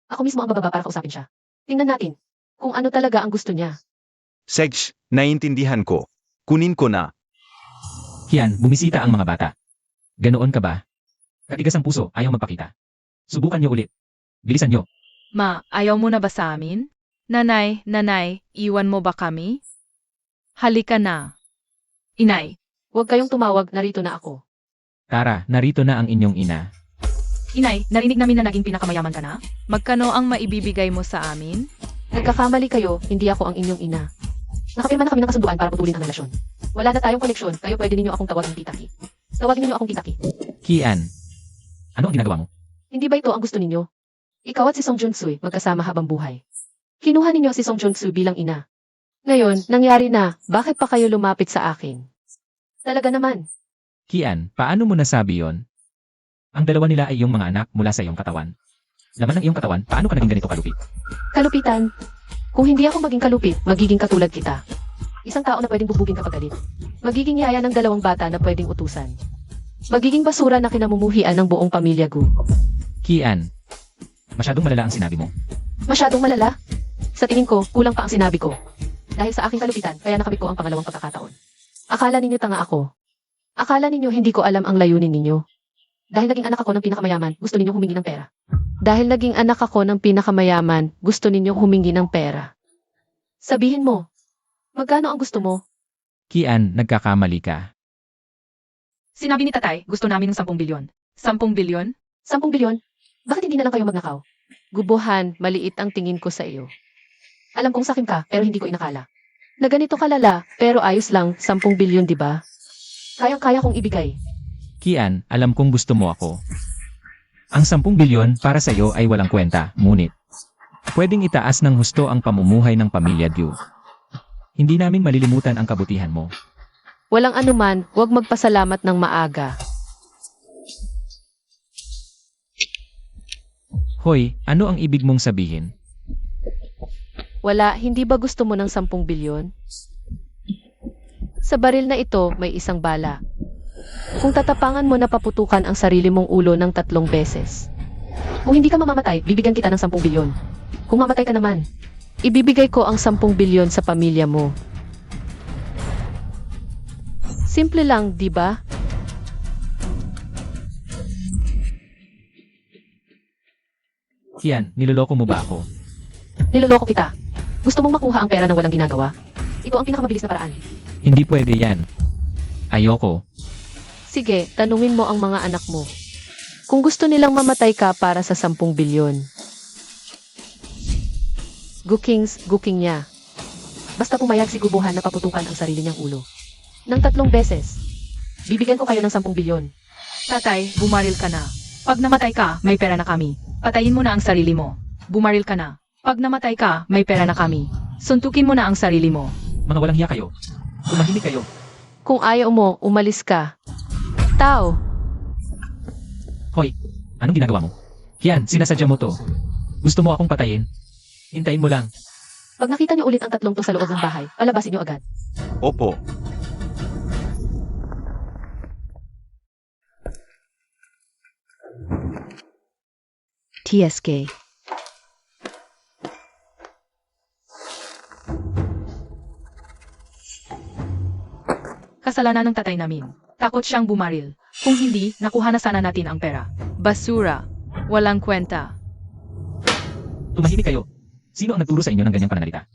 Ako mismo ang bababa para kausapin siya. Tingnan natin kung ano talaga ang gusto niya. Seg, naiintindihan ko. Kunin ko na. Kian, bumisita ang mga bata. Ganoon ka ba? Katigas ang puso, ayaw magpakita. Subukan nyo ulit. Bilisan nyo. Ma, ayaw mo na ba sa amin? Nanay, iwan mo ba kami? Halika na. Inay, Huwag kayong tumawag, narito na ako. Tara, narito na ang inyong ina. Inay, narinig namin na naging pinakamayaman ka na? Magkano ang maibibigay mo sa amin? Nagkakamali kayo, hindi ako ang inyong ina. Nakapirma na kami ng kasunduan para putulin ang relasyon. Wala na tayong koneksyon, kayo pwede ninyo akong tawagin titaki. Tawagin ninyo akong titaki. Kian, ano ang ginagawa mo? Hindi ba ito ang gusto ninyo? Ikaw at si Song Junsoy magkasama habang buhay. Kinuha ninyo si Song Junsoy bilang ina. Ngayon, nangyari na, bakit pa kayo lumapit sa akin? Talaga naman. Kian, paano mo nasabi yon? Ang 2 nila ay iyong mga anak mula sa iyong katawan. Laman ng iyong katawan, paano ka naging ganito kalupit? Kalupitan. Kung hindi ako maging kalupit, magiging katulad kita. Isang tao na pwedeng bubugin kapag galit. Magiging yaya ng 2 bata na pwedeng utusan. Magiging basura na kinamumuhian ng buong pamilya Gu. Kian, masyadong malala ang sinabi mo. Masyadong malala. Sa tingin ko, kulang pa ang sinabi ko. Dahil sa aking kalupitan, kaya nakabit ko ang pangalawang pagkakataon. Akala ninyo tanga ako. Akala ninyo hindi ko alam ang layunin ninyo. Dahil naging anak ako ng pinakamayaman, gusto ninyo humingi ng pera. Dahil naging anak ako ng pinakamayaman, gusto ninyo humingi ng pera. Sabihin mo, magkano ang gusto mo? Kian, nagkakamali ka. Sinabi ni tatay, gusto namin ng 10 bilyon. 10 bilyon? 10 bilyon? Bakit hindi na lang kayo magnakaw? Gubuhan, maliit ang tingin ko sa iyo. Alam kong sakim ka, pero hindi ko inakala. Na ganito kalala, pero ayos lang, 10 bilyon, di ba? Kayang-kaya kong ibigay. Kian, alam kong gusto mo ako. Ang 10 bilyon para sa iyo ay walang kwenta, ngunit pwedeng itaas ng husto ang pamumuhay ng pamilya Diu. Hindi namin malilimutan ang kabutihan mo. Walang anuman, huwag magpasalamat ng maaga. Hoy, ano ang ibig mong sabihin? Wala, hindi ba gusto mo ng 10 bilyon? Sa baril na ito, may isang bala. Kung tatapangan mo na paputukan ang sarili mong ulo ng 3 beses. Kung hindi ka mamamatay, bibigyan kita ng 10 bilyon. Kung mamatay ka naman, ibibigay ko ang 10 bilyon sa pamilya mo. Simple lang, di ba? Kian, niloloko mo ba ako? Niloloko kita. Gusto mong makuha ang pera ng walang ginagawa? Ito ang pinakamabilis na paraan. Hindi pwede yan. Ayoko. Sige, tanungin mo ang mga anak mo. Kung gusto nilang mamatay ka para sa 10 bilyon. Guking niya. Basta pumayag si Gubuhan na paputukan ang sarili niyang ulo. Nang 3 beses. Bibigyan ko kayo ng 10 bilyon. Tatay, bumaril ka na. Pag namatay ka, may pera na kami. Patayin mo na ang sarili mo. Bumaril ka na. Pag namatay ka, may pera na kami. Suntukin mo na ang sarili mo. Mga walang hiya kayo. Tumahimik kayo. Kung ayaw mo, umalis ka. Tao, Hoy, anong ginagawa mo? Kian, sinasadya mo to. Gusto mo akong patayin? Hintayin mo lang. pag nakita niyo ulit ang 3 to sa loob ng bahay, palabasin niyo agad. Opo. TSK. Kasalanan ng tatay namin. Takot siyang bumaril. Kung hindi, nakuha na sana natin ang pera. Basura. Walang kwenta. Tumahimik kayo. Sino ang nagturo sa inyo ng ganyang pananalita?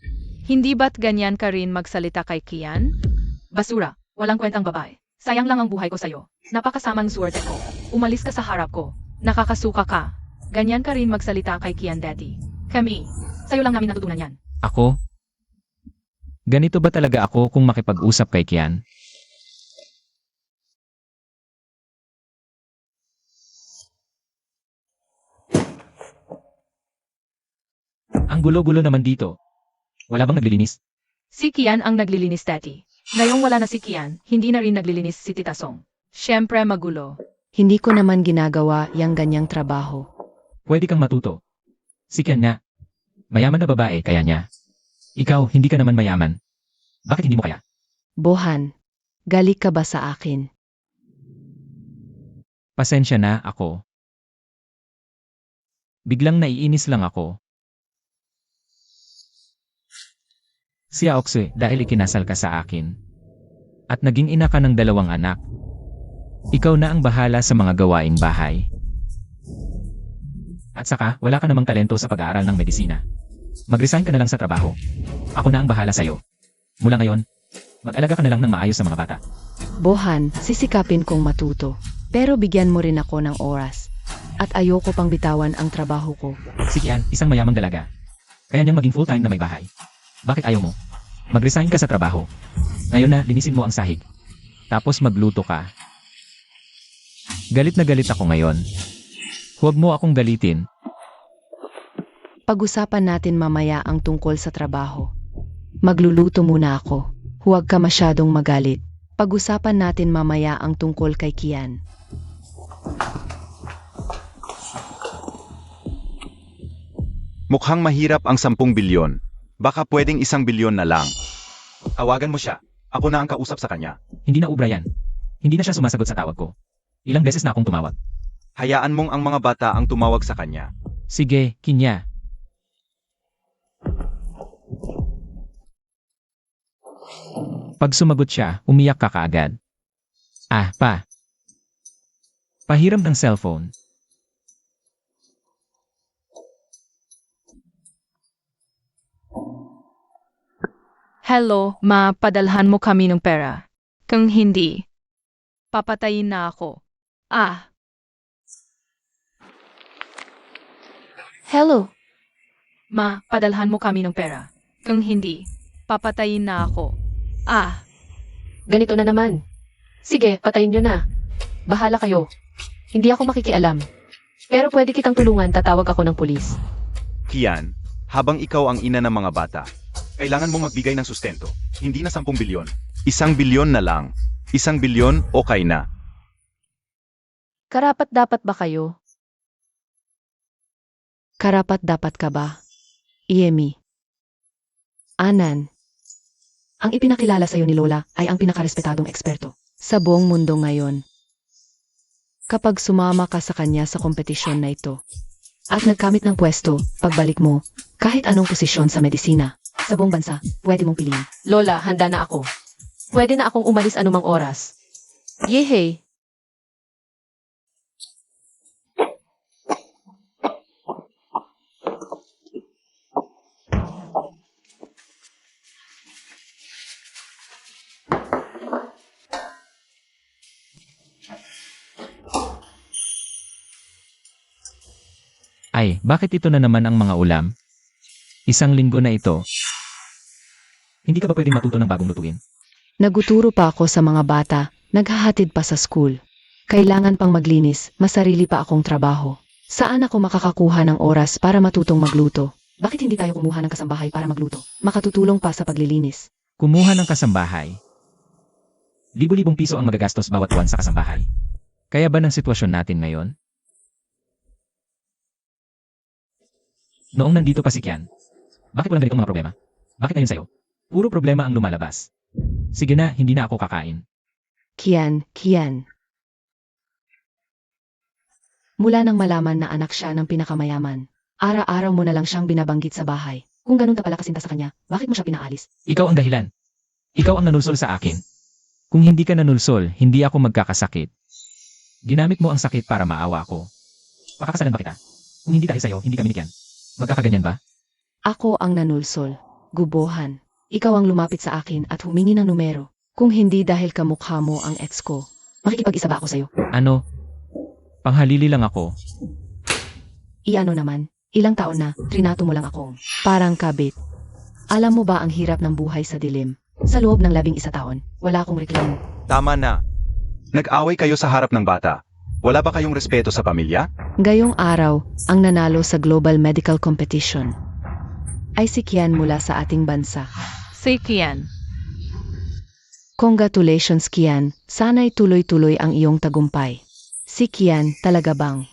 Hindi ba't ganyan ka rin magsalita kay Kian? Basura. Walang kwentang babae. Sayang lang ang buhay ko sa'yo. Napakasamang suwerte ko. Umalis ka sa harap ko. Nakakasuka ka. Ganyan ka rin magsalita kay Kian, Daddy. Kami. Sa'yo lang namin natutunan yan. Ako? Ganito ba talaga ako kung makipag-usap kay Kian? Ang gulo-gulo naman dito. Wala bang naglilinis? Si Kian ang naglilinis, Daddy. Ngayong wala na si Kian, hindi na rin naglilinis si Tita Song. Siyempre magulo. Hindi ko naman ginagawa yang ganyang trabaho. Pwede kang matuto. Si Kian nga. Mayaman na babae, kaya niya. Ikaw, hindi ka naman mayaman. Bakit hindi mo kaya? Bohan, galit ka ba sa akin? Pasensya na ako. Biglang naiinis lang ako. Si Aokse, dahil ikinasal ka sa akin. At naging ina ka ng 2 anak. Ikaw na ang bahala sa mga gawaing bahay. At saka, wala ka namang talento sa pag-aaral ng medisina. Mag-resign ka na lang sa trabaho. Ako na ang bahala sa'yo. Mula ngayon, mag-alaga ka na lang ng maayos sa mga bata. Bohan, sisikapin kong matuto. Pero bigyan mo rin ako ng oras. At ayoko pang bitawan ang trabaho ko. Si Kian, isang mayamang dalaga. Kaya niyang maging full-time na may bahay. Bakit ayaw mo? Mag-resign ka sa trabaho. Ngayon na, linisin mo ang sahig. Tapos magluto ka. Galit na galit ako ngayon. Huwag mo akong galitin. Pag-usapan natin mamaya ang tungkol sa trabaho. Magluluto muna ako. Huwag ka masyadong magalit. Pag-usapan natin mamaya ang tungkol kay Kian. Mukhang mahirap ang 10 bilyon. Baka pwedeng 1 bilyon na lang. Tawagan mo siya. Ako na ang kausap sa kanya. Hindi na ubra yan. Hindi na siya sumasagot sa tawag ko. Ilang beses na akong tumawag. Hayaan mong ang mga bata ang tumawag sa kanya. Sige, Kinya. Pag sumagot siya, umiyak ka kaagad. Ah, pa. Pahiram ng cellphone. Hello, ma, padalhan mo kami ng pera. Kung hindi, papatayin na ako. Ah, Hello. ma, padalhan mo kami ng pera. Kung hindi, papatayin na ako. Ah, Ganito na naman. Sige, patayin nyo na. Bahala kayo. Hindi ako makikialam. Pero pwede kitang tulungan, tatawag ako ng pulis. Kian, habang ikaw ang ina ng mga bata, kailangan mong magbigay ng sustento. Hindi na 10 bilyon. 1 bilyon na lang. 1 bilyon, okay na. Karapat-dapat ba kayo? Karapat-dapat ka ba? Iemi. Anan. Ang ipinakilala sa'yo ni Lola ay ang pinakarespetadong eksperto sa buong mundo ngayon. Kapag sumama ka sa kanya sa kompetisyon na ito at nagkamit ng pwesto, pagbalik mo, kahit anong posisyon sa medisina, sa buong bansa, pwede mong piliin. Lola, handa na ako. Pwede na akong umalis anumang oras. Yehey! Ay, bakit ito na naman ang mga ulam? 1 linggo na ito. Hindi ka ba pwedeng matuto ng bagong lutuin? Naguturo pa ako sa mga bata, naghahatid pa sa school. Kailangan pang maglinis, masarili pa akong trabaho. Saan ako makakakuha ng oras para matutong magluto? Bakit hindi tayo kumuha ng kasambahay para magluto? Makatutulong pa sa paglilinis. Kumuha ng kasambahay. Libo-libong piso ang magagastos bawat buwan sa kasambahay. Kaya ba ng sitwasyon natin ngayon? Noong nandito pa si Kian, bakit walang ganitong mga problema? Bakit ngayon sa'yo? Puro problema ang lumalabas. Sige na, hindi na ako kakain. Kian. Mula nang malaman na anak siya ng pinakamayaman, araw-araw mo na lang siyang binabanggit sa bahay. Kung ganun ka pala kasinta sa kanya, bakit mo siya pinaalis? Ikaw ang dahilan. Ikaw ang nanulsol sa akin. Kung hindi ka nanulsol, hindi ako magkakasakit. Ginamit mo ang sakit para maawa ko. Pakakasalan ba kita? Kung hindi dahil sa'yo, hindi kami ni Kian. Magkakaganyan ba? Ako ang nanulsol. Gubohan. Ikaw ang lumapit sa akin at humingi ng numero. Kung hindi dahil kamukha mo ang ex ko, makikipag-isa ba ako sa'yo? Ano? Panghalili lang ako. Iano naman, ilang taon na, trinato mo lang akong parang kabit. Alam mo ba ang hirap ng buhay sa dilim? Sa loob ng 11 taon, wala akong reklamo. Tama na. Nag-away kayo sa harap ng bata. Wala ba kayong respeto sa pamilya? Ngayong araw, ang nanalo sa Global Medical Competition ay si Kian mula sa ating bansa. si Kian. Congratulations Kian, sana'y tuloy-tuloy ang iyong tagumpay. Si Kian, talaga bang?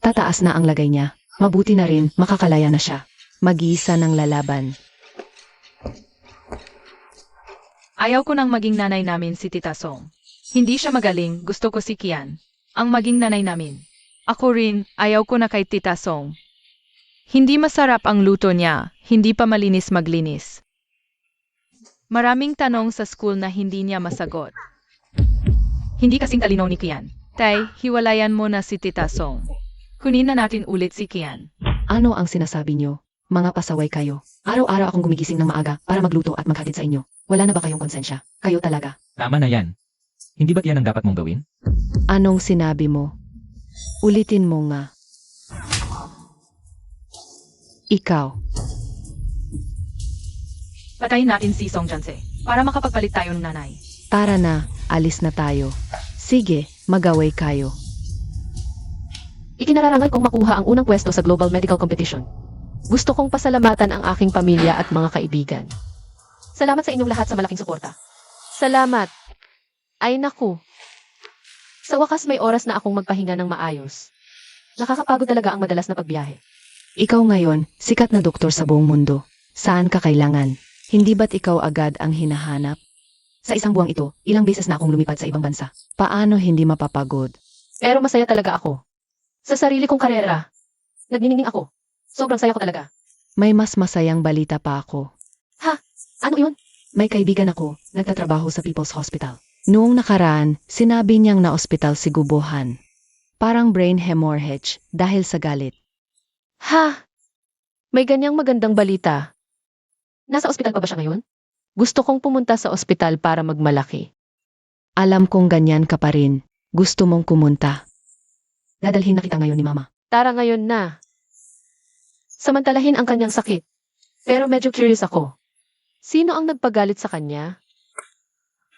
Tataas na ang lagay niya, mabuti na rin, makakalaya na siya. Mag-iisa ng lalaban. Ayaw ko nang maging nanay namin si Tita Song. Hindi siya magaling, gusto ko si Kian. Ang maging nanay namin. Ako rin, ayaw ko na kay Tita Song. Hindi masarap ang luto niya, hindi pa malinis maglinis. Maraming tanong sa school na hindi niya masagot. Hindi kasing talinaw ni Kian. Tay, hiwalayan mo na si Tita Song. Kunin na natin ulit si Kian. Ano ang sinasabi niyo? Mga pasaway kayo. Araw-araw akong gumigising ng maaga para magluto at maghatid sa inyo. Wala na ba kayong konsensya? Kayo talaga. Tama na yan. Hindi ba't yan ang dapat mong gawin? Anong sinabi mo? Ulitin mo nga. Ikaw. Patayin natin si Song Janse para makapagpalit tayo ng nanay. Tara na, alis na tayo. Sige, magaway kayo. Ikinararangal kong makuha ang unang pwesto sa Global Medical Competition. Gusto kong pasalamatan ang aking pamilya at mga kaibigan. Salamat sa inyong lahat sa malaking suporta. Salamat. Ay naku. Sa wakas may oras na akong magpahinga ng maayos. Nakakapagod talaga ang madalas na pagbiyahe. Ikaw ngayon, sikat na doktor sa buong mundo. Saan ka kailangan? Hindi ba't ikaw agad ang hinahanap? Sa isang buwang ito, ilang beses na akong lumipad sa ibang bansa. Paano hindi mapapagod? Pero masaya talaga ako. Sa sarili kong karera. Nagniningning ako. Sobrang saya ko talaga. May mas masayang balita pa ako. Ano yun? May kaibigan ako, nagtatrabaho sa People's Hospital. Noong nakaraan, sinabi niyang na-ospital si Gubohan. Parang brain hemorrhage dahil sa galit. Ha? May ganyang magandang balita. Nasa ospital pa ba siya ngayon? Gusto kong pumunta sa ospital para magmalaki. Alam kong ganyan ka pa rin. Gusto mong kumunta. Dadalhin na kita ngayon ni Mama. Tara ngayon na. Samantalahin ang kanyang sakit. Pero medyo curious ako. Sino ang nagpagalit sa kanya?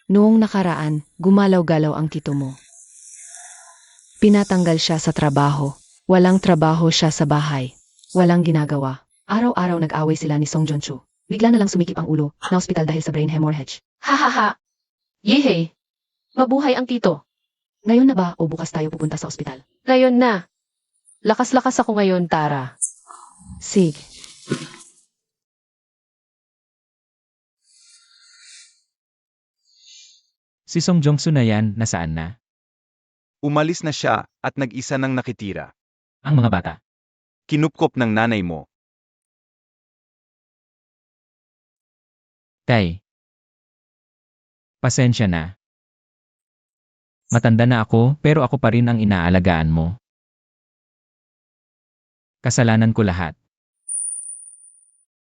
Noong nakaraan, gumalaw-galaw ang tito mo. Pinatanggal siya sa trabaho. Walang trabaho siya sa bahay. Walang ginagawa. Araw-araw nag-away sila ni Song Jonchu. Bigla na lang sumikip ang ulo, na ospital dahil sa brain hemorrhage. Ha ha ha. Yehe. Mabuhay ang tito. Ngayon na ba o bukas tayo pupunta sa ospital? Ngayon na. Lakas-lakas ako ngayon, Tara. Sige. Si Song Jong-soo na yan, nasaan na? Umalis na siya at nag-isa nang nakitira. Ang mga bata. Kinupkop ng nanay mo. Tay. Pasensya na. Matanda na ako, pero ako pa rin ang inaalagaan mo. Kasalanan ko lahat.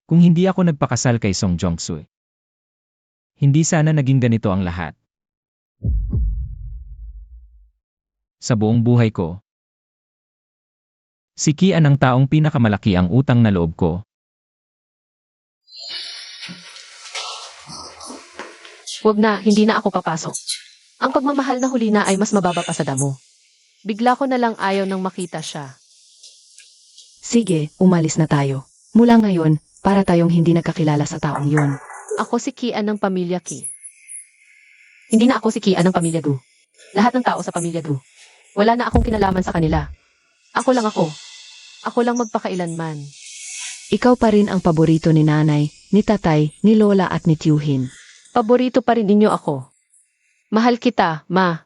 Kung hindi ako nagpakasal kay Song Jong-soo, hindi sana naging ganito ang lahat. Sa buong buhay ko, si Kian ang taong pinakamalaki ang utang na loob ko. Huwag na, hindi na ako papasok. Ang pagmamahal na huli na ay mas mababa pa sa damo. Bigla ko na lang ayaw nang makita siya. Sige, umalis na tayo. Mula ngayon, para tayong hindi nagkakilala sa taong yun. Ako si Kian ng pamilya Ki. Hindi na ako si Kian ng pamilya Gu. Lahat ng tao sa pamilya Gu. Wala na akong kinalaman sa kanila. Ako lang ako. Ako lang magpakailanman. Ikaw pa rin ang paborito ni nanay, ni tatay, ni lola at ni tiyuhin. Paborito pa rin ninyo ako. Mahal kita, Ma.